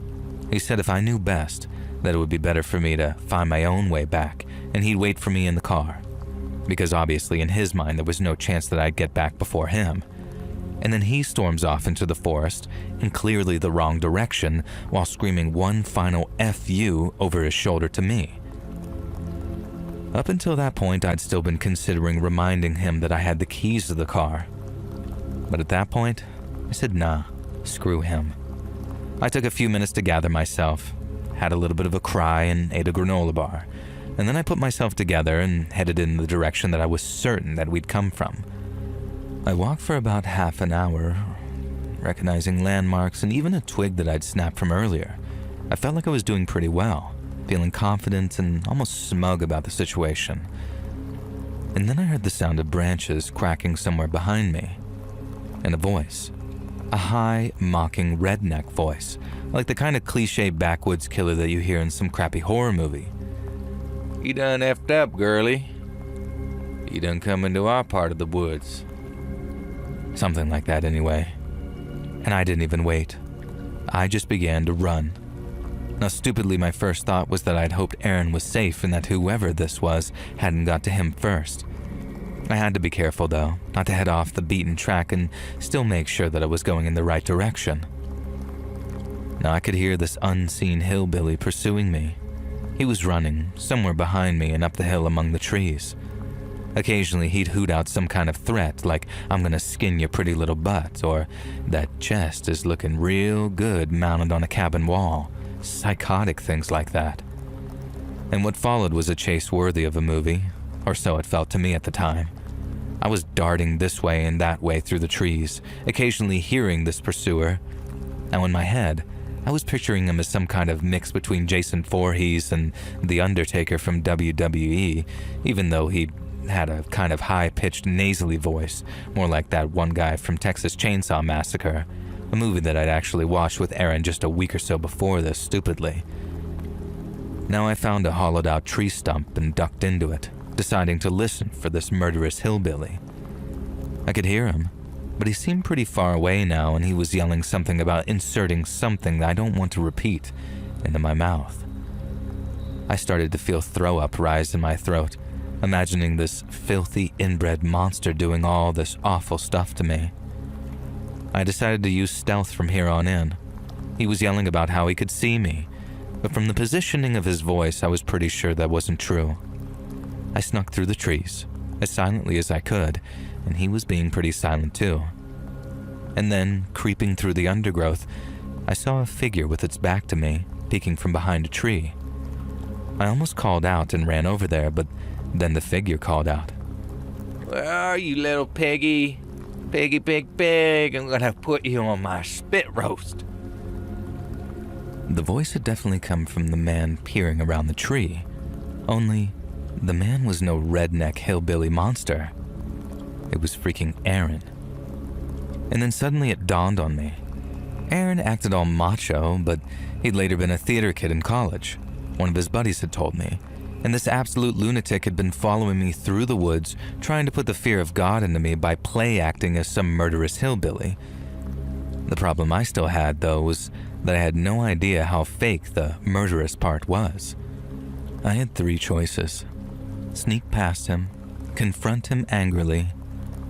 he said if I knew best, that it would be better for me to find my own way back, and he'd wait for me in the car. because obviously in his mind there was no chance that I'd get back before him. And then he storms off into the forest in clearly the wrong direction while screaming one final F you over his shoulder to me. Up until that point, I'd still been considering reminding him that I had the keys to the car. But at that point, I said nah, screw him. I took a few minutes to gather myself, had a little bit of a cry and ate a granola bar, and then I put myself together and headed in the direction that I was certain that we'd come from. I walked for about half an hour, recognizing landmarks and even a twig that I'd snapped from earlier. I felt like I was doing pretty well, feeling confident and almost smug about the situation. And then I heard the sound of branches cracking somewhere behind me, and a voice. A high, mocking redneck voice, like the kind of cliche backwoods killer that you hear in some crappy horror movie. "You done effed up, girlie. You done come into our part of the woods." Something like that anyway. And I didn't even wait. I just began to run. Now stupidly, my first thought was that I'd hoped Aaron was safe and that whoever this was hadn't got to him first. I had to be careful though, not to head off the beaten track and still make sure that I was going in the right direction. Now I could hear this unseen hillbilly pursuing me. He was running, somewhere behind me and up the hill among the trees. Occasionally he'd hoot out some kind of threat like, "I'm gonna skin your pretty little butt," or "that chest is looking real good mounted on a cabin wall." Psychotic things like that. And what followed was a chase worthy of a movie, or so it felt to me at the time. I was darting this way and that way through the trees, occasionally hearing this pursuer. Now in my head, I was picturing him as some kind of mix between Jason Voorhees and The Undertaker from WWE, even though he had a kind of high-pitched nasally voice, more like that one guy from Texas Chainsaw Massacre, a movie that I'd actually watched with Aaron just a week or so before this, stupidly. Now I found a hollowed-out tree stump and ducked into it, deciding to listen for this murderous hillbilly. I could hear him, but he seemed pretty far away now, and he was yelling something about inserting something that I don't want to repeat into my mouth. I started to feel throw-up rise in my throat, imagining this filthy inbred monster doing all this awful stuff to me. I decided to use stealth from here on in. He was yelling about how he could see me, but from the positioning of his voice, I was pretty sure that wasn't true. I snuck through the trees, as silently as I could, and he was being pretty silent too. And then, creeping through the undergrowth, I saw a figure with its back to me, peeking from behind a tree. I almost called out and ran over there, but then the figure called out, "Where are you, little piggy? Piggy, pig, pig, I'm gonna put you on my spit roast." The voice had definitely come from the man peering around the tree, only the man was no redneck hillbilly monster. It was freaking Aaron. And then suddenly it dawned on me. Aaron acted all macho, but he'd later been a theater kid in college. One of his buddies had told me. And this absolute lunatic had been following me through the woods, trying to put the fear of God into me by play acting as some murderous hillbilly. The problem I still had, though, was that I had no idea how fake the murderous part was. I had three choices: sneak past him, confront him angrily,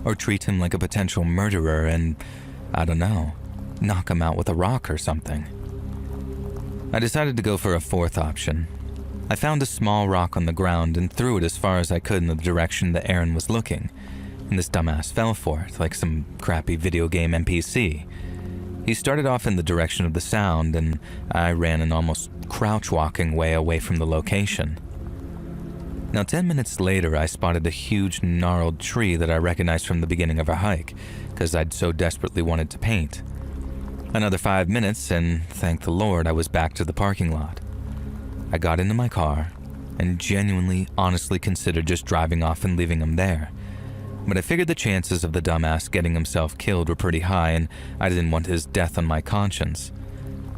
or treat him like a potential murderer and, I don't know, knock him out with a rock or something. I decided to go for a fourth option. I found a small rock on the ground and threw it as far as I could in the direction that Aaron was looking, and this dumbass fell for it like some crappy video game NPC. He started off in the direction of the sound, and I ran an almost crouch-walking way away from the location. Now 10 minutes later, I spotted a huge gnarled tree that I recognized from the beginning of our hike, because I'd so desperately wanted to paint. Another 5 minutes, and thank the Lord, I was back to the parking lot. I got into my car and genuinely, honestly considered just driving off and leaving him there. But I figured the chances of the dumbass getting himself killed were pretty high, and I didn't want his death on my conscience.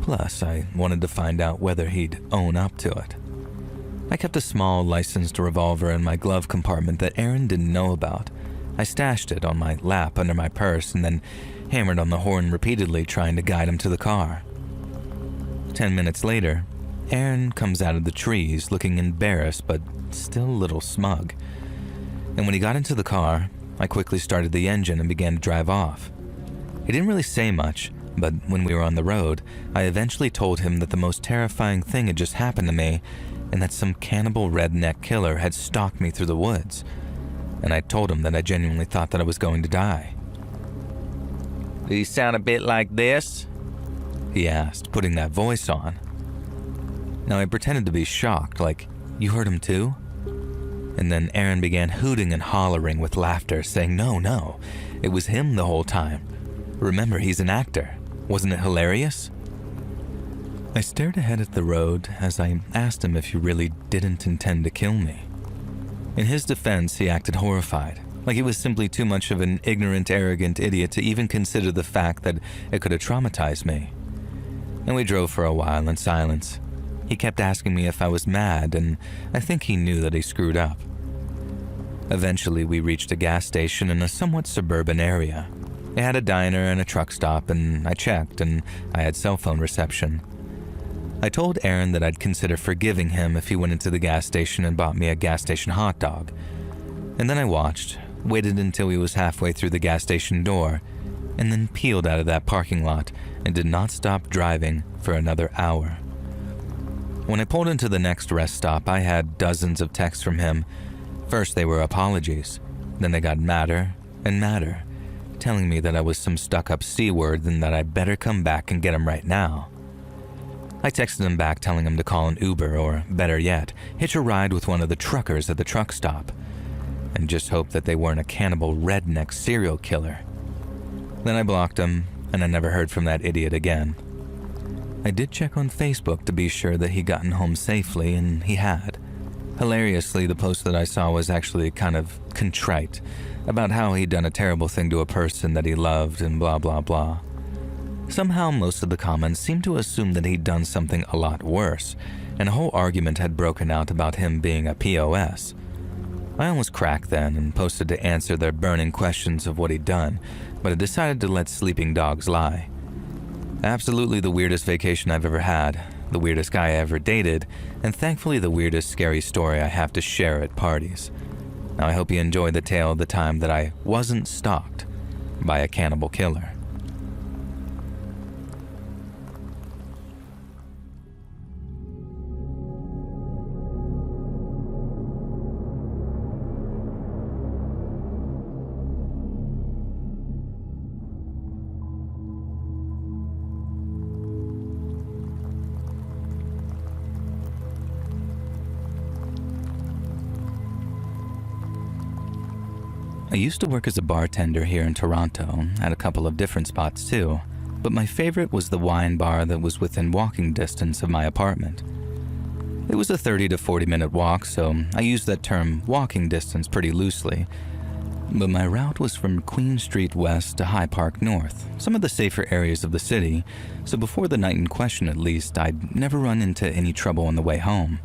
Plus, I wanted to find out whether he'd own up to it. I kept a small licensed revolver in my glove compartment that Aaron didn't know about. I stashed it on my lap under my purse and then hammered on the horn repeatedly, trying to guide him to the car. 10 minutes later, Aaron comes out of the trees looking embarrassed but still a little smug. And when he got into the car, I quickly started the engine and began to drive off. He didn't really say much, but when we were on the road, I eventually told him that the most terrifying thing had just happened to me and that some cannibal redneck killer had stalked me through the woods. And I told him that I genuinely thought that I was going to die. "Did he sound a bit like this?" he asked, putting that voice on. Now I pretended to be shocked, like, "You heard him too?" And then Aaron began hooting and hollering with laughter, saying, No, it was him the whole time. Remember, he's an actor. Wasn't it hilarious?" I stared ahead at the road as I asked him if he really didn't intend to kill me. In his defense, he acted horrified, like he was simply too much of an ignorant, arrogant idiot to even consider the fact that it could have traumatized me. And we drove for a while in silence. He kept asking me if I was mad, and I think he knew that he screwed up. Eventually, we reached a gas station in a somewhat suburban area. It had a diner and a truck stop, and I checked, and I had cell phone reception. I told Aaron that I'd consider forgiving him if he went into the gas station and bought me a gas station hot dog. And then I watched, waited until he was halfway through the gas station door, and then peeled out of that parking lot and did not stop driving for another hour. When I pulled into the next rest stop, I had dozens of texts from him. First they were apologies, then they got madder and madder, telling me that I was some stuck-up C-word and that I'd better come back and get him right now. I texted him back telling him to call an Uber or, better yet, hitch a ride with one of the truckers at the truck stop, and just hope that they weren't a cannibal redneck serial killer. Then I blocked him, and I never heard from that idiot again. I did check on Facebook to be sure that he'd gotten home safely, and he had. Hilariously, the post that I saw was actually kind of contrite, about how he'd done a terrible thing to a person that he loved and blah blah blah. Somehow most of the comments seemed to assume that he'd done something a lot worse, and a whole argument had broken out about him being a POS. I almost cracked then and posted to answer their burning questions of what he'd done, but I decided to let sleeping dogs lie. Absolutely the weirdest vacation I've ever had, the weirdest guy I ever dated, and thankfully the weirdest scary story I have to share at parties. Now I hope you enjoy the tale of the time that I wasn't stalked by a cannibal killer. I used to work as a bartender here in Toronto, at a couple of different spots too, but my favorite was the wine bar that was within walking distance of my apartment. It was a 30 to 40 minute walk, so I used that term walking distance pretty loosely, but my route was from Queen Street West to High Park North, some of the safer areas of the city, so before the night in question at least, I'd never run into any trouble on the way home.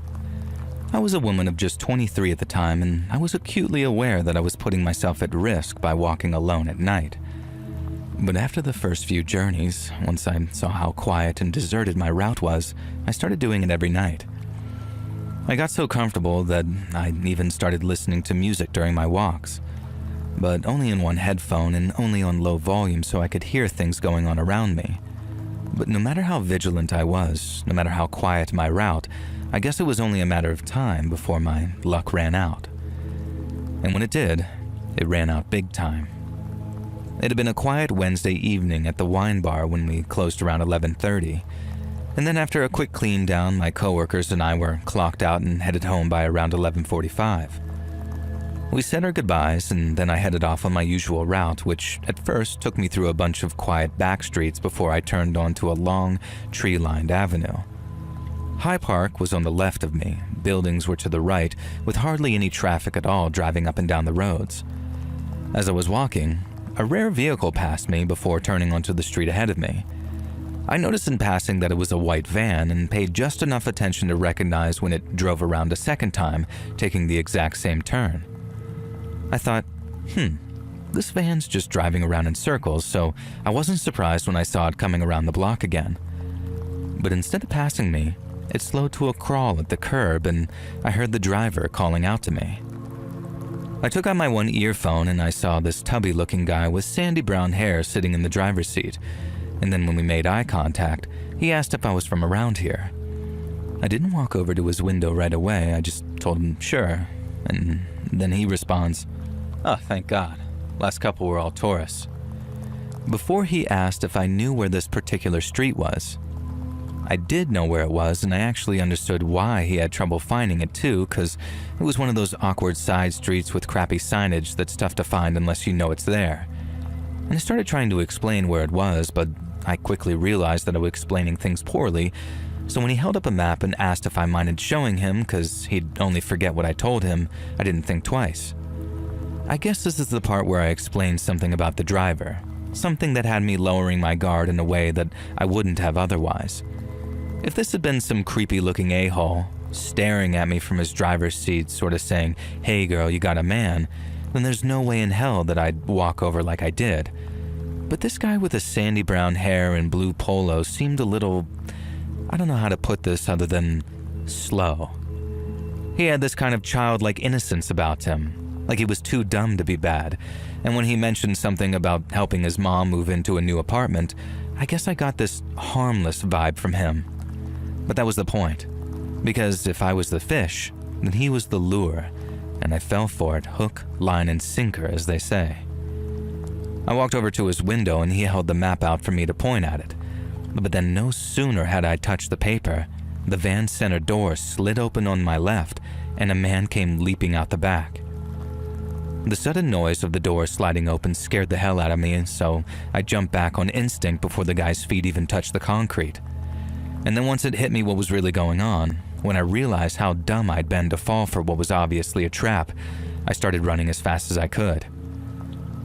I was a woman of just 23 at the time, and I was acutely aware that I was putting myself at risk by walking alone at night. But after the first few journeys, once I saw how quiet and deserted my route was, I started doing it every night. I got so comfortable that I even started listening to music during my walks, but only in one headphone and only on low volume so I could hear things going on around me. But no matter how vigilant I was, no matter how quiet my route, I guess it was only a matter of time before my luck ran out. And when it did, it ran out big time. It had been a quiet Wednesday evening at the wine bar when we closed around 11:30, and then after a quick clean down, my coworkers and I were clocked out and headed home by around 11:45. We said our goodbyes, and then I headed off on my usual route, which at first took me through a bunch of quiet back streets before I turned onto a long, tree-lined avenue. High Park was on the left of me, buildings were to the right, with hardly any traffic at all driving up and down the roads. As I was walking, a rare vehicle passed me before turning onto the street ahead of me. I noticed in passing that it was a white van and paid just enough attention to recognize when it drove around a second time, taking the exact same turn. I thought, this van's just driving around in circles, so I wasn't surprised when I saw it coming around the block again. But instead of passing me, it slowed to a crawl at the curb, and I heard the driver calling out to me. I took out my one earphone and I saw this tubby-looking guy with sandy brown hair sitting in the driver's seat. And then when we made eye contact, he asked if I was from around here. I didn't walk over to his window right away, I just told him sure. And then he responds, "Oh, thank God. Last couple were all tourists." Before he asked if I knew where this particular street was. I did know where it was, and I actually understood why he had trouble finding it too, because it was one of those awkward side streets with crappy signage that's tough to find unless you know it's there. And I started trying to explain where it was, but I quickly realized that I was explaining things poorly, so when he held up a map and asked if I minded showing him because he'd only forget what I told him, I didn't think twice. I guess this is the part where I explained something about the driver, something that had me lowering my guard in a way that I wouldn't have otherwise. If this had been some creepy-looking a-hole, staring at me from his driver's seat, sort of saying, "Hey girl, you got a man," then there's no way in hell that I'd walk over like I did. But this guy with the sandy brown hair and blue polo seemed a little, I don't know how to put this other than slow. He had this kind of childlike innocence about him, like he was too dumb to be bad, and when he mentioned something about helping his mom move into a new apartment, I guess I got this harmless vibe from him. But that was the point, because if I was the fish, then he was the lure, and I fell for it hook, line, and sinker, as they say. I walked over to his window and he held the map out for me to point at it, but then no sooner had I touched the paper, the van's center door slid open on my left and a man came leaping out the back. The sudden noise of the door sliding open scared the hell out of me, so I jumped back on instinct before the guy's feet even touched the concrete. And then once it hit me what was really going on, when I realized how dumb I'd been to fall for what was obviously a trap, I started running as fast as I could.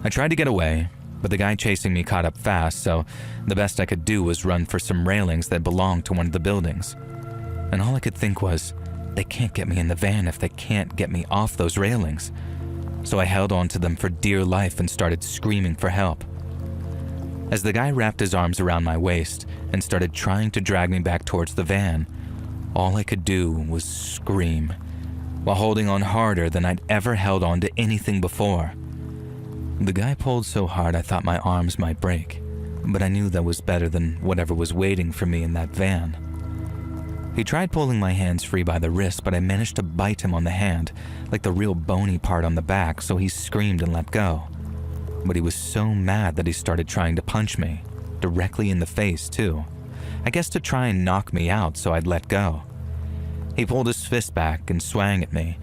I tried to get away, but the guy chasing me caught up fast, so the best I could do was run for some railings that belonged to one of the buildings. And all I could think was, they can't get me in the van if they can't get me off those railings. So I held on to them for dear life and started screaming for help. As the guy wrapped his arms around my waist and started trying to drag me back towards the van, all I could do was scream, while holding on harder than I'd ever held on to anything before. The guy pulled so hard I thought my arms might break, but I knew that was better than whatever was waiting for me in that van. He tried pulling my hands free by the wrist, but I managed to bite him on the hand, like the real bony part on the back, so he screamed and let go. But he was so mad that he started trying to punch me, directly in the face too. I guess to try and knock me out so I'd let go. He pulled his fist back and swung at me,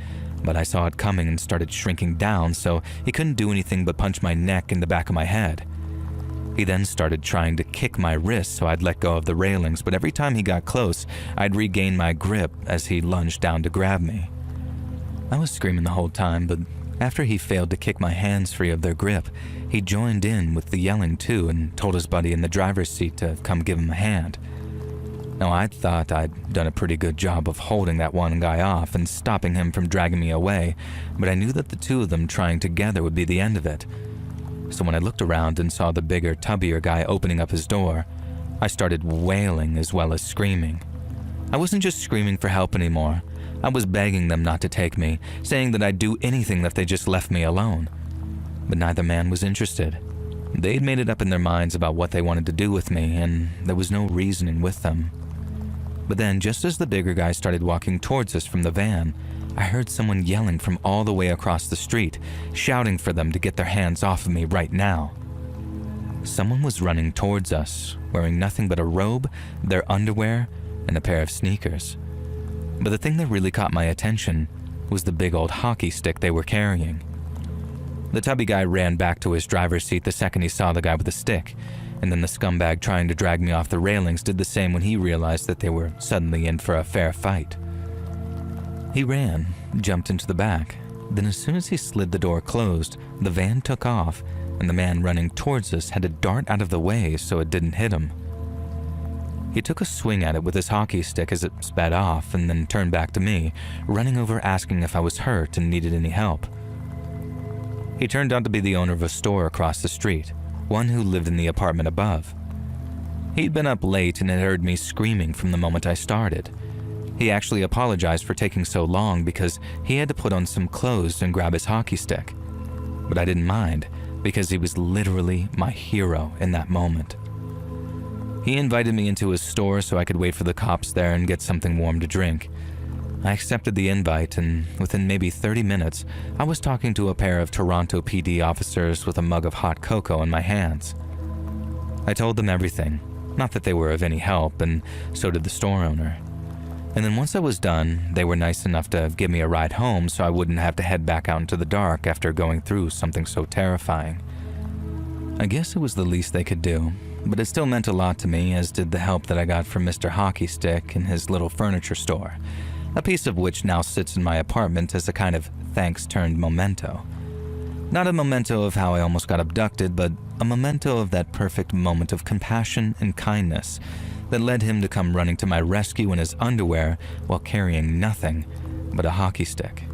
but I saw it coming and started shrinking down, so he couldn't do anything but punch my neck and the back of my head. He then started trying to kick my wrist so I'd let go of the railings, but every time he got close, I'd regain my grip as he lunged down to grab me. I was screaming the whole time, but after he failed to kick my hands free of their grip, he joined in with the yelling too and told his buddy in the driver's seat to come give him a hand. Now, I thought I'd done a pretty good job of holding that one guy off and stopping him from dragging me away, but I knew that the two of them trying together would be the end of it. So when I looked around and saw the bigger, tubbier guy opening up his door, I started wailing as well as screaming. I wasn't just screaming for help anymore. I was begging them not to take me, saying that I'd do anything if they just left me alone. But neither man was interested. They'd made it up in their minds about what they wanted to do with me, and there was no reasoning with them. But then, just as the bigger guy started walking towards us from the van, I heard someone yelling from all the way across the street, shouting for them to get their hands off of me right now. Someone was running towards us, wearing nothing but a robe, their underwear, and a pair of sneakers. But the thing that really caught my attention was the big old hockey stick they were carrying. The tubby guy ran back to his driver's seat the second he saw the guy with the stick, and then the scumbag trying to drag me off the railings did the same when he realized that they were suddenly in for a fair fight. He ran, jumped into the back, then as soon as he slid the door closed, the van took off, and the man running towards us had to dart out of the way so it didn't hit him. He took a swing at it with his hockey stick as it sped off and then turned back to me, running over asking if I was hurt and needed any help. He turned out to be the owner of a store across the street, one who lived in the apartment above. He'd been up late and had heard me screaming from the moment I started. He actually apologized for taking so long because he had to put on some clothes and grab his hockey stick. But I didn't mind because he was literally my hero in that moment. He invited me into his store so I could wait for the cops there and get something warm to drink. I accepted the invite, and within maybe 30 minutes, I was talking to a pair of Toronto PD officers with a mug of hot cocoa in my hands. I told them everything, not that they were of any help, and so did the store owner. And then once I was done, they were nice enough to give me a ride home so I wouldn't have to head back out into the dark after going through something so terrifying. I guess it was the least they could do, but it still meant a lot to me, as did the help that I got from Mr. Hockey Stick in his little furniture store, a piece of which now sits in my apartment as a kind of thanks-turned-memento. Not a memento of how I almost got abducted, but a memento of that perfect moment of compassion and kindness that led him to come running to my rescue in his underwear while carrying nothing but a hockey stick.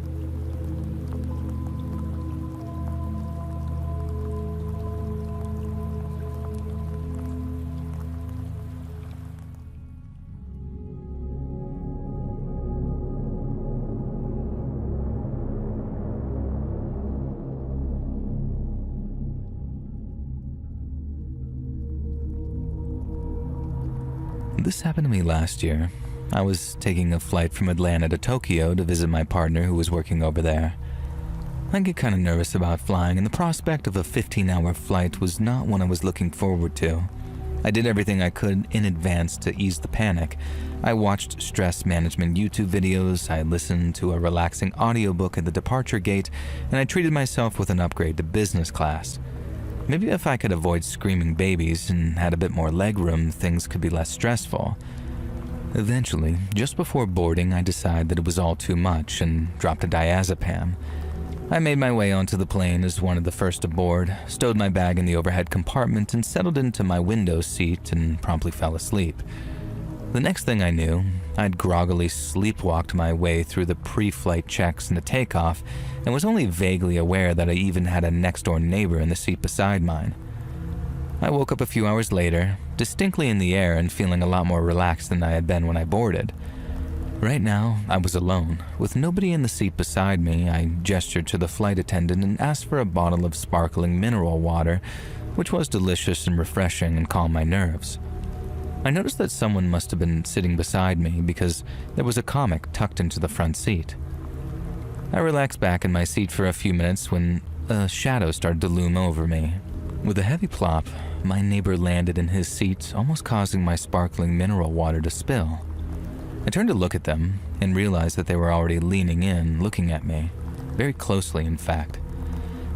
This happened to me last year. I was taking a flight from Atlanta to Tokyo to visit my partner who was working over there. I get kind of nervous about flying, and the prospect of a 15-hour flight was not one I was looking forward to. I did everything I could in advance to ease the panic. I watched stress management YouTube videos, I listened to a relaxing audiobook at the departure gate, and I treated myself with an upgrade to business class. Maybe if I could avoid screaming babies and had a bit more legroom, things could be less stressful. Eventually, just before boarding, I decided that it was all too much and dropped a diazepam. I made my way onto the plane as one of the first aboard, stowed my bag in the overhead compartment, and settled into my window seat and promptly fell asleep. The next thing I knew, I'd groggily sleepwalked my way through the pre-flight checks and the takeoff, and was only vaguely aware that I even had a next-door neighbor in the seat beside mine. I woke up a few hours later, distinctly in the air and feeling a lot more relaxed than I had been when I boarded. Right now, I was alone. With nobody in the seat beside me, I gestured to the flight attendant and asked for a bottle of sparkling mineral water, which was delicious and refreshing and calmed my nerves. I noticed that someone must have been sitting beside me because there was a comic tucked into the front seat. I relaxed back in my seat for a few minutes when a shadow started to loom over me. With a heavy plop, my neighbor landed in his seat, almost causing my sparkling mineral water to spill. I turned to look at them and realized that they were already leaning in, looking at me, very closely in fact.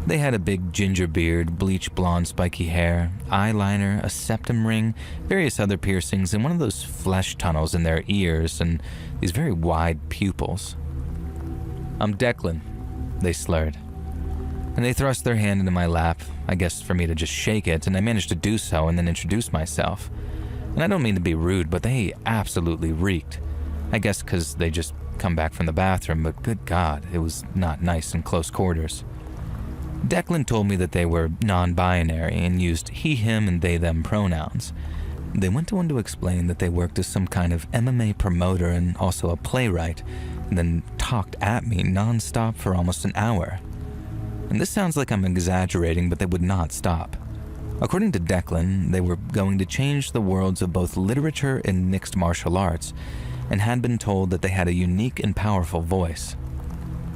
They had a big ginger beard, bleach blonde spiky hair, eyeliner, a septum ring, various other piercings, and one of those flesh tunnels in their ears, and these very wide pupils. "I'm Declan," they slurred. And they thrust their hand into my lap, I guess for me to just shake it, and I managed to do so and then introduce myself. And I don't mean to be rude, but they absolutely reeked. I guess because they just come back from the bathroom, but good God, it was not nice in close quarters. Declan told me that they were non-binary and used he, him, and they, them pronouns. They went on to explain that they worked as some kind of MMA promoter and also a playwright, and then talked at me non-stop for almost an hour. And this sounds like I'm exaggerating, but they would not stop. According to Declan, they were going to change the worlds of both literature and mixed martial arts, and had been told that they had a unique and powerful voice.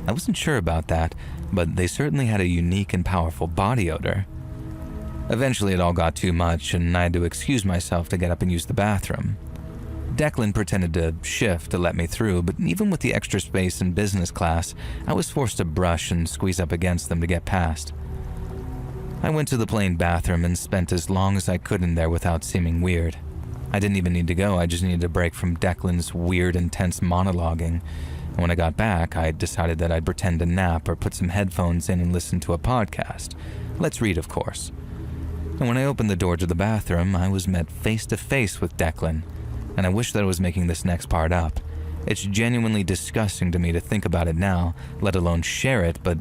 I wasn't sure about that, but they certainly had a unique and powerful body odor. Eventually it all got too much, and I had to excuse myself to get up and use the bathroom. Declan pretended to shift to let me through, but even with the extra space in business class, I was forced to brush and squeeze up against them to get past. I went to the plane bathroom and spent as long as I could in there without seeming weird. I didn't even need to go, I just needed a break from Declan's weird, intense monologuing. And when I got back, I decided that I'd pretend to nap or put some headphones in and listen to a podcast. Let's read, of course. And when I opened the door to the bathroom, I was met face to face with Declan. And I wish that I was making this next part up. It's genuinely disgusting to me to think about it now, let alone share it, but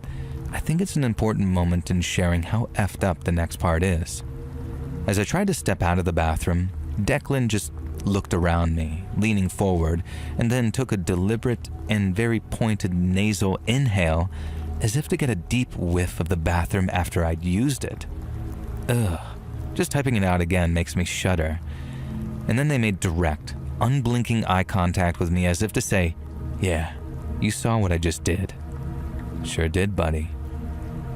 I think it's an important moment in sharing how effed up the next part is. As I tried to step out of the bathroom, Declan just looked around me, leaning forward, and then took a deliberate and very pointed nasal inhale as if to get a deep whiff of the bathroom after I'd used it. Ugh, just typing it out again makes me shudder. And then they made direct, unblinking eye contact with me as if to say, "Yeah, you saw what I just did." Sure did, buddy.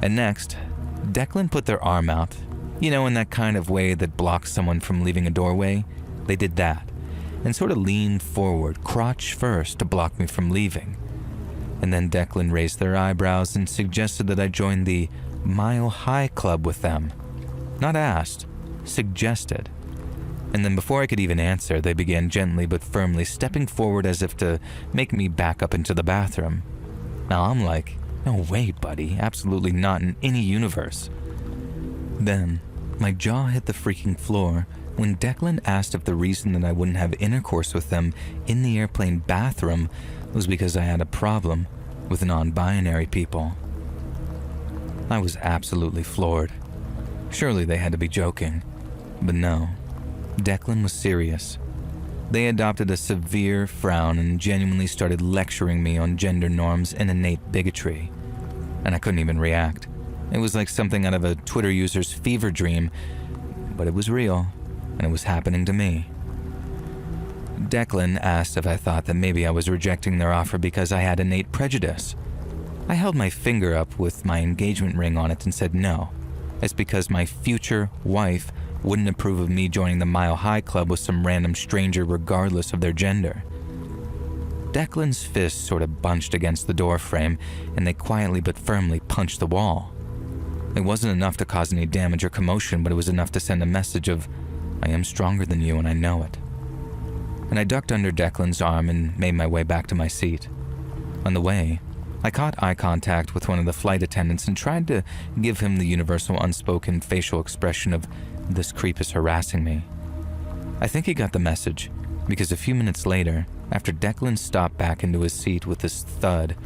And next, Declan put their arm out, in that kind of way that blocks someone from leaving a doorway. They did that, and sort of leaned forward, crotch first, to block me from leaving. And then Declan raised their eyebrows and suggested that I join the Mile High Club with them. Not asked, suggested. And then before I could even answer, they began gently but firmly stepping forward as if to make me back up into the bathroom. Now I'm like, no way, buddy, absolutely not in any universe. Then, my jaw hit the freaking floor when Declan asked if the reason that I wouldn't have intercourse with them in the airplane bathroom was because I had a problem with non-binary people. I was absolutely floored. Surely they had to be joking, but no, Declan was serious. They adopted a severe frown and genuinely started lecturing me on gender norms and innate bigotry, and I couldn't even react. It was like something out of a Twitter user's fever dream, but it was real, and it was happening to me. Declan asked if I thought that maybe I was rejecting their offer because I had innate prejudice. I held my finger up with my engagement ring on it and said no. It's because my future wife wouldn't approve of me joining the Mile High Club with some random stranger regardless of their gender. Declan's fists sort of bunched against the door frame, and they quietly but firmly punched the wall. It wasn't enough to cause any damage or commotion, but it was enough to send a message of, I am stronger than you and I know it. And I ducked under Declan's arm and made my way back to my seat. On the way, I caught eye contact with one of the flight attendants and tried to give him the universal unspoken facial expression of, this creep is harassing me. I think he got the message, because a few minutes later, after Declan stopped back into his seat with this thud,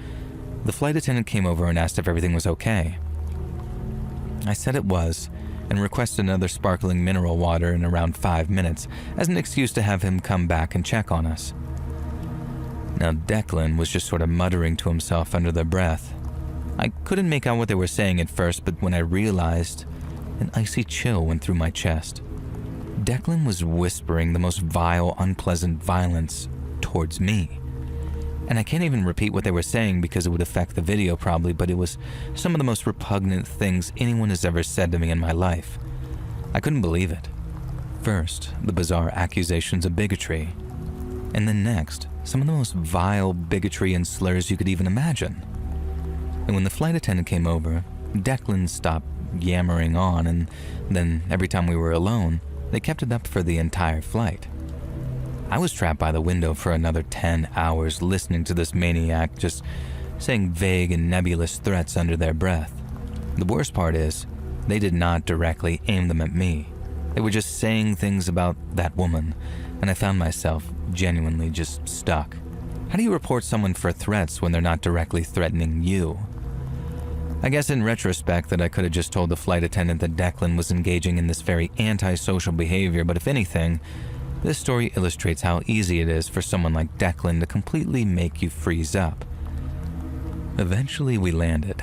the flight attendant came over and asked if everything was okay. I said it was, and requested another sparkling mineral water in around 5 minutes as an excuse to have him come back and check on us. Now Declan was just sort of muttering to himself under their breath. I couldn't make out what they were saying at first, but when I realized, an icy chill went through my chest. Declan was whispering the most vile, unpleasant violence towards me. And I can't even repeat what they were saying because it would affect the video probably, but it was some of the most repugnant things anyone has ever said to me in my life. I couldn't believe it. First, the bizarre accusations of bigotry. And then next, some of the most vile bigotry and slurs you could even imagine. And when the flight attendant came over, Declan stopped yammering on, and then every time we were alone, they kept it up for the entire flight. I was trapped by the window for another 10 hours listening to this maniac just saying vague and nebulous threats under their breath. The worst part is, they did not directly aim them at me. They were just saying things about that woman, and I found myself genuinely just stuck. How do you report someone for threats when they're not directly threatening you? I guess in retrospect that I could have just told the flight attendant that Declan was engaging in this very antisocial behavior, but if anything, this story illustrates how easy it is for someone like Declan to completely make you freeze up. Eventually we landed.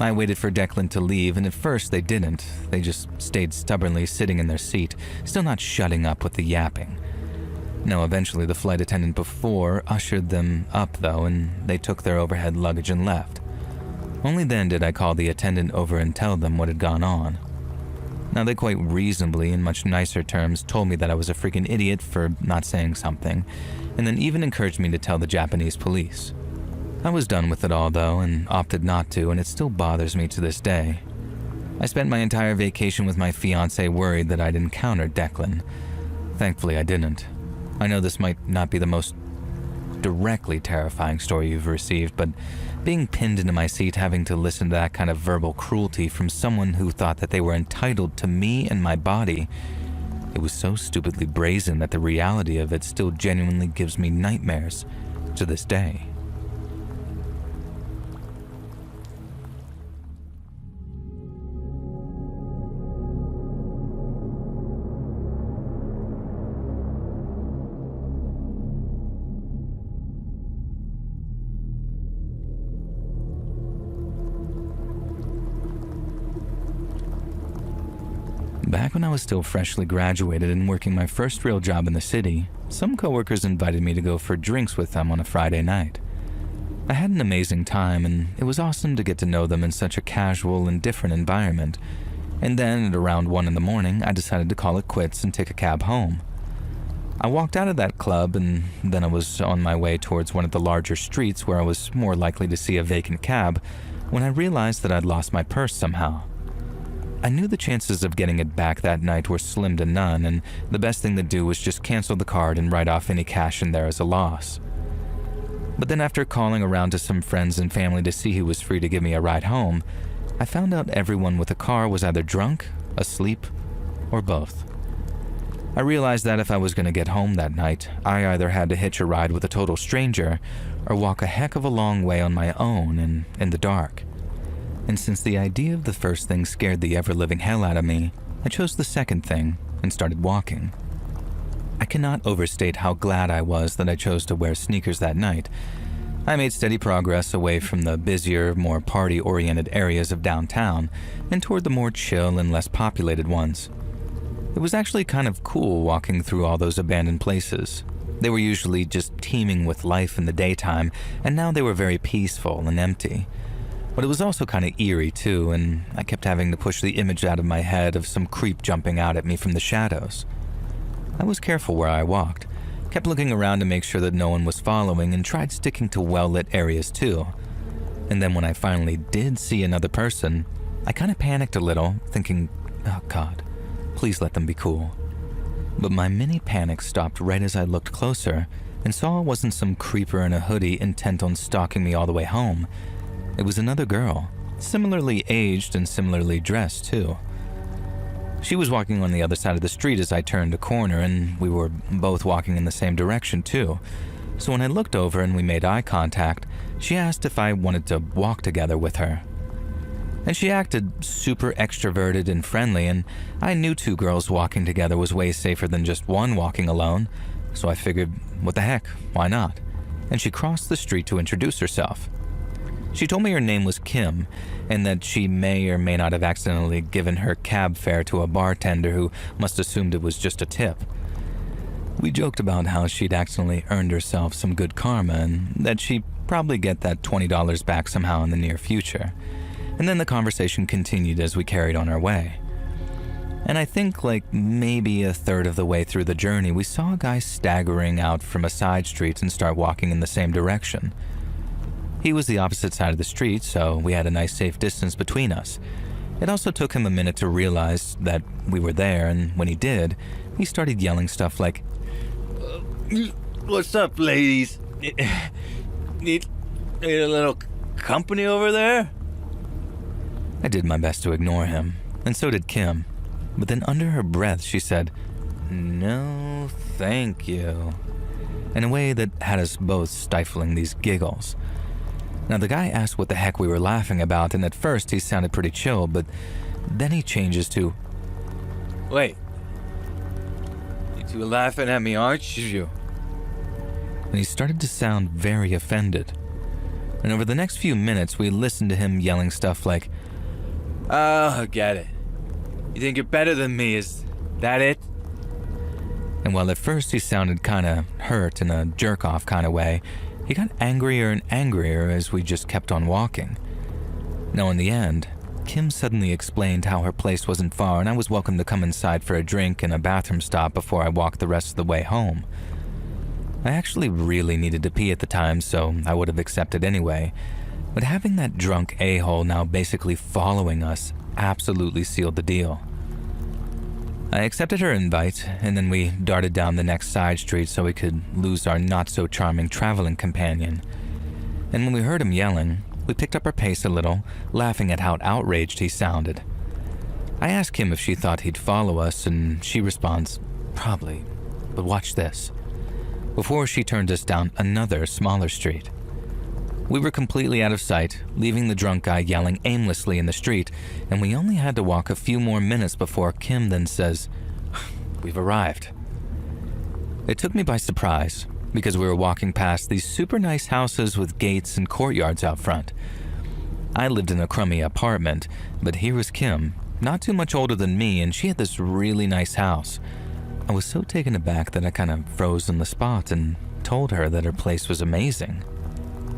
I waited for Declan to leave, and at first they didn't. They just stayed stubbornly sitting in their seat, still not shutting up with the yapping. No, eventually the flight attendant before ushered them up though, and they took their overhead luggage and left. Only then did I call the attendant over and tell them what had gone on. Now they quite reasonably, in much nicer terms, told me that I was a freaking idiot for not saying something, and then even encouraged me to tell the Japanese police. I was done with it all though, and opted not to, and it still bothers me to this day. I spent my entire vacation with my fiancé worried that I'd encountered Declan. Thankfully I didn't. I know this might not be the most directly terrifying story you've received, but being pinned into my seat having to listen to that kind of verbal cruelty from someone who thought that they were entitled to me and my body, it was so stupidly brazen that the reality of it still genuinely gives me nightmares to this day. Back when I was still freshly graduated and working my first real job in the city, some coworkers invited me to go for drinks with them on a Friday night. I had an amazing time, and it was awesome to get to know them in such a casual and different environment. And then at around 1 in the morning, I decided to call it quits and take a cab home. I walked out of that club, and then I was on my way towards one of the larger streets where I was more likely to see a vacant cab when I realized that I'd lost my purse somehow. I knew the chances of getting it back that night were slim to none, and the best thing to do was just cancel the card and write off any cash in there as a loss. But then after calling around to some friends and family to see who was free to give me a ride home, I found out everyone with a car was either drunk, asleep, or both. I realized that if I was going to get home that night, I either had to hitch a ride with a total stranger or walk a heck of a long way on my own and in the dark. And since the idea of the first thing scared the ever-living hell out of me, I chose the second thing and started walking. I cannot overstate how glad I was that I chose to wear sneakers that night. I made steady progress away from the busier, more party-oriented areas of downtown and toward the more chill and less populated ones. It was actually kind of cool walking through all those abandoned places. They were usually just teeming with life in the daytime, and now they were very peaceful and empty. But it was also kind of eerie too, and I kept having to push the image out of my head of some creep jumping out at me from the shadows. I was careful where I walked, kept looking around to make sure that no one was following, and tried sticking to well-lit areas too. And then when I finally did see another person, I kind of panicked a little, thinking, oh God, please let them be cool. But my mini panic stopped right as I looked closer and saw it wasn't some creeper in a hoodie intent on stalking me all the way home. It was another girl, similarly aged and similarly dressed too. She was walking on the other side of the street as I turned a corner, and we were both walking in the same direction too. So when I looked over and we made eye contact, she asked if I wanted to walk together with her. And she acted super extroverted and friendly, and I knew two girls walking together was way safer than just one walking alone, so I figured, what the heck, why not? And she crossed the street to introduce herself. She told me her name was Kim, and that she may or may not have accidentally given her cab fare to a bartender who must assumed it was just a tip. We joked about how she'd accidentally earned herself some good karma and that she'd probably get that $20 back somehow in the near future. And then the conversation continued as we carried on our way. And I think like maybe a third of the way through the journey, we saw a guy staggering out from a side street and start walking in the same direction. He was the opposite side of the street, so we had a nice safe distance between us. It also took him a minute to realize that we were there, and when he did, he started yelling stuff like, What's up, ladies? Need a little company over there? I did my best to ignore him, and so did Kim. But then under her breath, she said, "No, thank you," in a way that had us both stifling these giggles. Now, the guy asked what the heck we were laughing about, and at first he sounded pretty chill, but then he changes to, Wait. You were laughing at me, aren't you? and he started to sound very offended. And over the next few minutes, we listened to him yelling stuff like, Oh, I get it. You think you're better than me, is that it? And while at first he sounded kinda hurt in a jerk-off kind of way, he got angrier and angrier as we just kept on walking. Now in the end, Kim suddenly explained how her place wasn't far and I was welcome to come inside for a drink and a bathroom stop before I walked the rest of the way home. I actually really needed to pee at the time, so I would have accepted anyway, but having that drunk a-hole now basically following us absolutely sealed the deal. I accepted her invite, and then we darted down the next side street so we could lose our not-so-charming traveling companion. And when we heard him yelling, we picked up our pace a little, laughing at how outraged he sounded. I asked Kim if she thought he'd follow us, and she responds, "Probably, but watch this," before she turned us down another smaller street. We were completely out of sight, leaving the drunk guy yelling aimlessly in the street, and we only had to walk a few more minutes before Kim then says, "We've arrived." It took me by surprise, because we were walking past these super nice houses with gates and courtyards out front. I lived in a crummy apartment, but here was Kim, not too much older than me, and she had this really nice house. I was so taken aback that I kind of froze on the spot and told her that her place was amazing.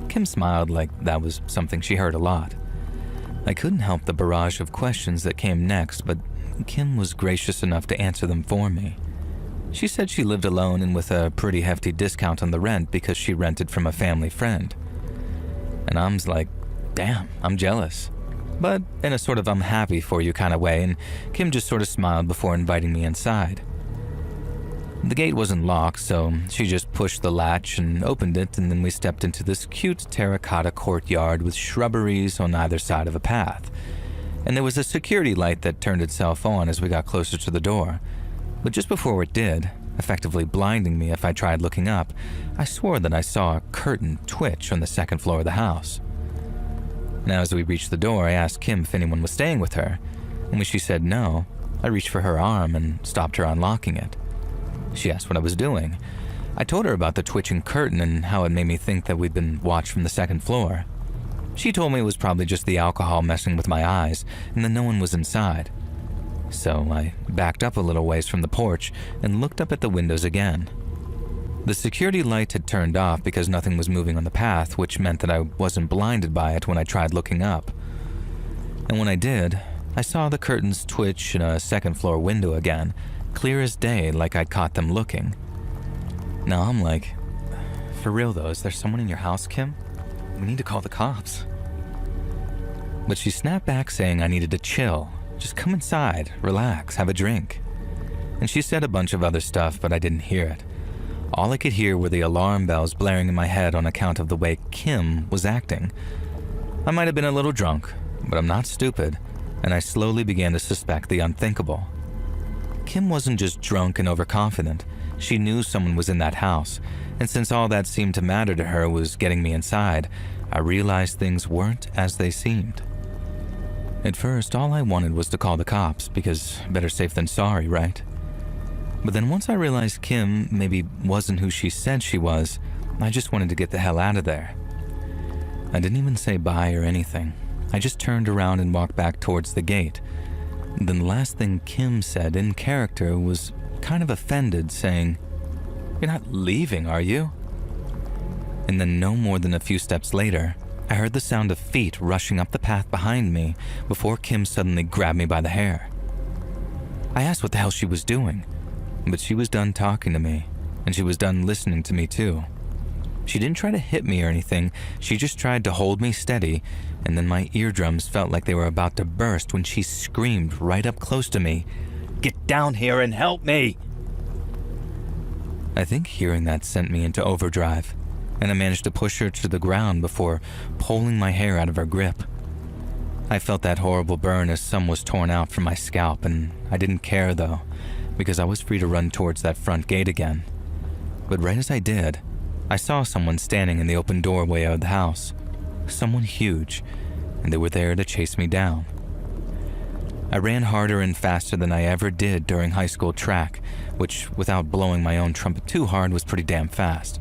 Kim smiled like that was something she heard a lot. I couldn't help the barrage of questions that came next, but Kim was gracious enough to answer them for me. She said she lived alone and with a pretty hefty discount on the rent because she rented from a family friend. And I'm like, damn, I'm jealous. But in a sort of I'm happy for you kind of way, and Kim just sort of smiled before inviting me inside. The gate wasn't locked, so she just pushed the latch and opened it, and then we stepped into this cute terracotta courtyard with shrubberies on either side of a path. And there was a security light that turned itself on as we got closer to the door. But just before it did, effectively blinding me if I tried looking up, I swore that I saw a curtain twitch on the second floor of the house. Now, as we reached the door, I asked Kim if anyone was staying with her, and when she said no, I reached for her arm and stopped her unlocking it. She asked what I was doing. I told her about the twitching curtain and how it made me think that we'd been watched from the second floor. She told me it was probably just the alcohol messing with my eyes and that no one was inside. So I backed up a little ways from the porch and looked up at the windows again. The security light had turned off because nothing was moving on the path, which meant that I wasn't blinded by it when I tried looking up. And when I did, I saw the curtains twitch in a second floor window again, clear as day, like I'd caught them looking. Now I'm like, for real though, is there someone in your house, Kim? We need to call the cops. But she snapped back saying I needed to chill. Just come inside, relax, have a drink. And she said a bunch of other stuff, but I didn't hear it. All I could hear were the alarm bells blaring in my head on account of the way Kim was acting. I might have been a little drunk, but I'm not stupid, and I slowly began to suspect the unthinkable. Kim wasn't just drunk and overconfident. She knew someone was in that house, and since all that seemed to matter to her was getting me inside, I realized things weren't as they seemed. At first, all I wanted was to call the cops, because better safe than sorry, right? But then once I realized Kim maybe wasn't who she said she was, I just wanted to get the hell out of there. I didn't even say bye or anything. I just turned around and walked back towards the gate. Then the last thing Kim said in character was kind of offended, saying, "You're not leaving, are you?" And then no more than a few steps later, I heard the sound of feet rushing up the path behind me before Kim suddenly grabbed me by the hair. I asked what the hell she was doing, but she was done talking to me, and she was done listening to me too. She didn't try to hit me or anything, she just tried to hold me steady, and then my eardrums felt like they were about to burst when she screamed right up close to me, "Get down here and help me!" I think hearing that sent me into overdrive, and I managed to push her to the ground before pulling my hair out of her grip. I felt that horrible burn as some was torn out from my scalp, and I didn't care though, because I was free to run towards that front gate again. But right as I did, I saw someone standing in the open doorway of the house. Someone huge, and they were there to chase me down. I ran harder and faster than I ever did during high school track, which, without blowing my own trumpet too hard, was pretty damn fast.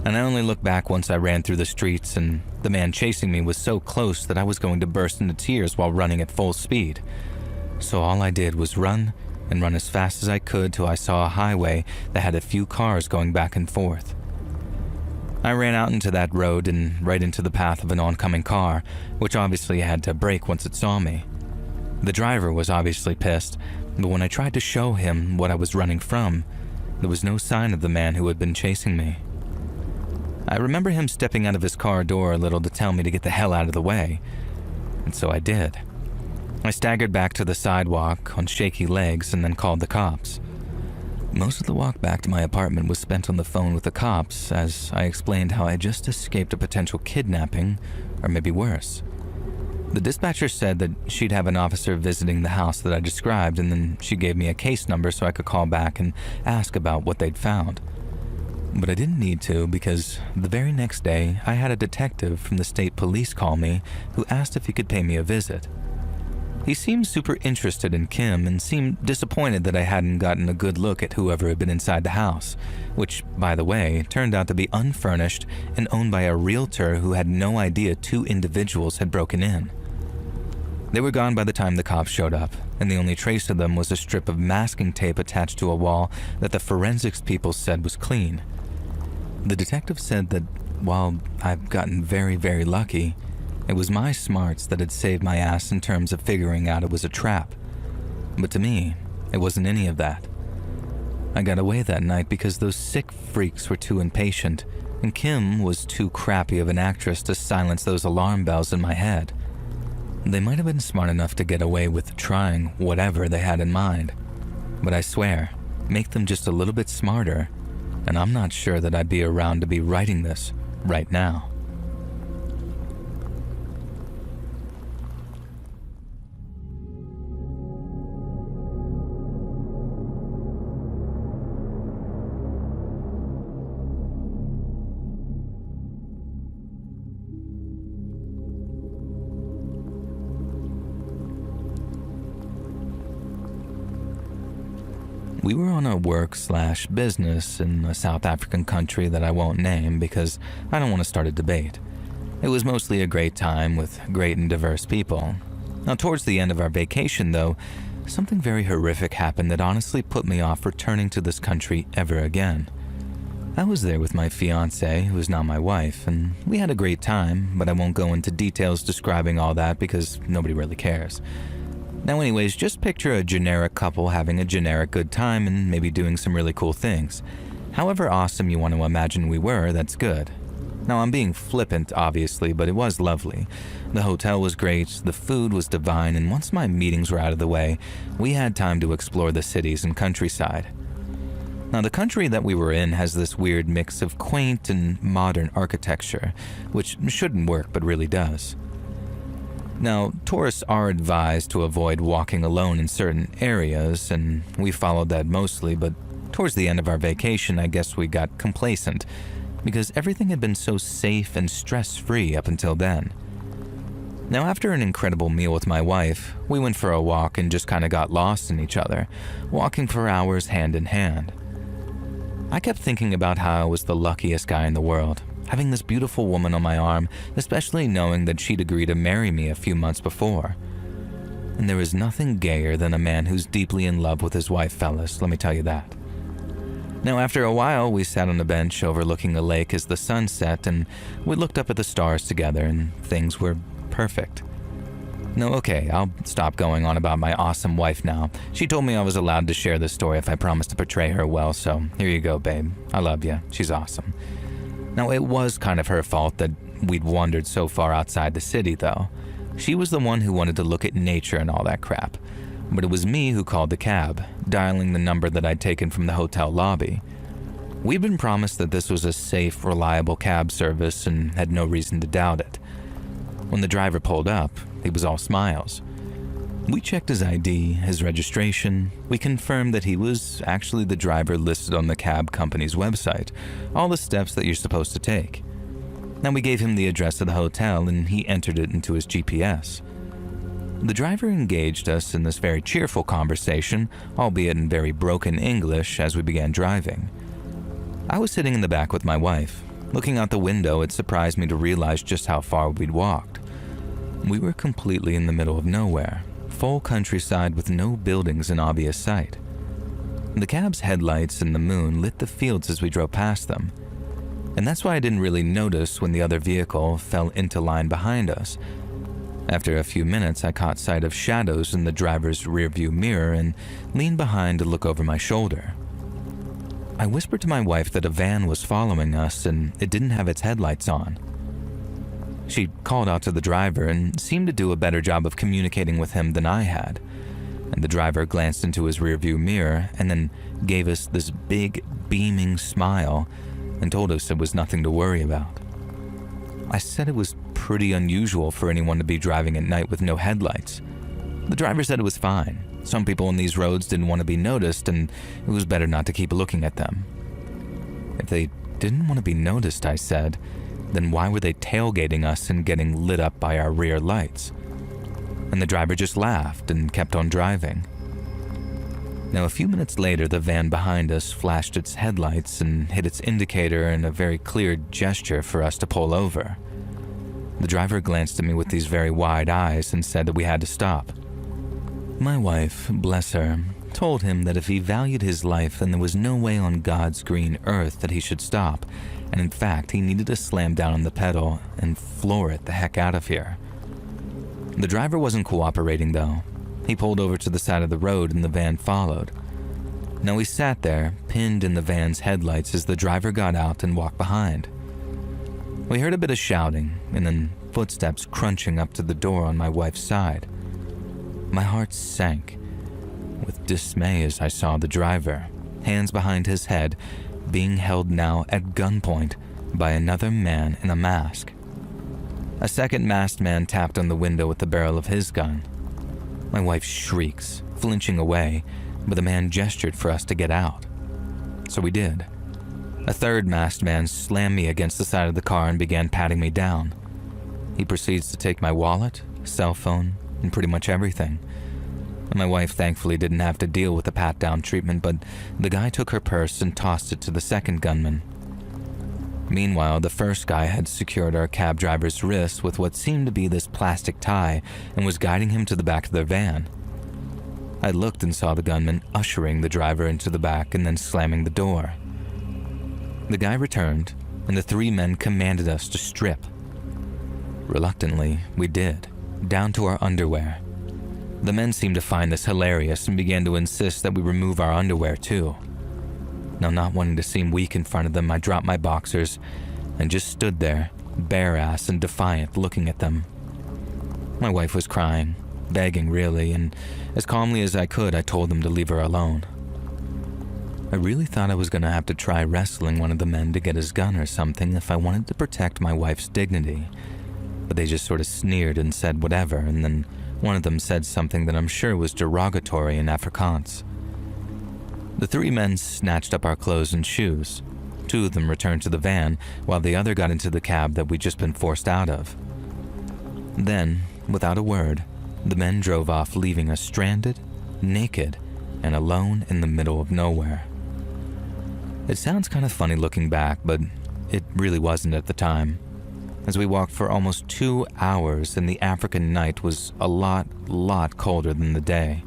And I only looked back once I ran through the streets, and the man chasing me was so close that I was going to burst into tears while running at full speed. So all I did was run and run as fast as I could till I saw a highway that had a few cars going back and forth. I ran out into that road and right into the path of an oncoming car, which obviously had to brake once it saw me. The driver was obviously pissed, but when I tried to show him what I was running from, there was no sign of the man who had been chasing me. I remember him stepping out of his car door a little to tell me to get the hell out of the way, and so I did. I staggered back to the sidewalk on shaky legs and then called the cops. Most of the walk back to my apartment was spent on the phone with the cops as I explained how I just escaped a potential kidnapping, or maybe worse. The dispatcher said that she'd have an officer visiting the house that I described, and then she gave me a case number so I could call back and ask about what they'd found. But I didn't need to because the very next day I had a detective from the state police call me who asked if he could pay me a visit. He seemed super interested in Kim and seemed disappointed that I hadn't gotten a good look at whoever had been inside the house, which, by the way, turned out to be unfurnished and owned by a realtor who had no idea two individuals had broken in. They were gone by the time the cops showed up, and the only trace of them was a strip of masking tape attached to a wall that the forensics people said was clean. The detective said that while I've gotten very, very lucky, it was my smarts that had saved my ass in terms of figuring out it was a trap. But to me, it wasn't any of that. I got away that night because those sick freaks were too impatient, and Kim was too crappy of an actress to silence those alarm bells in my head. They might have been smart enough to get away with trying whatever they had in mind, but I swear, make them just a little bit smarter, and I'm not sure that I'd be around to be writing this right now. We were on a work/business in a South African country that I won't name because I don't want to start a debate. It was mostly a great time with great and diverse people. Now, towards the end of our vacation, though, something very horrific happened that honestly put me off returning to this country ever again. I was there with my fiancée, who is now my wife, and we had a great time, but I won't go into details describing all that because nobody really cares. Now anyways, just picture a generic couple having a generic good time and maybe doing some really cool things. However awesome you want to imagine we were, that's good. Now I'm being flippant, obviously, but it was lovely. The hotel was great, the food was divine, and once my meetings were out of the way, we had time to explore the cities and countryside. Now the country that we were in has this weird mix of quaint and modern architecture, which shouldn't work but really does. Now, tourists are advised to avoid walking alone in certain areas, and we followed that mostly, but towards the end of our vacation, I guess we got complacent, because everything had been so safe and stress-free up until then. Now, after an incredible meal with my wife, we went for a walk and just kind of got lost in each other, walking for hours hand in hand. I kept thinking about how I was the luckiest guy in the world, having this beautiful woman on my arm, especially knowing that she'd agreed to marry me a few months before. And there is nothing gayer than a man who's deeply in love with his wife, fellas, let me tell you that. Now, after a while, we sat on a bench overlooking a lake as the sun set, and we looked up at the stars together, and things were perfect. No, okay, I'll stop going on about my awesome wife now. She told me I was allowed to share this story if I promised to portray her well, so here you go, babe. I love you. She's awesome. Now, it was kind of her fault that we'd wandered so far outside the city, though. She was the one who wanted to look at nature and all that crap. But it was me who called the cab, dialing the number that I'd taken from the hotel lobby. We'd been promised that this was a safe, reliable cab service and had no reason to doubt it. When the driver pulled up, he was all smiles. We checked his ID, his registration. We confirmed that he was actually the driver listed on the cab company's website, all the steps that you're supposed to take. Then we gave him the address of the hotel and he entered it into his GPS. The driver engaged us in this very cheerful conversation, albeit in very broken English, as we began driving. I was sitting in the back with my wife. Looking out the window, it surprised me to realize just how far we'd walked. We were completely in the middle of nowhere. Full countryside with no buildings in obvious sight. The cab's headlights and the moon lit the fields as we drove past them. And that's why I didn't really notice when the other vehicle fell into line behind us. After a few minutes, I caught sight of shadows in the driver's rearview mirror and leaned behind to look over my shoulder. I whispered to my wife that a van was following us and it didn't have its headlights on. She called out to the driver and seemed to do a better job of communicating with him than I had. And the driver glanced into his rearview mirror and then gave us this big, beaming smile and told us it was nothing to worry about. I said it was pretty unusual for anyone to be driving at night with no headlights. The driver said it was fine. Some people on these roads didn't want to be noticed and it was better not to keep looking at them. If they didn't want to be noticed, I said, then why were they tailgating us and getting lit up by our rear lights? And the driver just laughed and kept on driving. Now, a few minutes later, the van behind us flashed its headlights and hit its indicator in a very clear gesture for us to pull over. The driver glanced at me with these very wide eyes and said that we had to stop. My wife, bless her, told him that if he valued his life, then there was no way on God's green earth that he should stop, and in fact, he needed to slam down on the pedal and floor it the heck out of here. The driver wasn't cooperating though. He pulled over to the side of the road and the van followed. Now we sat there, pinned in the van's headlights as the driver got out and walked behind. We heard a bit of shouting and then footsteps crunching up to the door on my wife's side. My heart sank with dismay as I saw the driver, hands behind his head, being held now at gunpoint by another man in a mask. A second masked man tapped on the window with the barrel of his gun. My wife shrieks, flinching away, but the man gestured for us to get out. So we did. A third masked man slammed me against the side of the car and began patting me down. He proceeds to take my wallet, cell phone, and pretty much everything. My wife thankfully didn't have to deal with the pat-down treatment, but the guy took her purse and tossed it to the second gunman. Meanwhile, the first guy had secured our cab driver's wrist with what seemed to be this plastic tie and was guiding him to the back of their van. I looked and saw the gunman ushering the driver into the back and then slamming the door. The guy returned, and the three men commanded us to strip. Reluctantly, we did, down to our underwear. The men seemed to find this hilarious and began to insist that we remove our underwear too. Now, not wanting to seem weak in front of them, I dropped my boxers and just stood there, bare-ass and defiant, looking at them. My wife was crying, begging really, and as calmly as I could, I told them to leave her alone. I really thought I was going to have to try wrestling one of the men to get his gun or something if I wanted to protect my wife's dignity, but they just sort of sneered and said whatever, and then one of them said something that I'm sure was derogatory in Afrikaans. The three men snatched up our clothes and shoes. Two of them returned to the van, while the other got into the cab that we'd just been forced out of. Then, without a word, the men drove off, leaving us stranded, naked, and alone in the middle of nowhere. It sounds kind of funny looking back, but it really wasn't at the time, as we walked for almost 2 hours and the African night was a lot colder than the day.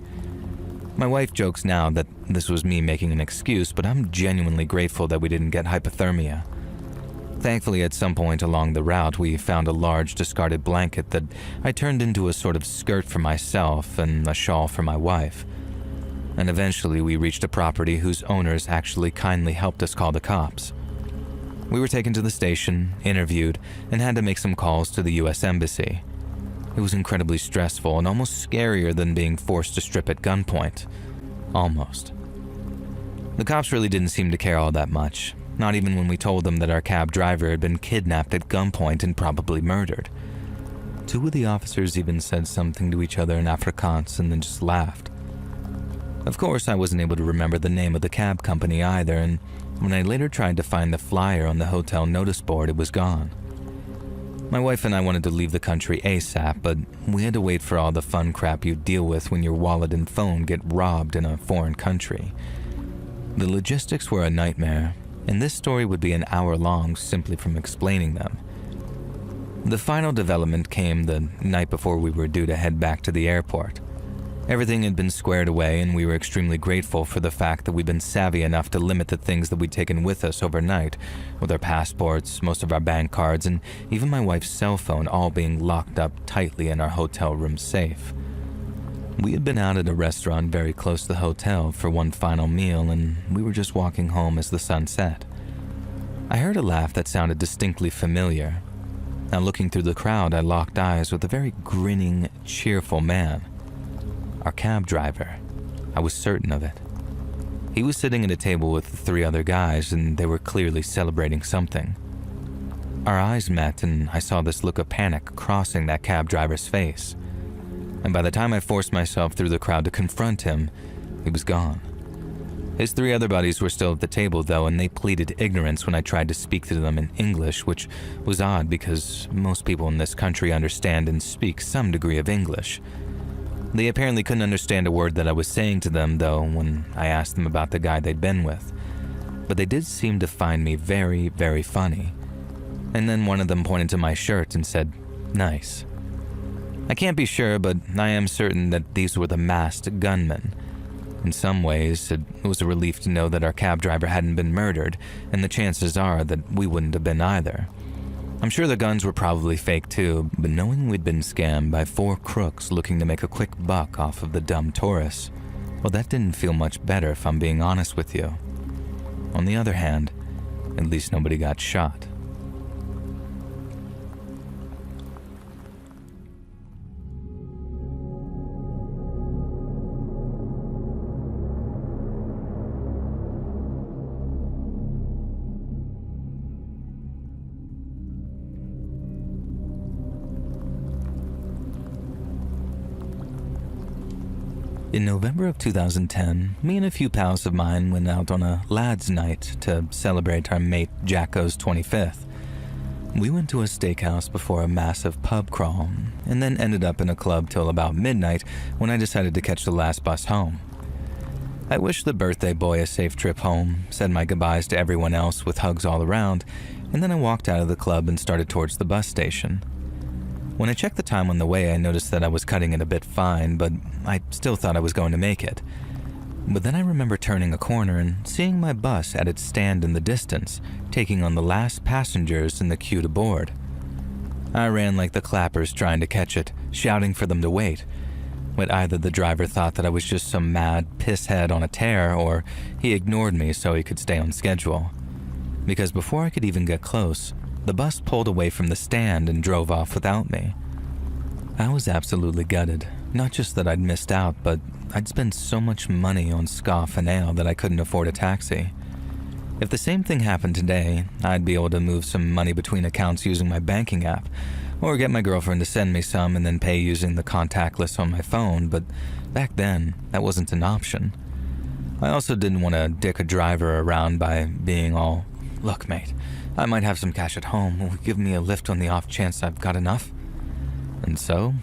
My wife jokes now that this was me making an excuse, but I'm genuinely grateful that we didn't get hypothermia. Thankfully, at some point along the route, we found a large discarded blanket that I turned into a sort of skirt for myself and a shawl for my wife. And eventually we reached a property whose owners actually kindly helped us call the cops. We were taken to the station, interviewed, and had to make some calls to the US Embassy. It was incredibly stressful and almost scarier than being forced to strip at gunpoint. Almost. The cops really didn't seem to care all that much, not even when we told them that our cab driver had been kidnapped at gunpoint and probably murdered. Two of the officers even said something to each other in Afrikaans and then just laughed. Of course, I wasn't able to remember the name of the cab company either, and when I later tried to find the flyer on the hotel notice board, it was gone. My wife and I wanted to leave the country ASAP, but we had to wait for all the fun crap you deal with when your wallet and phone get robbed in a foreign country. The logistics were a nightmare, and this story would be an hour long simply from explaining them. The final development came the night before we were due to head back to the airport. Everything had been squared away, and we were extremely grateful for the fact that we'd been savvy enough to limit the things that we'd taken with us overnight, with our passports, most of our bank cards, and even my wife's cell phone all being locked up tightly in our hotel room safe. We had been out at a restaurant very close to the hotel for one final meal, and we were just walking home as the sun set. I heard a laugh that sounded distinctly familiar. Now, looking through the crowd, I locked eyes with a very grinning, cheerful man. Our cab driver. I was certain of it. He was sitting at a table with the three other guys, and they were clearly celebrating something. Our eyes met, and I saw this look of panic crossing that cab driver's face. And by the time I forced myself through the crowd to confront him, he was gone. His three other buddies were still at the table, though, and they pleaded ignorance when I tried to speak to them in English, which was odd because most people in this country understand and speak some degree of English. They apparently couldn't understand a word that I was saying to them, though, when I asked them about the guy they'd been with. But they did seem to find me very, very funny. And then one of them pointed to my shirt and said, Nice. I can't be sure, but I am certain that these were the masked gunmen. In some ways, it was a relief to know that our cab driver hadn't been murdered, and the chances are that we wouldn't have been either. I'm sure the guns were probably fake too, but knowing we'd been scammed by 4 crooks looking to make a quick buck off of the dumb tourists, well, that didn't feel much better if I'm being honest with you. On the other hand, at least nobody got shot. In November of 2010, me and a few pals of mine went out on a lads' night to celebrate our mate Jacko's 25th. We went to a steakhouse before a massive pub crawl, and then ended up in a club till about midnight when I decided to catch the last bus home. I wished the birthday boy a safe trip home, said my goodbyes to everyone else with hugs all around, and then I walked out of the club and started towards the bus station. When I checked the time on the way, I noticed that I was cutting it a bit fine, but I still thought I was going to make it. But then I remember turning a corner and seeing my bus at its stand in the distance, taking on the last passengers in the queue to board. I ran like the clappers trying to catch it, shouting for them to wait. But either the driver thought that I was just some mad pisshead on a tear, or he ignored me so he could stay on schedule. Because before I could even get close, the bus pulled away from the stand and drove off without me. I was absolutely gutted. Not just that I'd missed out, but I'd spent so much money on scoff and ale that I couldn't afford a taxi. If the same thing happened today, I'd be able to move some money between accounts using my banking app, or get my girlfriend to send me some and then pay using the contactless on my phone, but back then, that wasn't an option. I also didn't want to dick a driver around by being all, "Look, mate, I might have some cash at home. Will you give me a lift on the off chance I've got enough?" And so,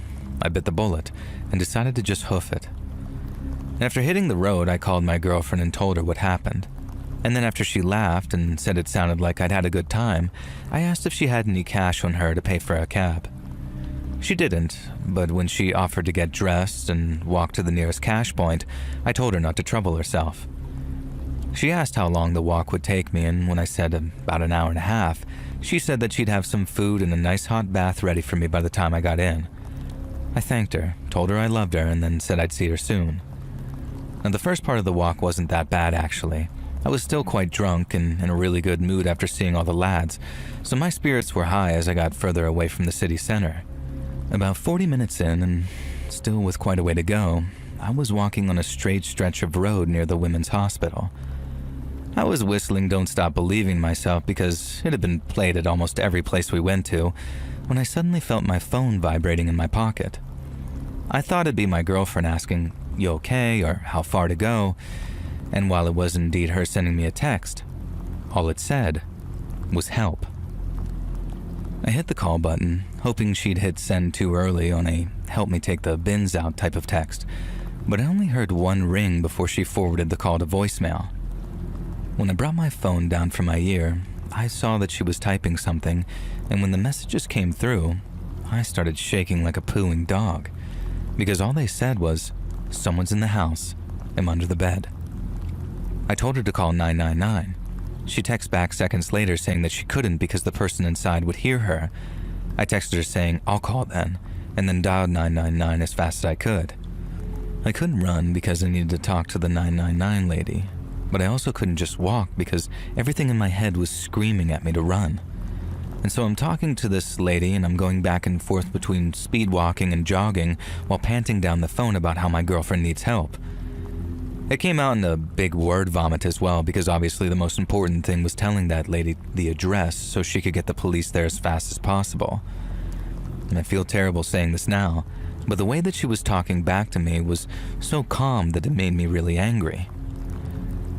I bit the bullet and decided to just hoof it. After hitting the road, I called my girlfriend and told her what happened. And then after she laughed and said it sounded like I'd had a good time, I asked if she had any cash on her to pay for a cab. She didn't, but when she offered to get dressed and walk to the nearest cash point, I told her not to trouble herself. She asked how long the walk would take me, and when I said about an hour and a half, she said that she'd have some food and a nice hot bath ready for me by the time I got in. I thanked her, told her I loved her, and then said I'd see her soon. Now, the first part of the walk wasn't that bad, actually. I was still quite drunk and in a really good mood after seeing all the lads, so my spirits were high as I got further away from the city center. About 40 minutes in, and still with quite a way to go, I was walking on a straight stretch of road near the women's hospital. I was whistling Don't Stop Believing myself because it had been played at almost every place we went to, when I suddenly felt my phone vibrating in my pocket. I thought it'd be my girlfriend asking, "You okay?" or "How far to go?" And while it was indeed her sending me a text, all it said was help. I hit the call button, hoping she'd hit send too early on a help me take the bins out type of text, but I only heard one ring before she forwarded the call to voicemail. When I brought my phone down from my ear, I saw that she was typing something, and when the messages came through, I started shaking like a pooing dog, because all they said was, "Someone's in the house. I'm under the bed." I told her to call 999. She texted back seconds later saying that she couldn't because the person inside would hear her. I texted her saying, "I'll call then," and then dialed 999 as fast as I could. I couldn't run because I needed to talk to the 999 lady, but I also couldn't just walk because everything in my head was screaming at me to run. And so I'm talking to this lady and I'm going back and forth between speed walking and jogging while panting down the phone about how my girlfriend needs help. It came out in a big word vomit as well because obviously the most important thing was telling that lady the address so she could get the police there as fast as possible. And I feel terrible saying this now, but the way that she was talking back to me was so calm that it made me really angry.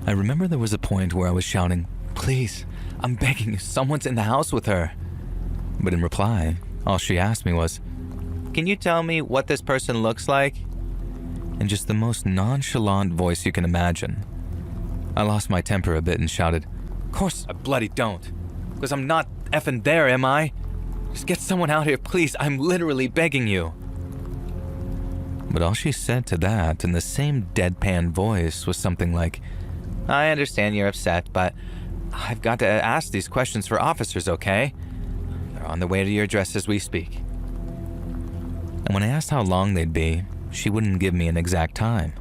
I remember there was a point where I was shouting, "Please, I'm begging you, someone's in the house with her." But in reply, all she asked me was, "Can you tell me what this person looks like?" In just the most nonchalant voice you can imagine. I lost my temper a bit and shouted, "Of course I bloody don't, because I'm not effing there, am I?" Just get someone out here, please. I'm literally begging you. But all she said to that, in the same deadpan voice, was something like, I understand you're upset, but I've got to ask these questions for officers, okay? They're on the way to your address as we speak. And when I asked how long they'd be, she wouldn't give me an exact time.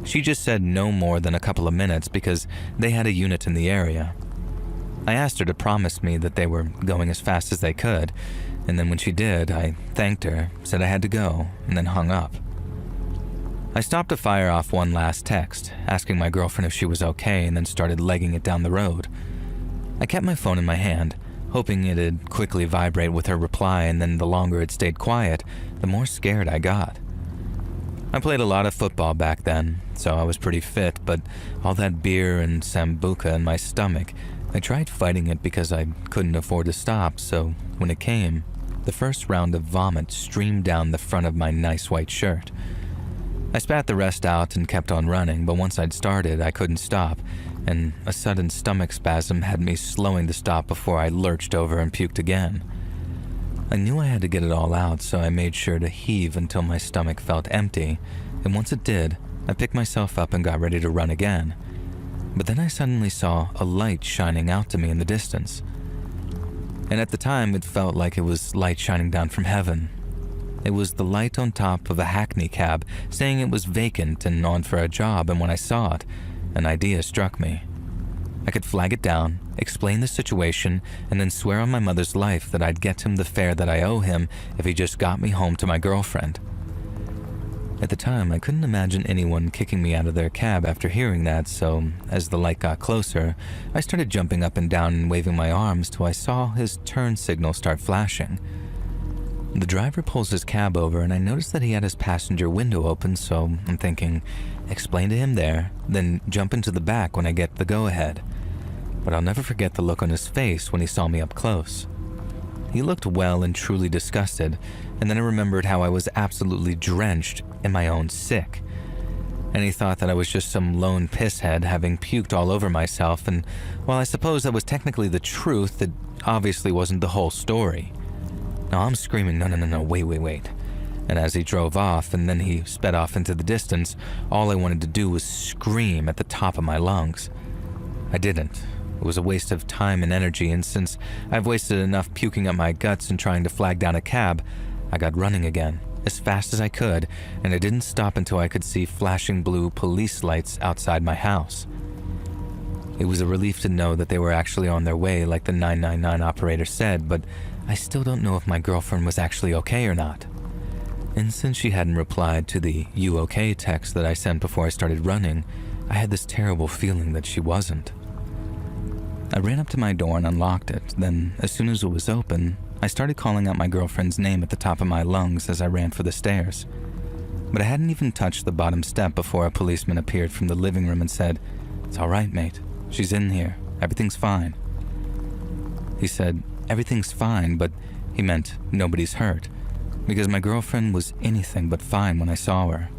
She just said no more than a couple of minutes because they had a unit in the area. I asked her to promise me that they were going as fast as they could, and then when she did, I thanked her, said I had to go, and then hung up. I stopped to fire off one last text, asking my girlfriend if she was okay, and then started legging it down the road. I kept my phone in my hand, hoping it'd quickly vibrate with her reply, and then the longer it stayed quiet, the more scared I got. I played a lot of football back then, so I was pretty fit, but all that beer and sambuca in my stomach, I tried fighting it because I couldn't afford to stop, so when it came, the first round of vomit streamed down the front of my nice white shirt. I spat the rest out and kept on running, but once I'd started, I couldn't stop, and a sudden stomach spasm had me slowing to stop before I lurched over and puked again. I knew I had to get it all out, so I made sure to heave until my stomach felt empty, and once it did, I picked myself up and got ready to run again. But then I suddenly saw a light shining out to me in the distance. And at the time, it felt like it was light shining down from heaven. It was the light on top of a Hackney cab saying it was vacant and on for a job, and when I saw it, an idea struck me. I could flag it down, explain the situation, and then swear on my mother's life that I'd get him the fare that I owe him if he just got me home to my girlfriend. At the time, I couldn't imagine anyone kicking me out of their cab after hearing that, so as the light got closer, I started jumping up and down and waving my arms till I saw his turn signal start flashing. The driver pulls his cab over, and I noticed that he had his passenger window open, so I'm thinking, explain to him there, then jump into the back when I get the go-ahead. But I'll never forget the look on his face when he saw me up close. He looked well and truly disgusted, and then I remembered how I was absolutely drenched in my own sick. And he thought that I was just some lone pisshead having puked all over myself, and while I suppose that was technically the truth, it obviously wasn't the whole story. Now I'm screaming, no, wait. And as he drove off and then he sped off into the distance, all I wanted to do was scream at the top of my lungs. I didn't. It was a waste of time and energy, and since I've wasted enough puking up my guts and trying to flag down a cab, I got running again, as fast as I could, and I didn't stop until I could see flashing blue police lights outside my house. It was a relief to know that they were actually on their way like the 999 operator said, but I still don't know if my girlfriend was actually okay or not. And since she hadn't replied to the "you okay" text that I sent before I started running, I had this terrible feeling that she wasn't. I ran up to my door and unlocked it, then as soon as it was open, I started calling out my girlfriend's name at the top of my lungs as I ran for the stairs. But I hadn't even touched the bottom step before a policeman appeared from the living room and said, "It's all right, mate. She's in here. Everything's fine." He said, "Everything's fine," but he meant nobody's hurt, because my girlfriend was anything but fine when I saw her.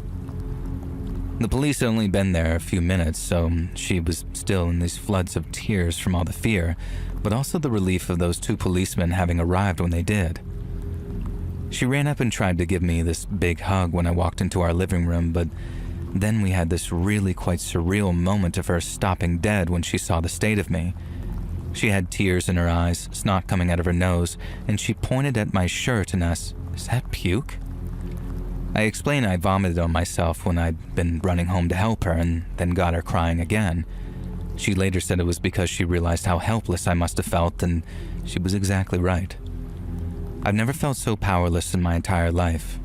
The police had only been there a few minutes, so she was still in these floods of tears from all the fear, but also the relief of those two policemen having arrived when they did. She ran up and tried to give me this big hug when I walked into our living room, but then we had this really quite surreal moment of her stopping dead when she saw the state of me. She had tears in her eyes, snot coming out of her nose, and she pointed at my shirt and asked, "Is that puke?" I explained I vomited on myself when I'd been running home to help her and then got her crying again. She later said it was because she realized how helpless I must have felt, and she was exactly right. I've never felt so powerless in my entire life.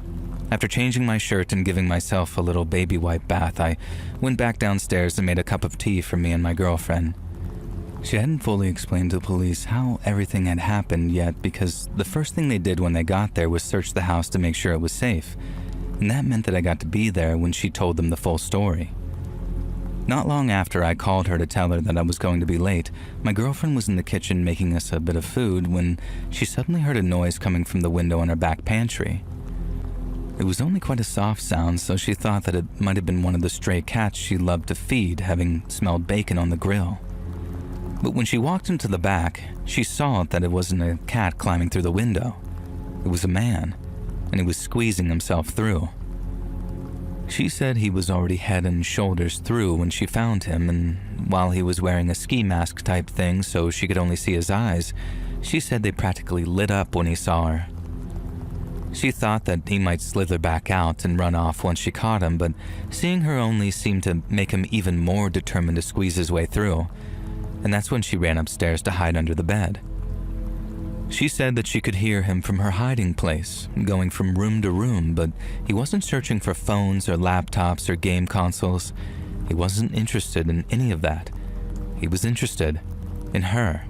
After changing my shirt and giving myself a little baby wipe bath, I went back downstairs and made a cup of tea for me and my girlfriend. She hadn't fully explained to the police how everything had happened yet, because the first thing they did when they got there was search the house to make sure it was safe, and that meant that I got to be there when she told them the full story. Not long after I called her to tell her that I was going to be late, my girlfriend was in the kitchen making us a bit of food when she suddenly heard a noise coming from the window in her back pantry. It was only quite a soft sound, so she thought that it might have been one of the stray cats she loved to feed, having smelled bacon on the grill. But when she walked into the back, she saw that it wasn't a cat climbing through the window. It was a man, and he was squeezing himself through. She said he was already head and shoulders through when she found him, and while he was wearing a ski mask type thing so she could only see his eyes, she said they practically lit up when he saw her. She thought that he might slither back out and run off once she caught him, but seeing her only seemed to make him even more determined to squeeze his way through, and that's when she ran upstairs to hide under the bed. She said that she could hear him from her hiding place, going from room to room, but he wasn't searching for phones or laptops or game consoles. He wasn't interested in any of that. He was interested in her.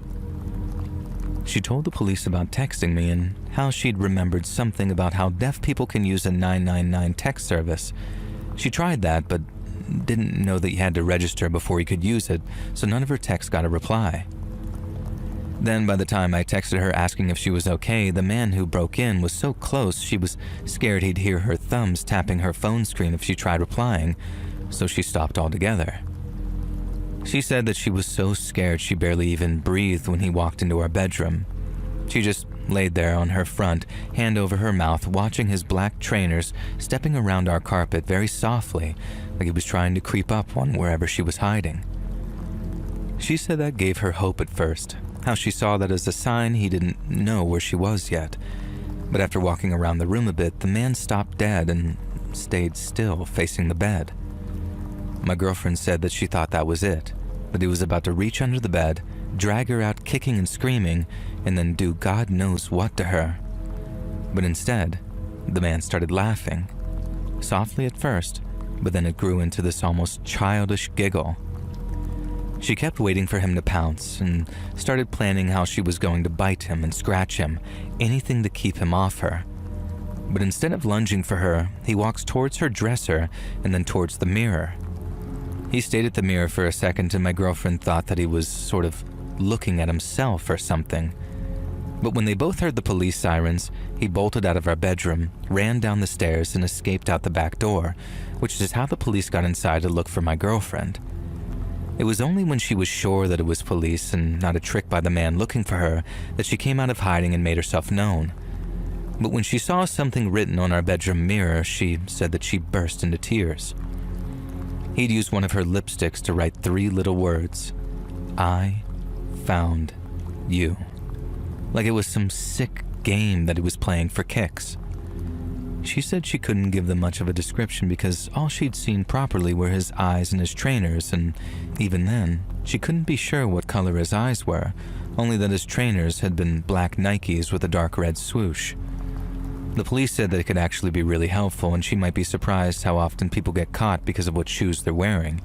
She told the police about texting me and how she'd remembered something about how deaf people can use a 999 text service. She tried that, but didn't know that you had to register before you could use it, so none of her texts got a reply. Then by the time I texted her asking if she was okay, the man who broke in was so close she was scared he'd hear her thumbs tapping her phone screen if she tried replying, so she stopped altogether. She said that she was so scared she barely even breathed when he walked into our bedroom. She just laid there on her front, hand over her mouth, watching his black trainers stepping around our carpet very softly, like he was trying to creep up on wherever she was hiding. She said that gave her hope at first, how she saw that as a sign he didn't know where she was yet. But after walking around the room a bit, the man stopped dead and stayed still, facing the bed. My girlfriend said that she thought that was it, that he was about to reach under the bed, drag her out kicking and screaming, and then do God knows what to her. But instead, the man started laughing, softly at first, but then it grew into this almost childish giggle. She kept waiting for him to pounce and started planning how she was going to bite him and scratch him, anything to keep him off her. But instead of lunging for her, he walks towards her dresser and then towards the mirror. He stayed at the mirror for a second and my girlfriend thought that he was sort of looking at himself or something. But when they both heard the police sirens, he bolted out of our bedroom, ran down the stairs, and escaped out the back door, which is how the police got inside to look for my girlfriend. It was only when she was sure that it was police and not a trick by the man looking for her that she came out of hiding and made herself known. But when she saw something written on our bedroom mirror, she said that she burst into tears. He'd used one of her lipsticks to write 3 little words: "I found you." Like it was some sick game that he was playing for kicks. She said she couldn't give them much of a description because all she'd seen properly were his eyes and his trainers, and even then, she couldn't be sure what color his eyes were, only that his trainers had been black Nikes with a dark red swoosh. The police said that it could actually be really helpful, and she might be surprised how often people get caught because of what shoes they're wearing.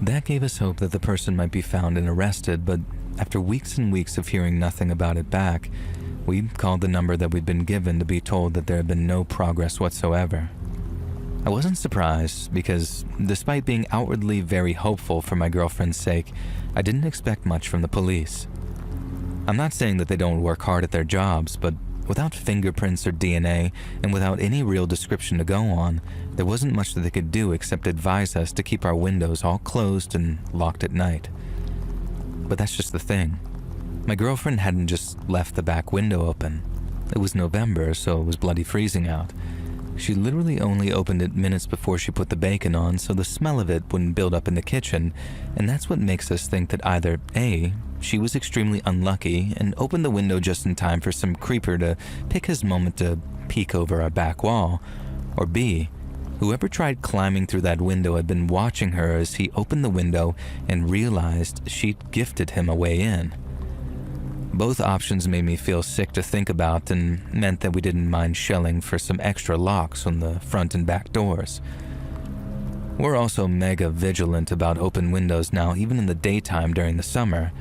That gave us hope that the person might be found and arrested, but after weeks and weeks of hearing nothing about it back, we called the number that we'd been given to be told that there had been no progress whatsoever. I wasn't surprised because, despite being outwardly very hopeful for my girlfriend's sake, I didn't expect much from the police. I'm not saying that they don't work hard at their jobs, but without fingerprints or DNA, and without any real description to go on, there wasn't much that they could do except advise us to keep our windows all closed and locked at night. But that's just the thing. My girlfriend hadn't just left the back window open. It was November, so it was bloody freezing out. She literally only opened it minutes before she put the bacon on, so the smell of it wouldn't build up in the kitchen, and that's what makes us think that either A, she was extremely unlucky and opened the window just in time for some creeper to pick his moment to peek over our back wall, or B, whoever tried climbing through that window had been watching her as he opened the window and realized she'd gifted him a way in. Both options made me feel sick to think about and meant that we didn't mind shelling for some extra locks on the front and back doors. We're also mega vigilant about open windows now, even in the daytime during the summer,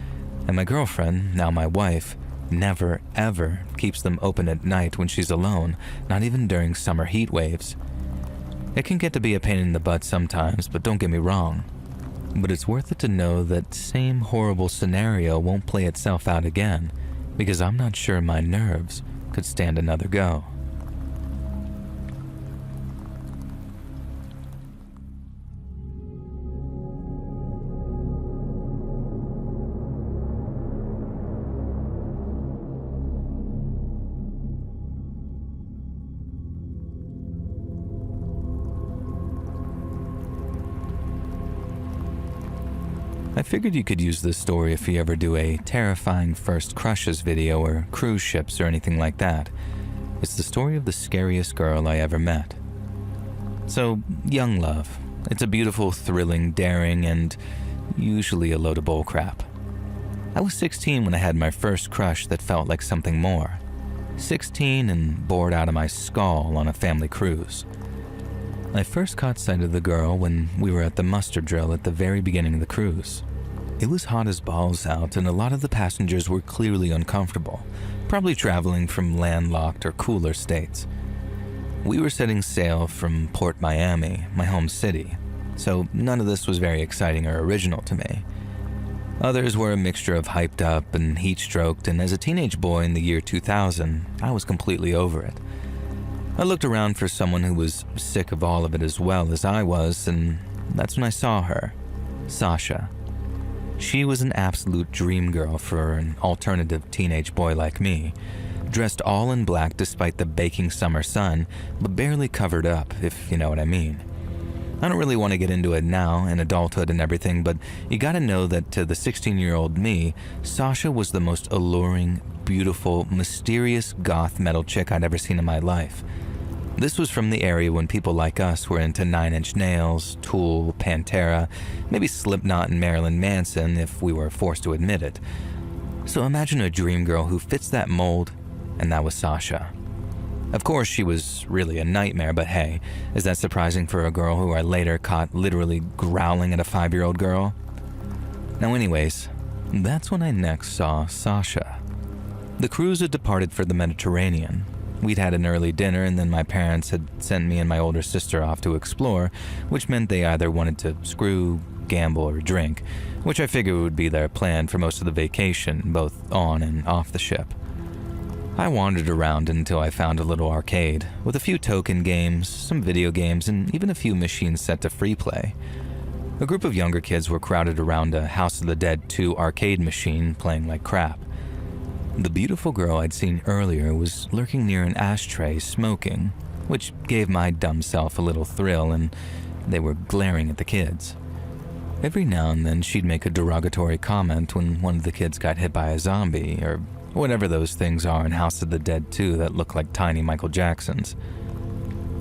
and my girlfriend, now my wife, never ever keeps them open at night when she's alone, not even during summer heat waves. It can get to be a pain in the butt sometimes, but don't get me wrong. But it's worth it to know that same horrible scenario won't play itself out again, because I'm not sure my nerves could stand another go. I figured you could use this story if you ever do a terrifying first crushes video or cruise ships or anything like that. It's the story of the scariest girl I ever met. So, young love. It's a beautiful, thrilling, daring, and usually a load of bullcrap. I was 16 when I had my first crush that felt like something more. 16 and bored out of my skull on a family cruise. I first caught sight of the girl when we were at the muster drill at the very beginning of the cruise. It was hot as balls out, and a lot of the passengers were clearly uncomfortable, probably traveling from landlocked or cooler states. We were setting sail from Port Miami, my home city, so none of this was very exciting or original to me. Others were a mixture of hyped up and heat-stroked, and as a teenage boy in the year 2000, I was completely over it. I looked around for someone who was sick of all of it as well as I was, and that's when I saw her, Sasha. She was an absolute dream girl for an alternative teenage boy like me, dressed all in black despite the baking summer sun, but barely covered up, if you know what I mean. I don't really want to get into it now, and adulthood and everything, but you gotta know that to the 16-year-old me, Sasha was the most alluring, beautiful, mysterious goth metal chick I'd ever seen in my life. This was from the area when people like us were into Nine Inch Nails, Tool, Pantera, maybe Slipknot and Marilyn Manson if we were forced to admit it. So imagine a dream girl who fits that mold, and that was Sasha. Of course, she was really a nightmare, but hey, is that surprising for a girl who I later caught literally growling at a 5-year-old girl? Now anyways, that's when I next saw Sasha. The cruise had departed for the Mediterranean. We'd had an early dinner, and then my parents had sent me and my older sister off to explore, which meant they either wanted to screw, gamble, or drink, which I figured would be their plan for most of the vacation, both on and off the ship. I wandered around until I found a little arcade, with a few token games, some video games, and even a few machines set to free play. A group of younger kids were crowded around a House of the Dead 2 arcade machine playing like crap. The beautiful girl I'd seen earlier was lurking near an ashtray smoking, which gave my dumb self a little thrill, and they were glaring at the kids. Every now and then she'd make a derogatory comment when one of the kids got hit by a zombie, or whatever those things are in House of the Dead 2 that look like tiny Michael Jacksons.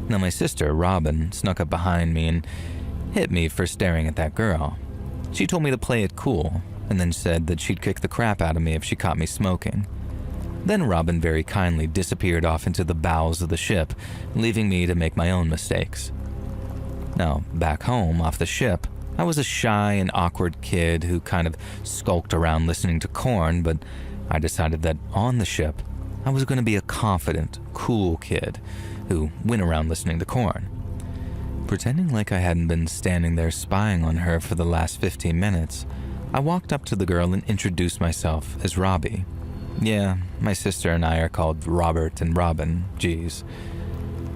Now my sister, Robin, snuck up behind me and hit me for staring at that girl. She told me to play it cool, and then said that she'd kick the crap out of me if she caught me smoking. Then Robin very kindly disappeared off into the bowels of the ship, leaving me to make my own mistakes. Now, back home, off the ship, I was a shy and awkward kid who kind of skulked around listening to Korn, but I decided that on the ship, I was going to be a confident, cool kid who went around listening to Korn. Pretending like I hadn't been standing there spying on her for the last 15 minutes, I walked up to the girl and introduced myself as Robbie. Yeah, my sister and I are called Robert and Robin, geez.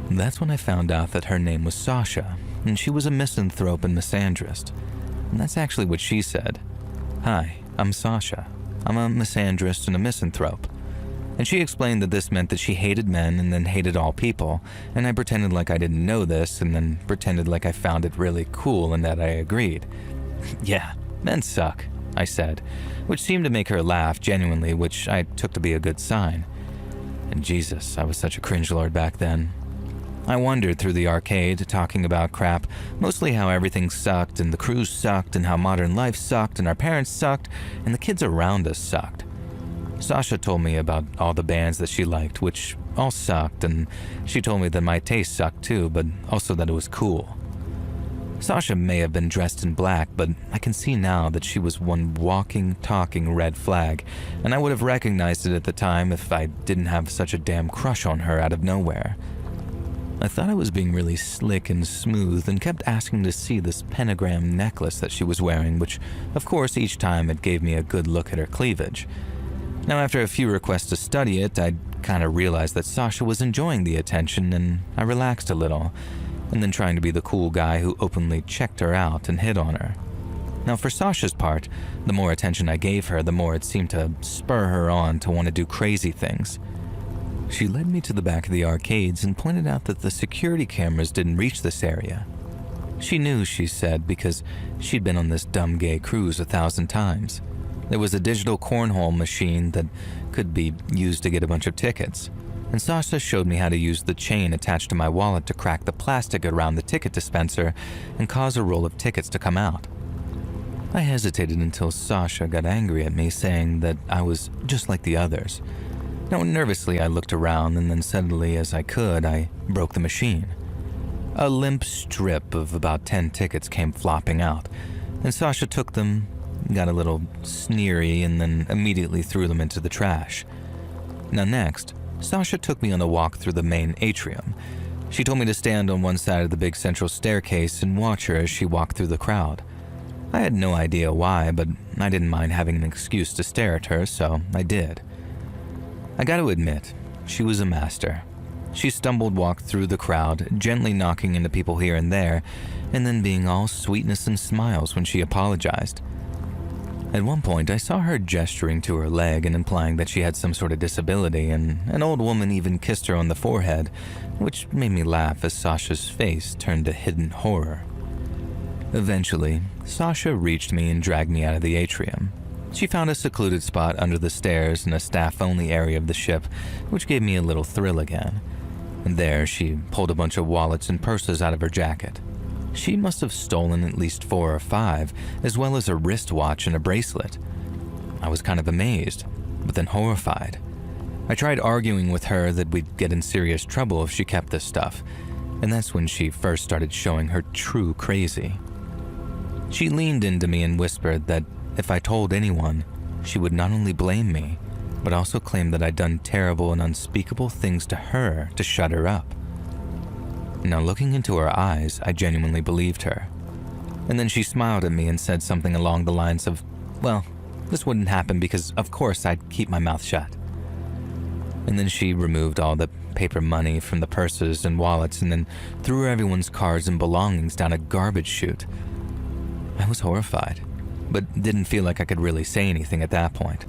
That's when I found out that her name was Sasha, and she was a misanthrope and misandrist. And that's actually what she said. Hi, I'm Sasha. I'm a misandrist and a misanthrope. And she explained that this meant that she hated men and then hated all people, and I pretended like I didn't know this and then pretended like I found it really cool and that I agreed. Yeah, men suck, I said, which seemed to make her laugh genuinely, which I took to be a good sign. And Jesus, I was such a cringelord back then. I wandered through the arcade, talking about crap, mostly how everything sucked and the cruise sucked and how modern life sucked and our parents sucked and the kids around us sucked. Sasha told me about all the bands that she liked, which all sucked, and she told me that my taste sucked too, but also that it was cool. Sasha may have been dressed in black, but I can see now that she was one walking, talking red flag, and I would have recognized it at the time if I didn't have such a damn crush on her out of nowhere. I thought I was being really slick and smooth and kept asking to see this pentagram necklace that she was wearing, which, of course, each time it gave me a good look at her cleavage. Now, after a few requests to study it, I'd kind of realized that Sasha was enjoying the attention, and I relaxed a little, and then trying to be the cool guy who openly checked her out and hit on her. Now, for Sasha's part, the more attention I gave her, the more it seemed to spur her on to want to do crazy things. She led me to the back of the arcades and pointed out that the security cameras didn't reach this area. She knew, she said, because she'd been on this dumb gay cruise 1,000 times. There was a digital cornhole machine that could be used to get a bunch of tickets, and Sasha showed me how to use the chain attached to my wallet to crack the plastic around the ticket dispenser and cause a roll of tickets to come out. I hesitated until Sasha got angry at me, saying that I was just like the others. Now, nervously, I looked around, and then suddenly as I could, I broke the machine. A limp strip of about 10 tickets came flopping out, and Sasha took them, got a little sneery, and then immediately threw them into the trash. Now next, Sasha took me on a walk through the main atrium. She told me to stand on one side of the big central staircase and watch her as she walked through the crowd. I had no idea why, but I didn't mind having an excuse to stare at her, so I did. I got to admit, she was a master. She stumbled walked through the crowd, gently knocking into people here and there, and then being all sweetness and smiles when she apologized. At one point, I saw her gesturing to her leg and implying that she had some sort of disability, and an old woman even kissed her on the forehead, which made me laugh as Sasha's face turned to hidden horror. Eventually, Sasha reached me and dragged me out of the atrium. She found a secluded spot under the stairs in a staff-only area of the ship, which gave me a little thrill again. And there, she pulled a bunch of wallets and purses out of her jacket. She must have stolen at least 4 or 5, as well as a wristwatch and a bracelet. I was kind of amazed, but then horrified. I tried arguing with her that we'd get in serious trouble if she kept this stuff, and that's when she first started showing her true crazy. She leaned into me and whispered that if I told anyone, she would not only blame me, but also claim that I'd done terrible and unspeakable things to her to shut her up. Now, looking into her eyes, I genuinely believed her. And then she smiled at me and said something along the lines of, well, this wouldn't happen because, of course, I'd keep my mouth shut. And then she removed all the paper money from the purses and wallets and then threw everyone's cards and belongings down a garbage chute. I was horrified, but didn't feel like I could really say anything at that point.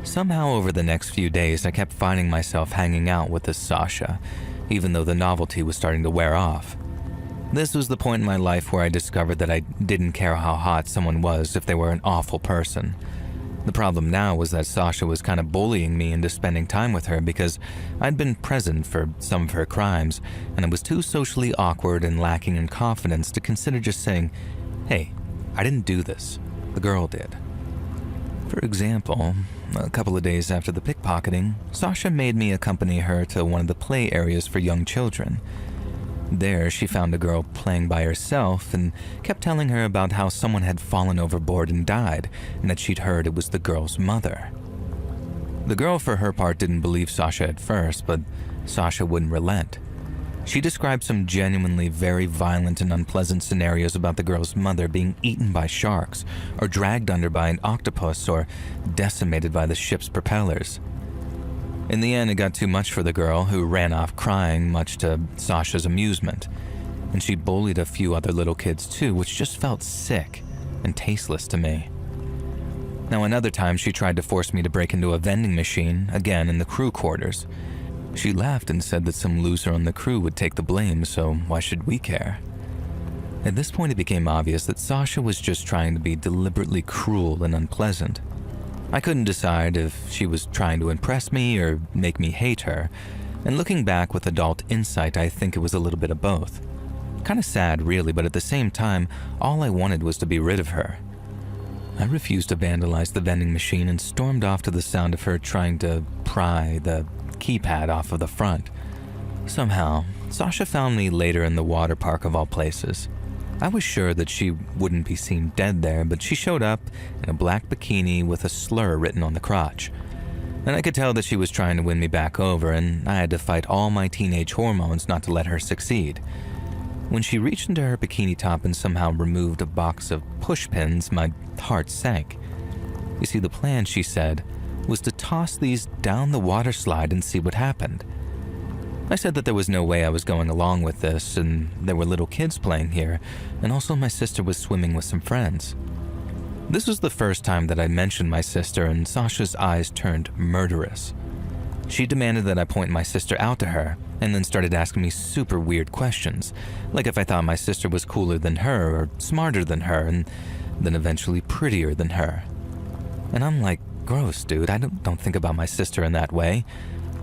Somehow over the next few days, I kept finding myself hanging out with this Sasha, even though the novelty was starting to wear off. This was the point in my life where I discovered that I didn't care how hot someone was if they were an awful person. The problem now was that Sasha was kind of bullying me into spending time with her because I'd been present for some of her crimes, and I was too socially awkward and lacking in confidence to consider just saying, "Hey, I didn't do this. The girl did." For example, a couple of days after the pickpocketing, Sasha made me accompany her to one of the play areas for young children. There, she found a girl playing by herself and kept telling her about how someone had fallen overboard and died, and that she'd heard it was the girl's mother. The girl, for her part, didn't believe Sasha at first, but Sasha wouldn't relent. She described some genuinely very violent and unpleasant scenarios about the girl's mother being eaten by sharks, or dragged under by an octopus, or decimated by the ship's propellers. In the end, it got too much for the girl, who ran off crying, much to Sasha's amusement. And she bullied a few other little kids too, which just felt sick and tasteless to me. Now, another time she tried to force me to break into a vending machine, again in the crew quarters. She laughed and said that some loser on the crew would take the blame, so why should we care? At this point, it became obvious that Sasha was just trying to be deliberately cruel and unpleasant. I couldn't decide if she was trying to impress me or make me hate her, and looking back with adult insight, I think it was a little bit of both. Kind of sad, really, but at the same time, all I wanted was to be rid of her. I refused to vandalize the vending machine and stormed off to the sound of her trying to pry the keypad off of the front. Somehow, Sasha found me later in the water park of all places. I was sure that she wouldn't be seen dead there, but she showed up in a black bikini with a slur written on the crotch. And I could tell that she was trying to win me back over, and I had to fight all my teenage hormones not to let her succeed. When she reached into her bikini top and somehow removed a box of push pins, my heart sank. You see, the plan, she said, was to toss these down the water slide and see what happened. I said that there was no way I was going along with this, and there were little kids playing here, and also my sister was swimming with some friends. This was the first time that I mentioned my sister, and Sasha's eyes turned murderous. She demanded that I point my sister out to her, and then started asking me super weird questions, like if I thought my sister was cooler than her or smarter than her, and then eventually prettier than her. And I'm like, gross, dude, I don't think about my sister in that way.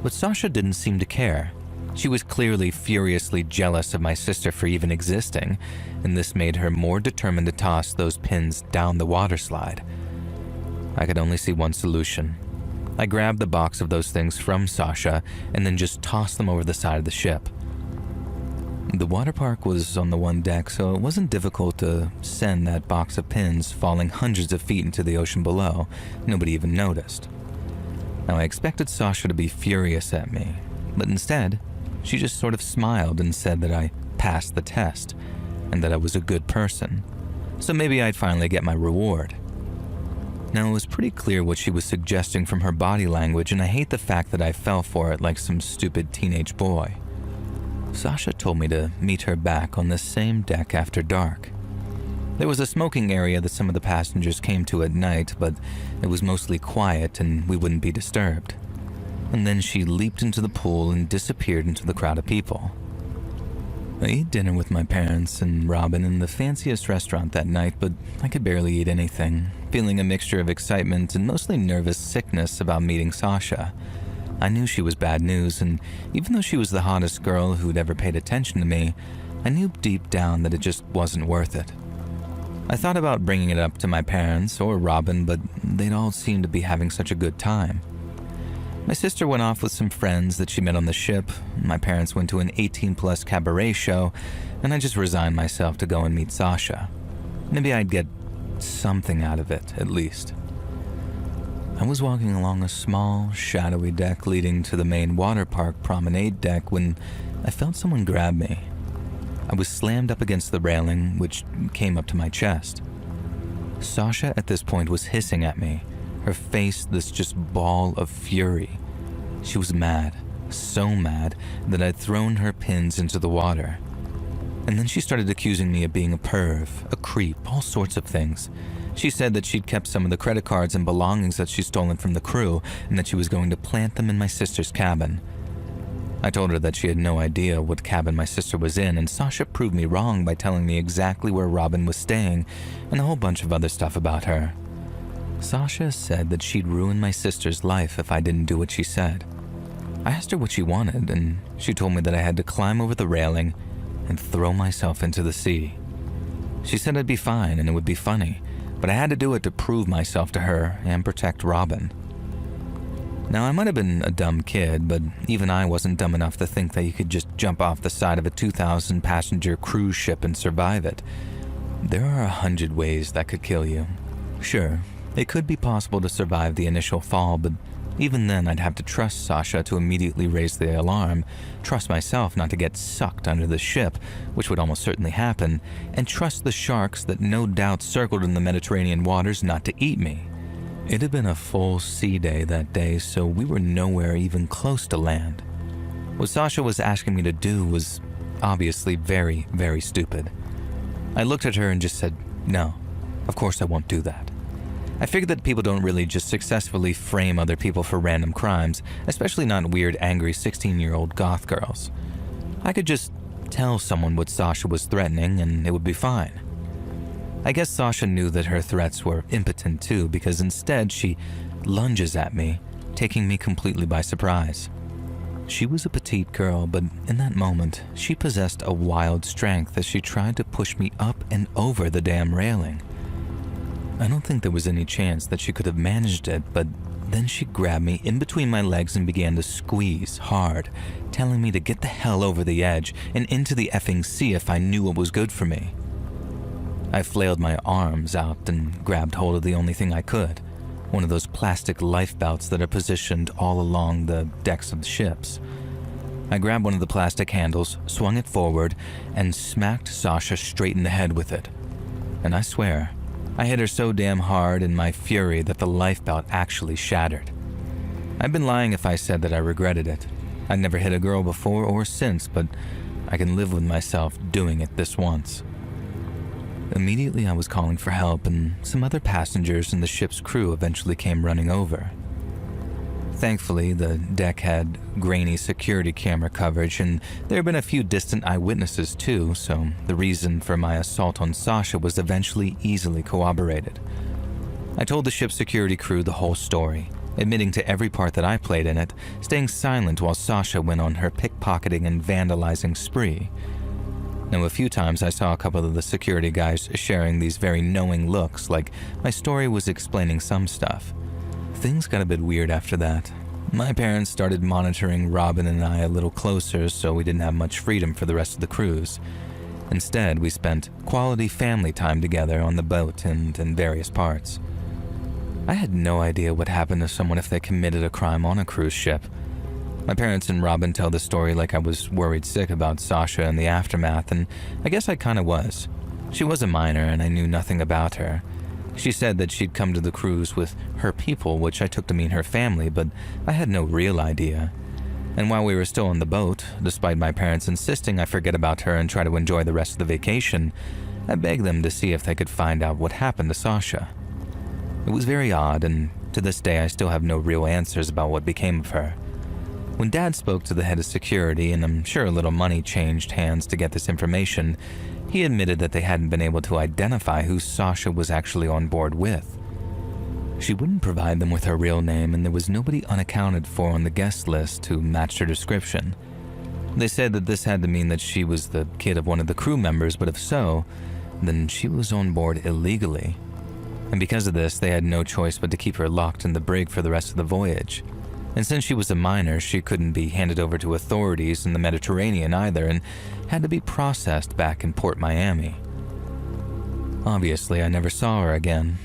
But Sasha didn't seem to care. She was clearly furiously jealous of my sister for even existing, and this made her more determined to toss those pins down the water slide. I could only see one solution. I grabbed the box of those things from Sasha and then just tossed them over the side of the ship. The water park was on the one deck, so it wasn't difficult to send that box of pins falling hundreds of feet into the ocean below. Nobody even noticed. Now, I expected Sasha to be furious at me, but instead, she just sort of smiled and said that I passed the test and that I was a good person, so maybe I'd finally get my reward. Now, it was pretty clear what she was suggesting from her body language, and I hate the fact that I fell for it like some stupid teenage boy. Sasha told me to meet her back on the same deck after dark. There was a smoking area that some of the passengers came to at night, but it was mostly quiet and we wouldn't be disturbed. And then she leaped into the pool and disappeared into the crowd of people. I ate dinner with my parents and Robin in the fanciest restaurant that night, but I could barely eat anything, feeling a mixture of excitement and mostly nervous sickness about meeting Sasha. I knew she was bad news, and even though she was the hottest girl who'd ever paid attention to me, I knew deep down that it just wasn't worth it. I thought about bringing it up to my parents or Robin, but they'd all seemed to be having such a good time. My sister went off with some friends that she met on the ship, my parents went to an 18-plus cabaret show, and I just resigned myself to go and meet Sasha. Maybe I'd get something out of it, at least. I was walking along a small, shadowy deck leading to the main water park promenade deck when I felt someone grab me. I was slammed up against the railing, which came up to my chest. Sasha at this point was hissing at me, her face this just ball of fury. She was mad, so mad that I'd thrown her pins into the water. And then she started accusing me of being a perv, a creep, all sorts of things. She said that she'd kept some of the credit cards and belongings that she'd stolen from the crew and that she was going to plant them in my sister's cabin. I told her that she had no idea what cabin my sister was in, and Sasha proved me wrong by telling me exactly where Robin was staying and a whole bunch of other stuff about her. Sasha said that she'd ruin my sister's life if I didn't do what she said. I asked her what she wanted, and she told me that I had to climb over the railing and throw myself into the sea. She said I'd be fine and it would be funny, but I had to do it to prove myself to her and protect Robin. Now, I might have been a dumb kid, but even I wasn't dumb enough to think that you could just jump off the side of a 2,000-passenger cruise ship and survive it. There are 100 ways that could kill you. Sure, it could be possible to survive the initial fall, but even then I'd have to trust Sasha to immediately raise the alarm, trust myself not to get sucked under the ship, which would almost certainly happen, and trust the sharks that no doubt circled in the Mediterranean waters not to eat me. It had been a full sea day that day, so we were nowhere even close to land. What Sasha was asking me to do was obviously very, very stupid. I looked at her and just said, no, of course I won't do that. I figured that people don't really just successfully frame other people for random crimes, especially not weird, angry 16-year-old goth girls. I could just tell someone what Sasha was threatening and it would be fine. I guess Sasha knew that her threats were impotent too, because instead she lunges at me, taking me completely by surprise. She was a petite girl, but in that moment, she possessed a wild strength as she tried to push me up and over the damn railing. I don't think there was any chance that she could have managed it, but then she grabbed me in between my legs and began to squeeze hard, telling me to get the hell over the edge and into the effing sea if I knew what was good for me. I flailed my arms out and grabbed hold of the only thing I could, one of those plastic lifebelts that are positioned all along the decks of the ships. I grabbed one of the plastic handles, swung it forward, and smacked Sasha straight in the head with it. And I swear, I hit her so damn hard in my fury that the lifebelt actually shattered. I'd been lying if I said that I regretted it. I'd never hit a girl before or since, but I can live with myself doing it this once. Immediately I was calling for help, and some other passengers and the ship's crew eventually came running over. Thankfully, the deck had grainy security camera coverage, and there had been a few distant eyewitnesses too, so the reason for my assault on Sasha was eventually easily corroborated. I told the ship's security crew the whole story, admitting to every part that I played in it, staying silent while Sasha went on her pickpocketing and vandalizing spree. Now, a few times I saw a couple of the security guys sharing these very knowing looks, like my story was explaining some stuff. Things got a bit weird after that. My parents started monitoring Robin and I a little closer, so we didn't have much freedom for the rest of the cruise. Instead, we spent quality family time together on the boat and in various parts. I had no idea what happened to someone if they committed a crime on a cruise ship. My parents and Robin tell the story like I was worried sick about Sasha and the aftermath, and I guess I kinda was. She was a minor and I knew nothing about her. She said that she'd come to the cruise with her people, which I took to mean her family, but I had no real idea. And while we were still on the boat, despite my parents insisting I forget about her and try to enjoy the rest of the vacation, I begged them to see if they could find out what happened to Sasha. It was very odd, and to this day I still have no real answers about what became of her. When Dad spoke to the head of security, and I'm sure a little money changed hands to get this information, he admitted that they hadn't been able to identify who Sasha was actually on board with. She wouldn't provide them with her real name, and there was nobody unaccounted for on the guest list who matched her description. They said that this had to mean that she was the kid of one of the crew members, but if so, then she was on board illegally. And because of this, they had no choice but to keep her locked in the brig for the rest of the voyage. And since she was a minor, she couldn't be handed over to authorities in the Mediterranean either, and had to be processed back in Port Miami. Obviously, I never saw her again.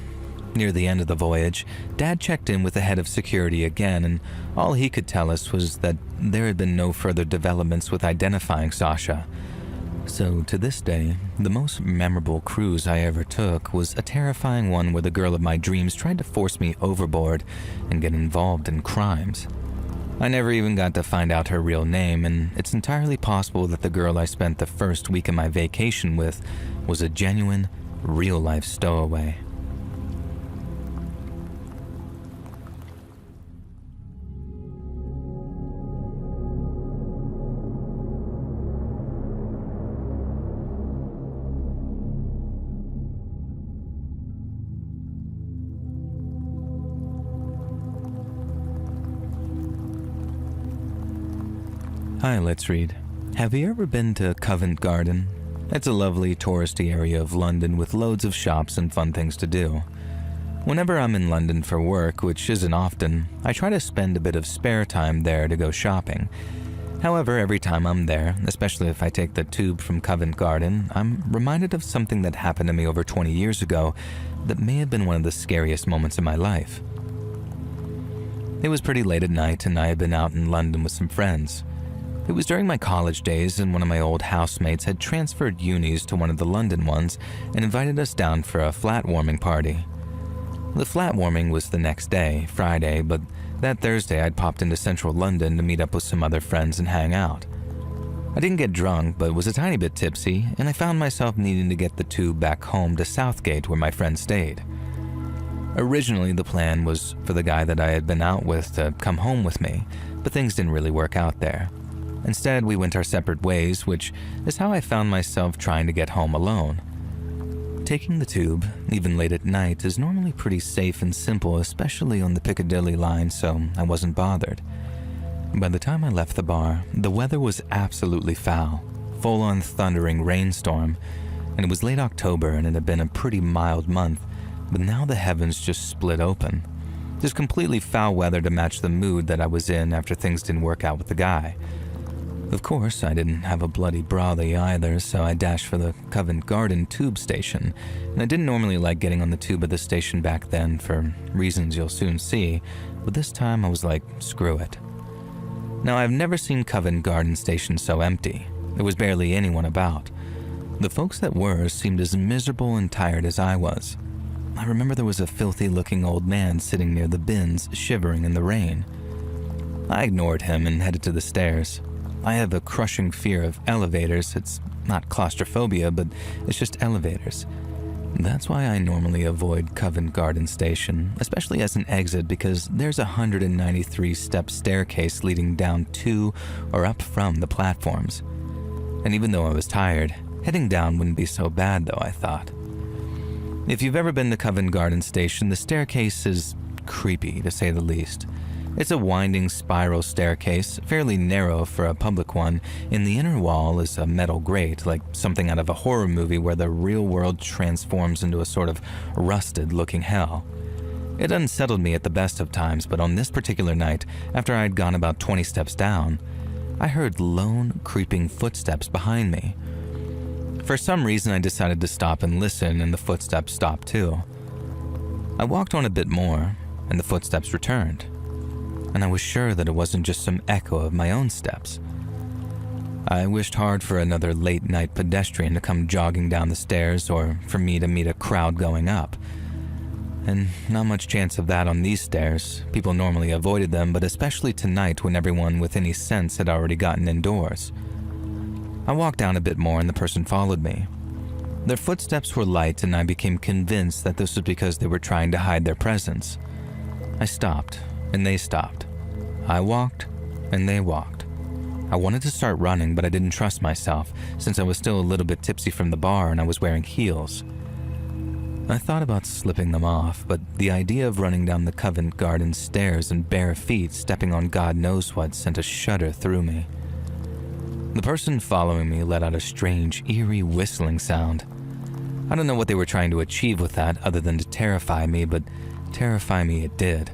Near the end of the voyage, Dad checked in with the head of security again, and all he could tell us was that there had been no further developments with identifying Sasha. So to this day, the most memorable cruise I ever took was a terrifying one where the girl of my dreams tried to force me overboard and get involved in crimes. I never even got to find out her real name, and it's entirely possible that the girl I spent the first week of my vacation with was a genuine, real-life stowaway. Hi, Let's Read. Have you ever been to Covent Garden? It's a lovely touristy area of London with loads of shops and fun things to do. Whenever I'm in London for work, which isn't often, I try to spend a bit of spare time there to go shopping. However, every time I'm there, especially if I take the tube from Covent Garden, I'm reminded of something that happened to me over 20 years ago that may have been one of the scariest moments of my life. It was pretty late at night and I had been out in London with some friends. It was during my college days, and one of my old housemates had transferred unis to one of the London ones and invited us down for a flat warming party. The flat warming was the next day, Friday, but that Thursday I'd popped into central London to meet up with some other friends and hang out. I didn't get drunk, but was a tiny bit tipsy, and I found myself needing to get the tube back home to Southgate where my friend stayed. Originally, the plan was for the guy that I had been out with to come home with me, but things didn't really work out there. Instead, we went our separate ways, which is how I found myself trying to get home alone. Taking the tube, even late at night, is normally pretty safe and simple, especially on the Piccadilly line, so I wasn't bothered. By the time I left the bar, the weather was absolutely foul, full-on thundering rainstorm, and it was late October and it had been a pretty mild month, but now the heavens just split open. Just completely foul weather to match the mood that I was in after things didn't work out with the guy. Of course, I didn't have a bloody brolly either, so I dashed for the Covent Garden tube station, and I didn't normally like getting on the tube at the station back then for reasons you'll soon see, but this time I was like, screw it. Now, I've never seen Covent Garden Station so empty. There was barely anyone about. The folks that were seemed as miserable and tired as I was. I remember there was a filthy-looking old man sitting near the bins, shivering in the rain. I ignored him and headed to the stairs. I have a crushing fear of elevators. It's not claustrophobia, but it's just elevators. That's why I normally avoid Covent Garden Station, especially as an exit, because there's a 193-step staircase leading down to or up from the platforms. And even though I was tired, heading down wouldn't be so bad though, I thought. If you've ever been to Covent Garden Station, the staircase is creepy, to say the least. It's a winding spiral staircase, fairly narrow for a public one. In the inner wall is a metal grate, like something out of a horror movie where the real world transforms into a sort of rusted-looking hell. It unsettled me at the best of times, but on this particular night, after I'd gone about 20 steps down, I heard lone, creeping footsteps behind me. For some reason, I decided to stop and listen, and the footsteps stopped too. I walked on a bit more, and the footsteps returned. And I was sure that it wasn't just some echo of my own steps. I wished hard for another late-night pedestrian to come jogging down the stairs or for me to meet a crowd going up. And not much chance of that on these stairs. People normally avoided them, but especially tonight when everyone with any sense had already gotten indoors. I walked down a bit more and the person followed me. Their footsteps were light and I became convinced that this was because they were trying to hide their presence. I stopped. And they stopped. I walked, and they walked. I wanted to start running, but I didn't trust myself, since I was still a little bit tipsy from the bar and I was wearing heels. I thought about slipping them off, but the idea of running down the Covent Garden stairs in bare feet, stepping on God knows what, sent a shudder through me. The person following me let out a strange, eerie whistling sound. I don't know what they were trying to achieve with that, other than to terrify me, but terrify me it did.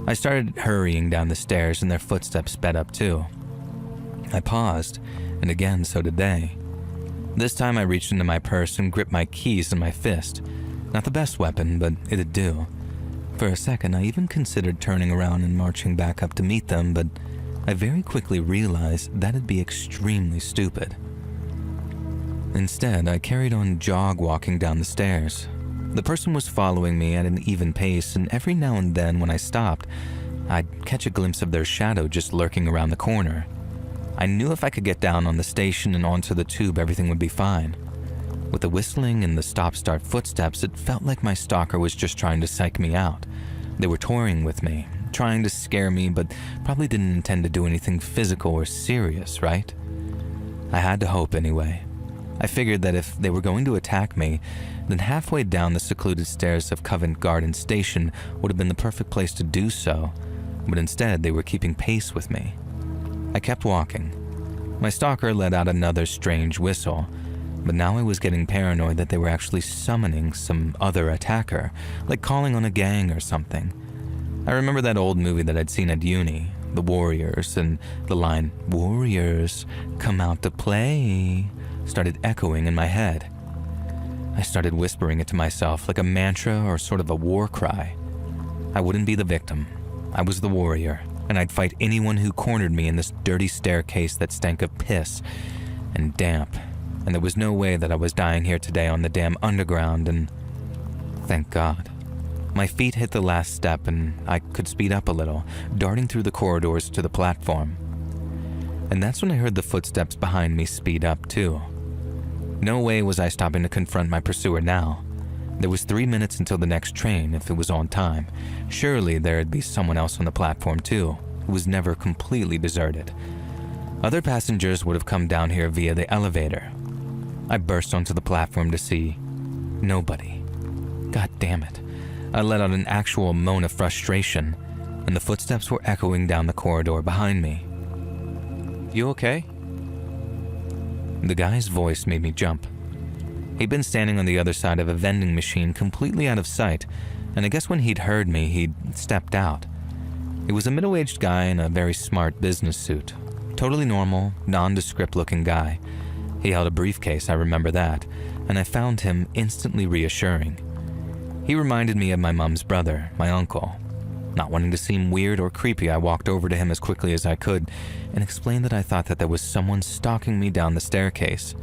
I started hurrying down the stairs and their footsteps sped up too. I paused, and again so did they. This time I reached into my purse and gripped my keys in my fist. Not the best weapon, but it'd do. For a second I even considered turning around and marching back up to meet them, but I very quickly realized that'd be extremely stupid. Instead, I carried on jog-walking down the stairs. The person was following me at an even pace, and every now and then when I stopped, I'd catch a glimpse of their shadow just lurking around the corner. I knew if I could get down on the station and onto the tube, everything would be fine. With the whistling and the stop-start footsteps, it felt like my stalker was just trying to psych me out. They were toying with me, trying to scare me, but probably didn't intend to do anything physical or serious, right? I had to hope anyway. I figured that if they were going to attack me, then halfway down the secluded stairs of Covent Garden Station would have been the perfect place to do so, but instead they were keeping pace with me. I kept walking. My stalker let out another strange whistle, but now I was getting paranoid that they were actually summoning some other attacker, like calling on a gang or something. I remember that old movie that I'd seen at uni, The Warriors, and the line, "Warriors, come out to play," started echoing in my head. I started whispering it to myself like a mantra or sort of a war cry. I wouldn't be the victim. I was the warrior, and I'd fight anyone who cornered me in this dirty staircase that stank of piss and damp, and there was no way that I was dying here today on the damn underground, and thank God. My feet hit the last step and I could speed up a little, darting through the corridors to the platform. And that's when I heard the footsteps behind me speed up too. No way was I stopping to confront my pursuer now. There was 3 minutes until the next train if it was on time. Surely there'd be someone else on the platform too, who was never completely deserted. Other passengers would have come down here via the elevator. I burst onto the platform to see nobody. God damn it. I let out an actual moan of frustration, and the footsteps were echoing down the corridor behind me. "You okay?" The guy's voice made me jump. He'd been standing on the other side of a vending machine completely out of sight, and I guess when he'd heard me, he'd stepped out. He was a middle-aged guy in a very smart business suit. Totally normal, nondescript-looking guy. He held a briefcase, I remember that, and I found him instantly reassuring. He reminded me of my mom's brother, my uncle. Not wanting to seem weird or creepy, I walked over to him as quickly as I could and explained that I thought that there was someone stalking me down the staircase.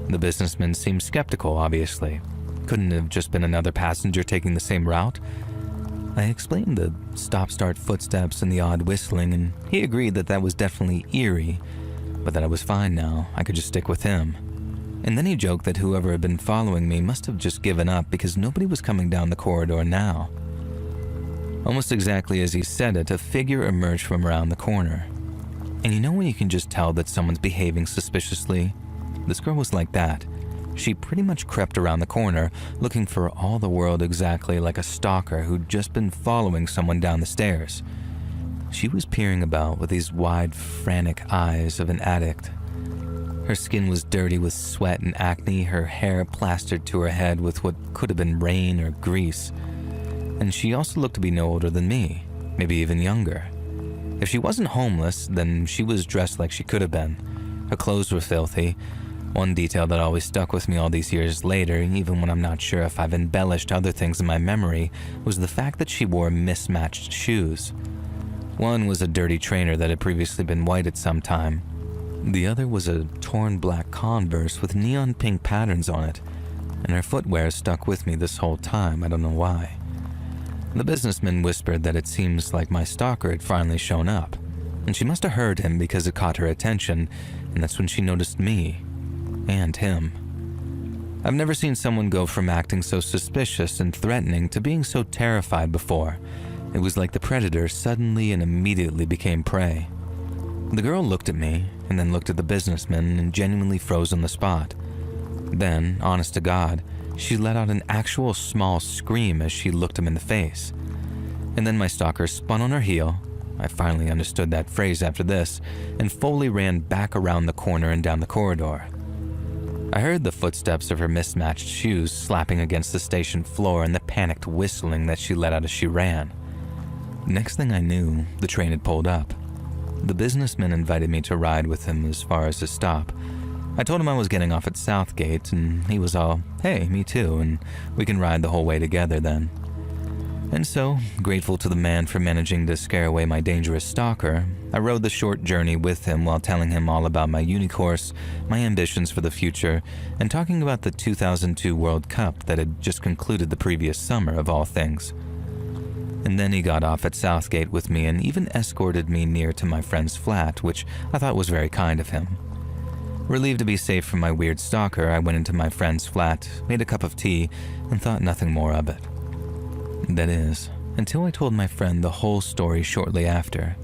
The businessman seemed skeptical, obviously. Couldn't it have just been another passenger taking the same route? I explained the stop-start footsteps and the odd whistling, and he agreed that that was definitely eerie, but that I was fine now. I could just stick with him. And then he joked that whoever had been following me must have just given up because nobody was coming down the corridor now. Almost exactly as he said it, a figure emerged from around the corner. And you know when you can just tell that someone's behaving suspiciously? This girl was like that. She pretty much crept around the corner, looking for all the world exactly like a stalker who'd just been following someone down the stairs. She was peering about with these wide, frantic eyes of an addict. Her skin was dirty with sweat and acne, her hair plastered to her head with what could have been rain or grease. And she also looked to be no older than me, maybe even younger. If she wasn't homeless, then she was dressed like she could have been. Her clothes were filthy. One detail that always stuck with me all these years later, even when I'm not sure if I've embellished other things in my memory, was the fact that she wore mismatched shoes. One was a dirty trainer that had previously been white at some time. The other was a torn black Converse with neon pink patterns on it, and her footwear stuck with me this whole time, I don't know why. The businessman whispered that it seems like my stalker had finally shown up, and she must have heard him because it caught her attention, and that's when she noticed me, and him. I've never seen someone go from acting so suspicious and threatening to being so terrified before. It was like the predator suddenly and immediately became prey. The girl looked at me, and then looked at the businessman and genuinely froze on the spot. Then, honest to God, she let out an actual small scream as she looked him in the face. And then my stalker spun on her heel, I finally understood that phrase after this, and fully ran back around the corner and down the corridor. I heard the footsteps of her mismatched shoes slapping against the station floor and the panicked whistling that she let out as she ran. Next thing I knew, the train had pulled up. The businessman invited me to ride with him as far as his stop. I told him I was getting off at Southgate, and he was all, "Hey, me too, and we can ride the whole way together then." And so, grateful to the man for managing to scare away my dangerous stalker, I rode the short journey with him while telling him all about my uni course, my ambitions for the future, and talking about the 2002 World Cup that had just concluded the previous summer of all things. And then he got off at Southgate with me and even escorted me near to my friend's flat, which I thought was very kind of him. Relieved to be safe from my weird stalker, I went into my friend's flat, made a cup of tea, and thought nothing more of it. That is, until I told my friend the whole story shortly after.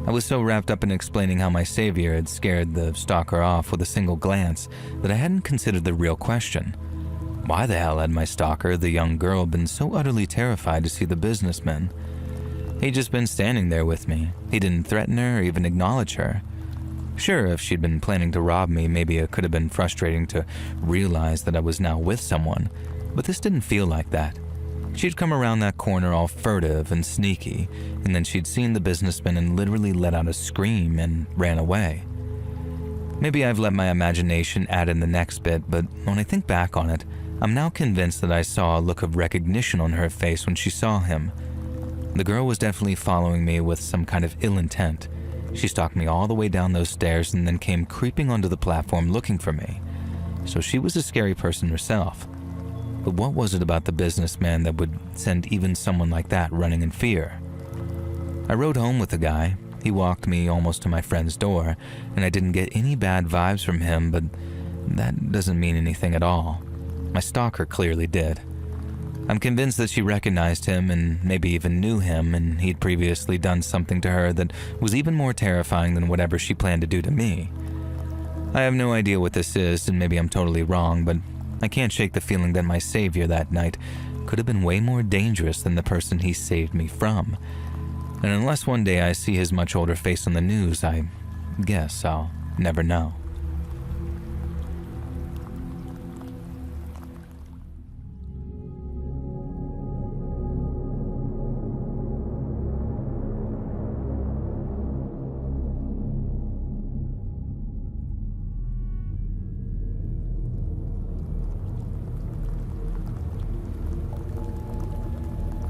I was so wrapped up in explaining how my savior had scared the stalker off with a single glance that I hadn't considered the real question. Why the hell had my stalker, the young girl, been so utterly terrified to see the businessman? He'd just been standing there with me. He didn't threaten her or even acknowledge her. Sure, if she'd been planning to rob me, maybe it could have been frustrating to realize that I was now with someone, but this didn't feel like that. She'd come around that corner all furtive and sneaky, and then she'd seen the businessman and literally let out a scream and ran away. Maybe I've let my imagination add in the next bit, but when I think back on it, I'm now convinced that I saw a look of recognition on her face when she saw him. The girl was definitely following me with some kind of ill intent. She stalked me all the way down those stairs and then came creeping onto the platform looking for me. So she was a scary person herself. But what was it about the businessman that would send even someone like that running in fear? I rode home with the guy. He walked me almost to my friend's door, and I didn't get any bad vibes from him, but that doesn't mean anything at all. My stalker clearly did. I'm convinced that she recognized him and maybe even knew him, and he'd previously done something to her that was even more terrifying than whatever she planned to do to me. I have no idea what this is, and maybe I'm totally wrong, but I can't shake the feeling that my savior that night could have been way more dangerous than the person he saved me from. And unless one day I see his much older face on the news, I guess I'll never know.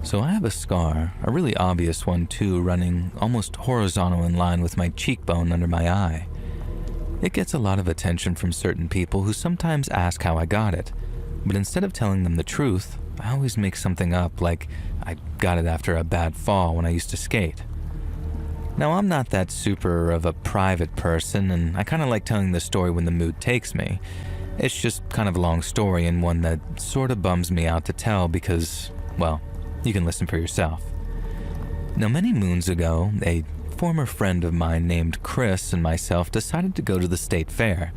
So I have a scar, a really obvious one too, running almost horizontal in line with my cheekbone under my eye. It gets a lot of attention from certain people who sometimes ask how I got it, but instead of telling them the truth, I always make something up like I got it after a bad fall when I used to skate. Now I'm not that super of a private person, and I kind of like telling the story when the mood takes me. It's just kind of a long story and one that sort of bums me out to tell because, well, you can listen for yourself. Now, many moons ago, a former friend of mine named Chris and myself decided to go to the state fair.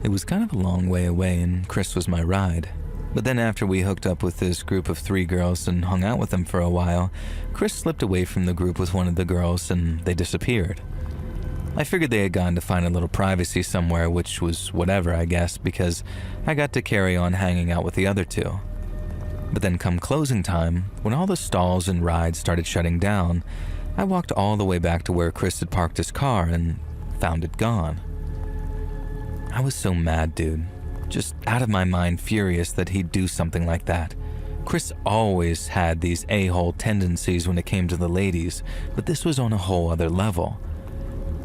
It was kind of a long way away and Chris was my ride. But then after we hooked up with this group of 3 girls and hung out with them for a while, Chris slipped away from the group with one of the girls and they disappeared. I figured they had gone to find a little privacy somewhere, which was whatever, I guess, because I got to carry on hanging out with the other 2. But then come closing time, when all the stalls and rides started shutting down, I walked all the way back to where Chris had parked his car and found it gone. I was so mad, dude. Just out of my mind furious that he'd do something like that. Chris always had these a-hole tendencies when it came to the ladies, but this was on a whole other level.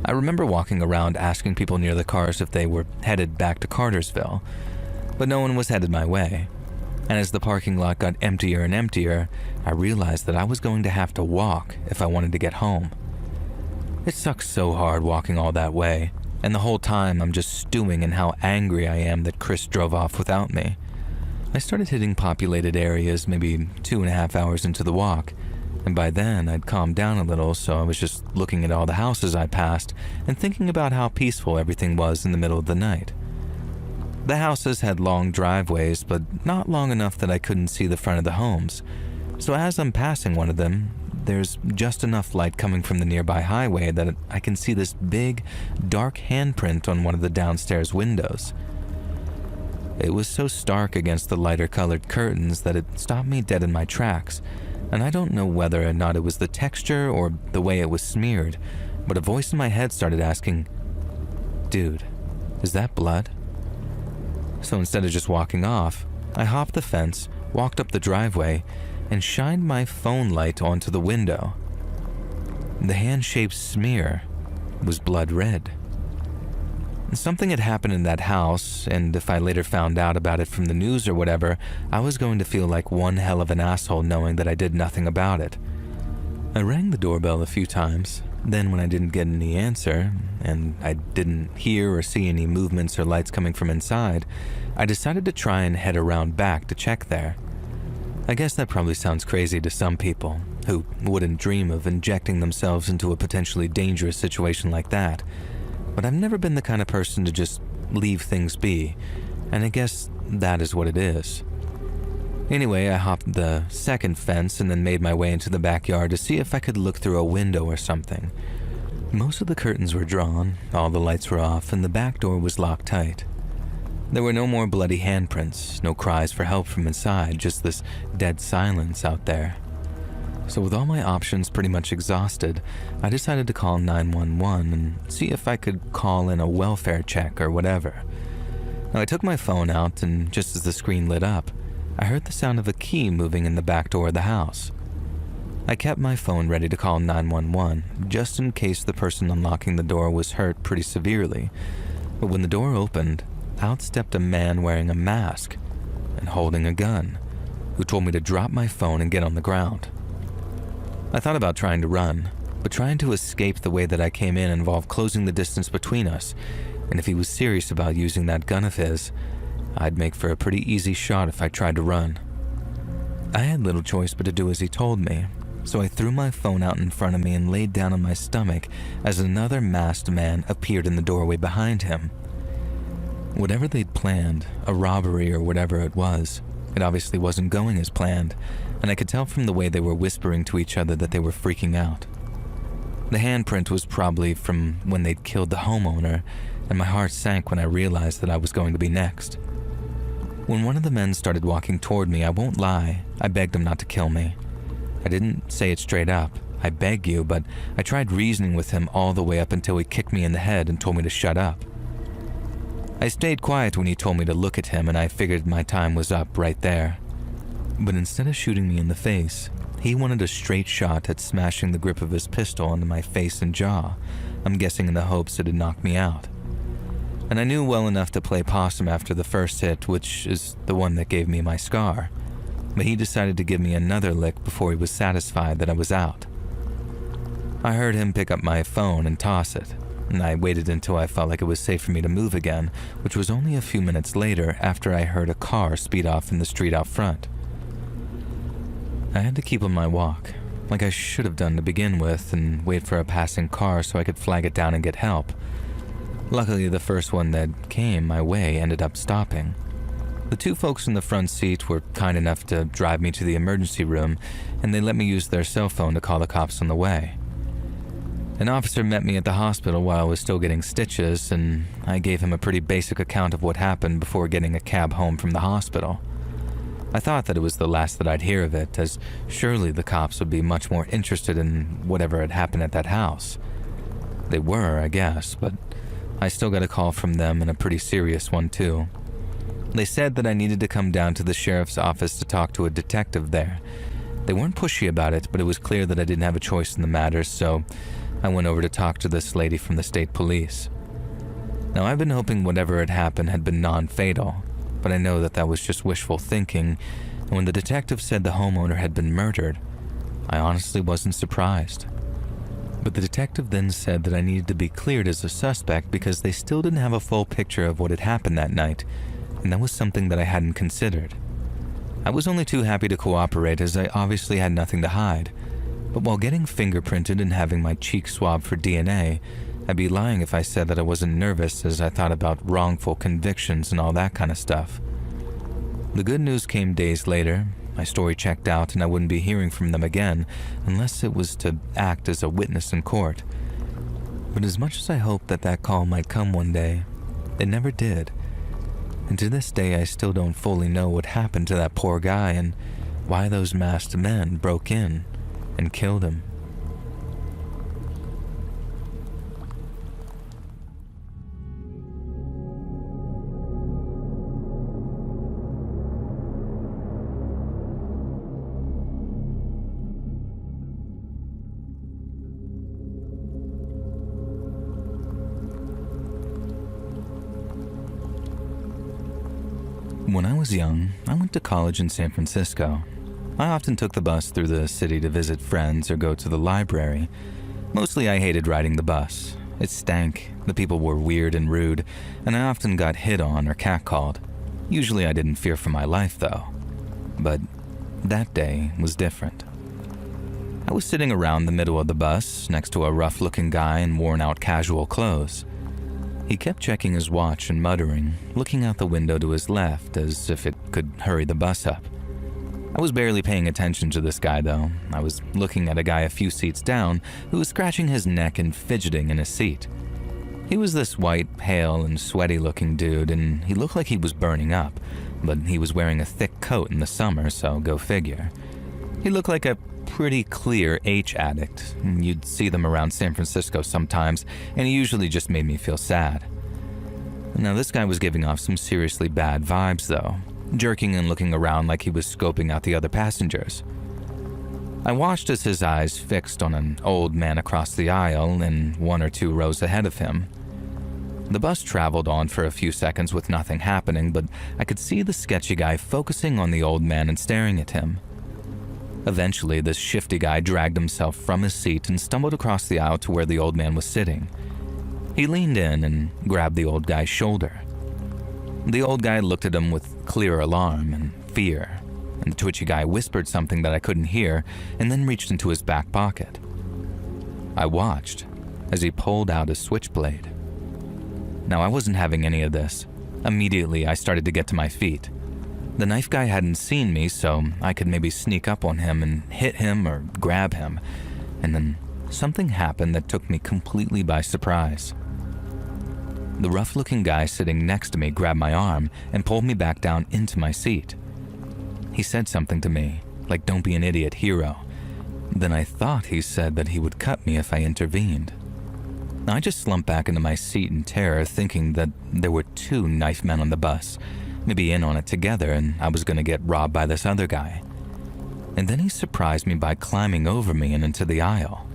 I remember walking around asking people near the cars if they were headed back to Cartersville, but no one was headed my way. And as the parking lot got emptier and emptier, I realized that I was going to have to walk if I wanted to get home. It sucks so hard walking all that way, and the whole time I'm just stewing in how angry I am that Chris drove off without me. I started hitting populated areas maybe 2.5 hours into the walk, and by then I'd calmed down a little, so I was just looking at all the houses I passed and thinking about how peaceful everything was in the middle of the night. The houses had long driveways, but not long enough that I couldn't see the front of the homes. So as I'm passing one of them, there's just enough light coming from the nearby highway that I can see this big, dark handprint on one of the downstairs windows. It was so stark against the lighter colored curtains that it stopped me dead in my tracks, and I don't know whether or not it was the texture or the way it was smeared, but a voice in my head started asking, "Dude, is that blood?" So instead of just walking off, I hopped the fence, walked up the driveway, and shined my phone light onto the window. The hand-shaped smear was blood red. Something had happened in that house, and if I later found out about it from the news or whatever, I was going to feel like one hell of an asshole knowing that I did nothing about it. I rang the doorbell a few times. Then when I didn't get any answer, and I didn't hear or see any movements or lights coming from inside, I decided to try and head around back to check there. I guess that probably sounds crazy to some people, who wouldn't dream of injecting themselves into a potentially dangerous situation like that, but I've never been the kind of person to just leave things be, and I guess that is what it is. Anyway, I hopped the second fence and then made my way into the backyard to see if I could look through a window or something. Most of the curtains were drawn, all the lights were off, and the back door was locked tight. There were no more bloody handprints, no cries for help from inside, just this dead silence out there. So with all my options pretty much exhausted, I decided to call 911 and see if I could call in a welfare check or whatever. Now I took my phone out, and just as the screen lit up, I heard the sound of a key moving in the back door of the house. I kept my phone ready to call 911, just in case the person unlocking the door was hurt pretty severely. But when the door opened, out stepped a man wearing a mask and holding a gun, who told me to drop my phone and get on the ground. I thought about trying to run, but trying to escape the way that I came in involved closing the distance between us, and if he was serious about using that gun of his, I'd make for a pretty easy shot if I tried to run. I had little choice but to do as he told me, so I threw my phone out in front of me and laid down on my stomach as another masked man appeared in the doorway behind him. Whatever they'd planned, a robbery or whatever it was, it obviously wasn't going as planned, and I could tell from the way they were whispering to each other that they were freaking out. The handprint was probably from when they'd killed the homeowner, and my heart sank when I realized that I was going to be next. When one of the men started walking toward me, I won't lie, I begged him not to kill me. I didn't say it straight up, "I beg you," but I tried reasoning with him all the way up until he kicked me in the head and told me to shut up. I stayed quiet when he told me to look at him, and I figured my time was up right there. But instead of shooting me in the face, he wanted a straight shot at smashing the grip of his pistol into my face and jaw, I'm guessing in the hopes it'd knock me out. And I knew well enough to play possum after the first hit, which is the one that gave me my scar, but he decided to give me another lick before he was satisfied that I was out. I heard him pick up my phone and toss it, and I waited until I felt like it was safe for me to move again, which was only a few minutes later after I heard a car speed off in the street out front. I had to keep on my walk, like I should have done to begin with, and wait for a passing car so I could flag it down and get help. Luckily, the first one that came my way ended up stopping. The two folks in the front seat were kind enough to drive me to the emergency room, and they let me use their cell phone to call the cops on the way. An officer met me at the hospital while I was still getting stitches, and I gave him a pretty basic account of what happened before getting a cab home from the hospital. I thought that it was the last that I'd hear of it, as surely the cops would be much more interested in whatever had happened at that house. They were, I guess, but I still got a call from them, and a pretty serious one too. They said that I needed to come down to the sheriff's office to talk to a detective there. They weren't pushy about it, but it was clear that I didn't have a choice in the matter, so I went over to talk to this lady from the state police. Now, I've been hoping whatever had happened had been non-fatal, but I know that that was just wishful thinking, and when the detective said the homeowner had been murdered, I honestly wasn't surprised. But the detective then said that I needed to be cleared as a suspect because they still didn't have a full picture of what had happened that night, and that was something that I hadn't considered. I was only too happy to cooperate as I obviously had nothing to hide, but while getting fingerprinted and having my cheek swabbed for DNA, I'd be lying if I said that I wasn't nervous as I thought about wrongful convictions and all that kind of stuff. The good news came days later. My story checked out and I wouldn't be hearing from them again unless it was to act as a witness in court. But as much as I hoped that that call might come one day, it never did. And to this day, I still don't fully know what happened to that poor guy and why those masked men broke in and killed him. When I was young, I went to college in San Francisco. I often took the bus through the city to visit friends or go to the library. Mostly I hated riding the bus. It stank, the people were weird and rude, and I often got hit on or catcalled. Usually I didn't fear for my life though. But that day was different. I was sitting around the middle of the bus next to a rough-looking guy in worn-out casual clothes. He kept checking his watch and muttering, looking out the window to his left as if it could hurry the bus up. I was barely paying attention to this guy though. I was looking at a guy a few seats down who was scratching his neck and fidgeting in his seat. He was this white, pale, and sweaty-looking dude, and he looked like he was burning up, but he was wearing a thick coat in the summer, so go figure. He looked like a pretty clear H addict. You'd see them around San Francisco sometimes, and he usually just made me feel sad. Now, this guy was giving off some seriously bad vibes, though, jerking and looking around like he was scoping out the other passengers. I watched as his eyes fixed on an old man across the aisle and one or two rows ahead of him. The bus traveled on for a few seconds with nothing happening, but I could see the sketchy guy focusing on the old man and staring at him. Eventually, this shifty guy dragged himself from his seat and stumbled across the aisle to where the old man was sitting. He leaned in and grabbed the old guy's shoulder. The old guy looked at him with clear alarm and fear, and the twitchy guy whispered something that I couldn't hear and then reached into his back pocket. I watched as he pulled out a switchblade. Now, I wasn't having any of this. Immediately, I started to get to my feet. The knife guy hadn't seen me, so I could maybe sneak up on him and hit him or grab him. And then something happened that took me completely by surprise. The rough-looking guy sitting next to me grabbed my arm and pulled me back down into my seat. He said something to me, like "Don't be an idiot, hero." Then I thought he said that he would cut me if I intervened. I just slumped back into my seat in terror, thinking that there were two knife men on the bus, maybe in on it together, and I was going to get robbed by this other guy. And then he surprised me by climbing over me and into the aisle.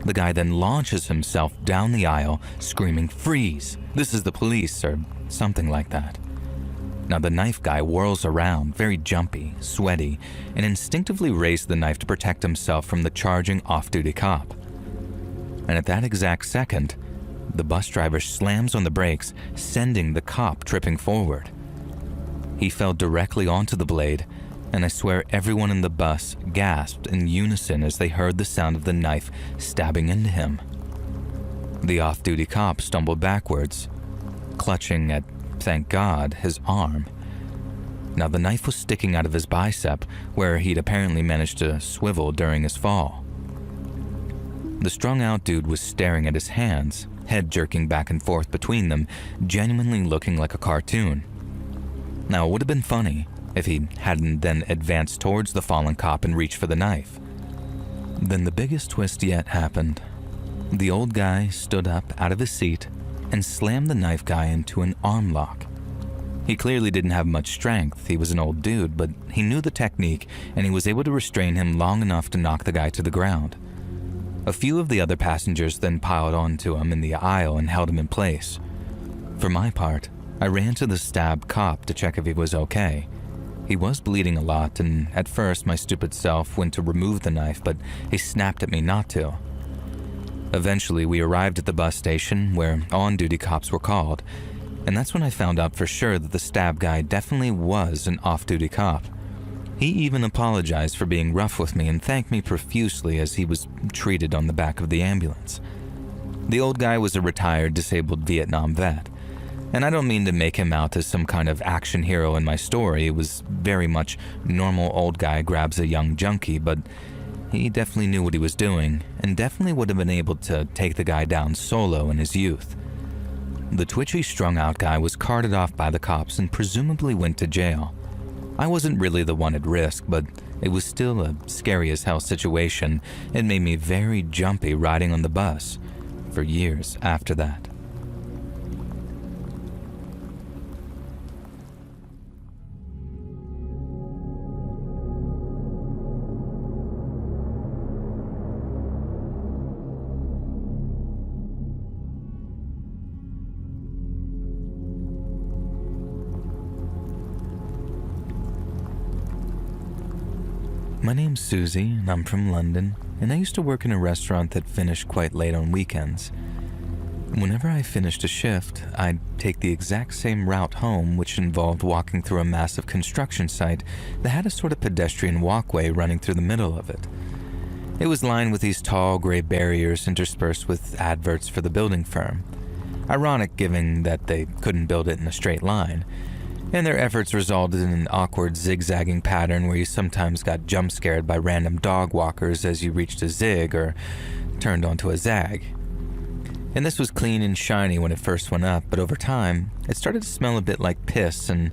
The guy then launches himself down the aisle, screaming, "Freeze! This is the police," or something like that. Now the knife guy whirls around, very jumpy, sweaty, and instinctively raised the knife to protect himself from the charging off-duty cop. And at that exact second, The bus driver slams on the brakes, sending the cop tripping forward. He fell directly onto the blade, and I swear everyone in the bus gasped in unison as they heard the sound of the knife stabbing into him. The off-duty cop stumbled backwards, clutching at, thank God, his arm. Now the knife was sticking out of his bicep, where he'd apparently managed to swivel during his fall. The strung-out dude was staring at his hands, head jerking back and forth between them, genuinely looking like a cartoon. Now, it would have been funny if he hadn't then advanced towards the fallen cop and reached for the knife. Then the biggest twist yet happened. The old guy stood up out of his seat and slammed the knife guy into an arm lock. He clearly didn't have much strength. He was an old dude, but he knew the technique, and he was able to restrain him long enough to knock the guy to the ground. A few of the other passengers then piled onto him in the aisle and held him in place. For my part, I ran to the stabbed cop to check if he was okay. He was bleeding a lot, and at first my stupid self went to remove the knife, but he snapped at me not to. Eventually, we arrived at the bus station where on-duty cops were called, and that's when I found out for sure that the stab guy definitely was an off-duty cop. He even apologized for being rough with me and thanked me profusely as he was treated on the back of the ambulance. The old guy was a retired disabled Vietnam vet, and I don't mean to make him out as some kind of action hero in my story. It was very much normal old guy grabs a young junkie, but he definitely knew what he was doing and definitely would have been able to take the guy down solo in his youth. The twitchy strung-out guy was carted off by the cops and presumably went to jail. I wasn't really the one at risk, but it was still a scary as hell situation. It made me very jumpy riding on the bus for years after that. My name's Susie, and I'm from London, and I used to work in a restaurant that finished quite late on weekends. Whenever I finished a shift, I'd take the exact same route home, which involved walking through a massive construction site that had a sort of pedestrian walkway running through the middle of it. It was lined with these tall gray barriers interspersed with adverts for the building firm. Ironic given that they couldn't build it in a straight line, and their efforts resulted in an awkward zigzagging pattern where you sometimes got jump scared by random dog walkers as you reached a zig or turned onto a zag. And this was clean and shiny when it first went up, but over time, it started to smell a bit like piss, and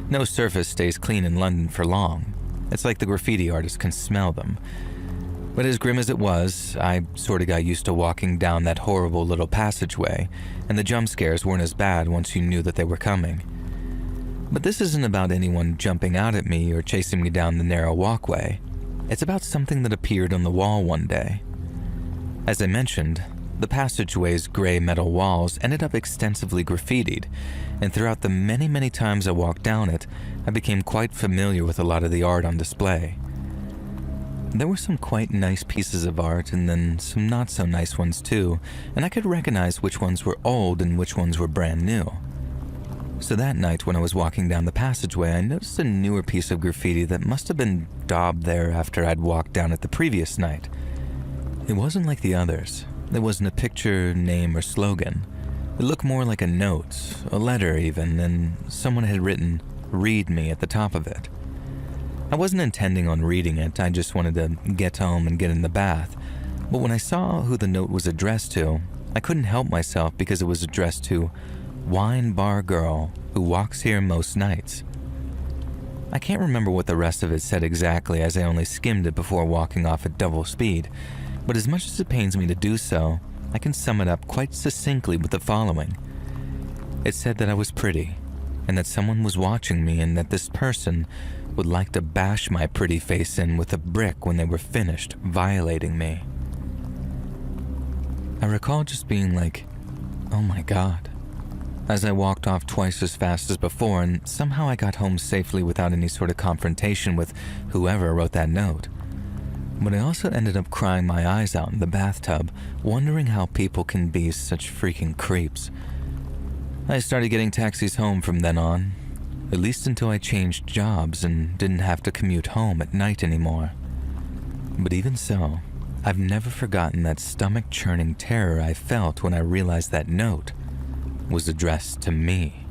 no surface stays clean in London for long. It's like the graffiti artists can smell them. But as grim as it was, I sort of got used to walking down that horrible little passageway, and the jump scares weren't as bad once you knew that they were coming. But this isn't about anyone jumping out at me or chasing me down the narrow walkway. It's about something that appeared on the wall one day. As I mentioned, the passageway's gray metal walls ended up extensively graffitied, and throughout the many times I walked down it, I became quite familiar with a lot of the art on display. There were some quite nice pieces of art and then some not so nice ones too, and I could recognize which ones were old and which ones were brand new. So that night when I was walking down the passageway, I noticed a newer piece of graffiti that must have been daubed there after I'd walked down it the previous night. It wasn't like the others. There wasn't a picture, name, or slogan. It looked more like a note, a letter even, and someone had written, "Read me" at the top of it. I wasn't intending on reading it, I just wanted to get home and get in the bath. But when I saw who the note was addressed to, I couldn't help myself because it was addressed to Wine Bar Girl Who Walks Here Most Nights. I can't remember what the rest of it said exactly, as I only skimmed it before walking off at double speed, but as much as it pains me to do so, I can sum it up quite succinctly with the following. It said that I was pretty, and that someone was watching me, and that this person would like to bash my pretty face in with a brick when they were finished violating me. I recall just being like, oh my God, as I walked off twice as fast as before, and somehow I got home safely without any sort of confrontation with whoever wrote that note. But I also ended up crying my eyes out in the bathtub, wondering how people can be such freaking creeps. I started getting taxis home from then on, at least until I changed jobs and didn't have to commute home at night anymore. But even so, I've never forgotten that stomach-churning terror I felt when I realized that note was addressed to me.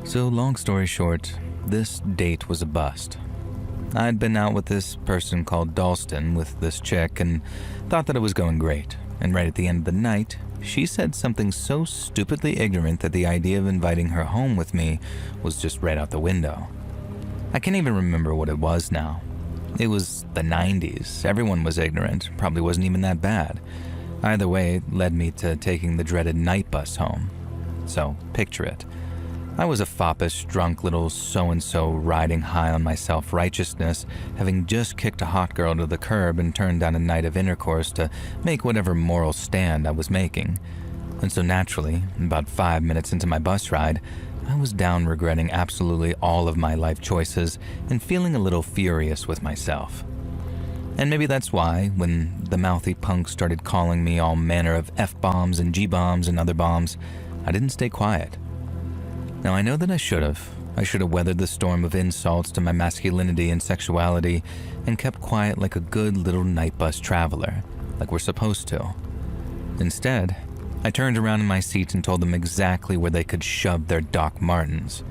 So long story short, this date was a bust. I'd been out with this person called Dalston with this chick and thought that it was going great. And right at the end of the night, she said something so stupidly ignorant that the idea of inviting her home with me was just right out the window. I can't even remember what it was now. It was the 90s. Everyone was ignorant. Probably wasn't even that bad. Either way, it led me to taking the dreaded night bus home. So, picture it. I was a foppish, drunk little so-and-so riding high on my self-righteousness, having just kicked a hot girl to the curb and turned down a night of intercourse to make whatever moral stand I was making. And so naturally, about 5 minutes into my bus ride, I was down regretting absolutely all of my life choices and feeling a little furious with myself. And maybe that's why, when the mouthy punk started calling me all manner of F-bombs and G-bombs and other bombs, I didn't stay quiet. Now, I know that I should have. I should have weathered the storm of insults to my masculinity and sexuality and kept quiet like a good little night bus traveler, like we're supposed to. Instead, I turned around in my seat and told them exactly where they could shove their Doc Martens.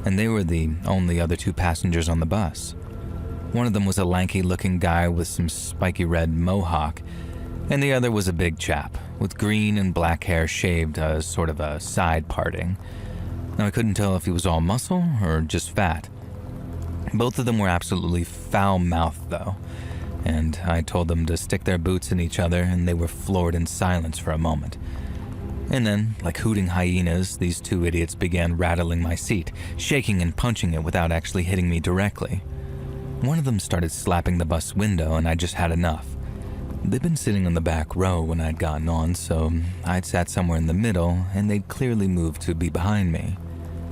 And they were the only other 2 passengers on the bus. One of them was a lanky-looking guy with some spiky red mohawk, and the other was a big chap with green and black hair shaved as sort of a side parting. Now, I couldn't tell if he was all muscle or just fat. Both of them were absolutely foul-mouthed, though, and I told them to stick their boots in each other, and they were floored in silence for a moment. And then, like hooting hyenas, these 2 idiots began rattling my seat, shaking and punching it without actually hitting me directly. One of them started slapping the bus window, and I just had enough. They'd been sitting on the back row when I'd gotten on, so I'd sat somewhere in the middle, and they'd clearly moved to be behind me.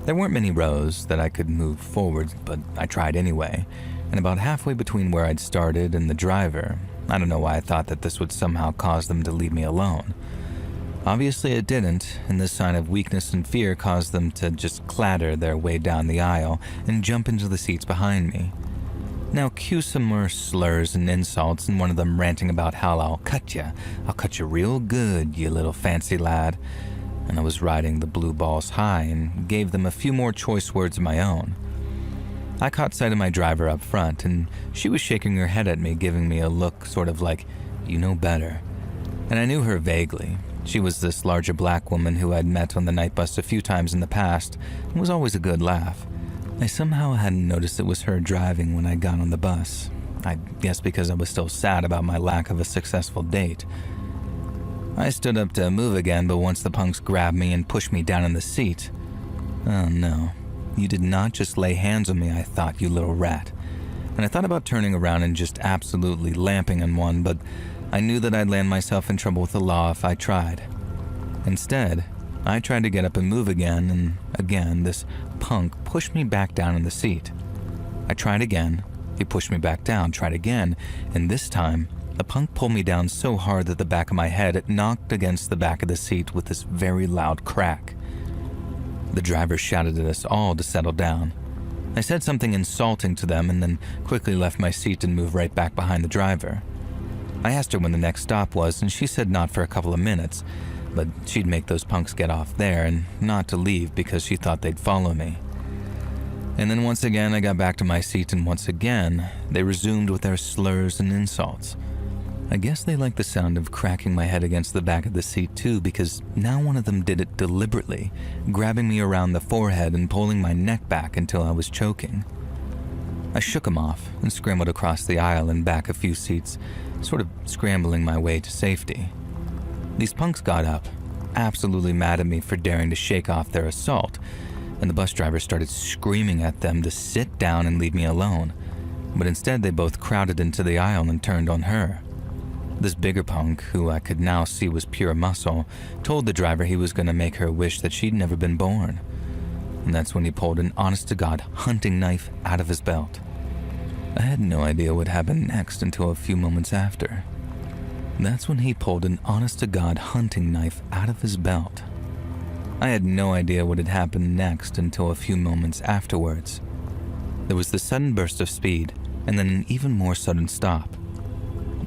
There weren't many rows that I could move forward, but I tried anyway, and about halfway between where I'd started and the driver, I don't know why I thought that this would somehow cause them to leave me alone. Obviously it didn't, and this sign of weakness and fear caused them to just clatter their way down the aisle and jump into the seats behind me. Now cue some more slurs and insults, and one of them ranting about how I'll cut you real good, you little fancy lad. And I was riding the blue balls high and gave them a few more choice words of my own. I caught sight of my driver up front, and she was shaking her head at me, giving me a look sort of like, you know better. And I knew her vaguely. She was this larger black woman who I'd met on the night bus a few times in the past, and was always a good laugh. I somehow hadn't noticed it was her driving when I got on the bus. I guess because I was still sad about my lack of a successful date. I stood up to move again, but once the punks grabbed me and pushed me down in the seat. Oh no, you did not just lay hands on me, I thought, you little rat. And I thought about turning around and just absolutely lamping on one, but I knew that I'd land myself in trouble with the law if I tried. Instead, I tried to get up and move again, and again, this punk pushed me back down in the seat. I tried again, he pushed me back down, tried again, and this time, the punk pulled me down so hard that the back of my head knocked against the back of the seat with this very loud crack. The driver shouted at us all to settle down. I said something insulting to them and then quickly left my seat and moved right back behind the driver. I asked her when the next stop was, and she said not for a couple of minutes, but she'd make those punks get off there and not to leave because she thought they'd follow me. And then once again I got back to my seat, and once again they resumed with their slurs and insults. I guess they liked the sound of cracking my head against the back of the seat too, because now one of them did it deliberately, grabbing me around the forehead and pulling my neck back until I was choking. I shook him off and scrambled across the aisle and back a few seats, sort of scrambling my way to safety. These punks got up, absolutely mad at me for daring to shake off their assault, and the bus driver started screaming at them to sit down and leave me alone, but instead they both crowded into the aisle and turned on her. This bigger punk, who I could now see was pure muscle, told the driver he was going to make her wish that she'd never been born. And that's when he pulled an honest-to-God hunting knife out of his belt. I had no idea what happened next until a few moments after. That's when he pulled an honest-to-God hunting knife out of his belt. I had no idea what had happened next until a few moments afterwards. There was the sudden burst of speed, and then an even more sudden stop.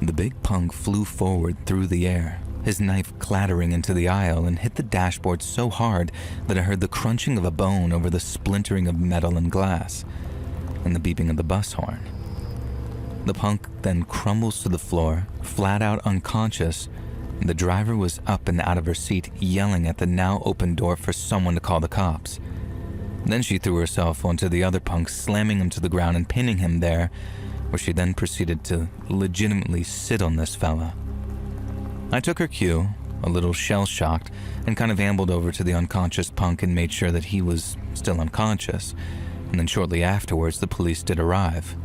The big punk flew forward through the air, his knife clattering into the aisle, and hit the dashboard so hard that I heard the crunching of a bone over the splintering of metal and glass, and the beeping of the bus horn. The punk then crumbles to the floor, flat out unconscious, and the driver was up and out of her seat yelling at the now open door for someone to call the cops. Then she threw herself onto the other punk, slamming him to the ground and pinning him there, where she then proceeded to legitimately sit on this fella. I took her cue, a little shell-shocked, and kind of ambled over to the unconscious punk and made sure that he was still unconscious, and then shortly afterwards the police did arrive.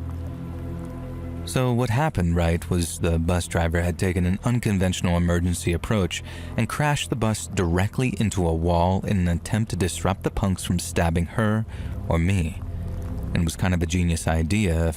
So what happened, right, was the bus driver had taken an unconventional emergency approach and crashed the bus directly into a wall in an attempt to disrupt the punks from stabbing her or me. And it was kind of a genius idea if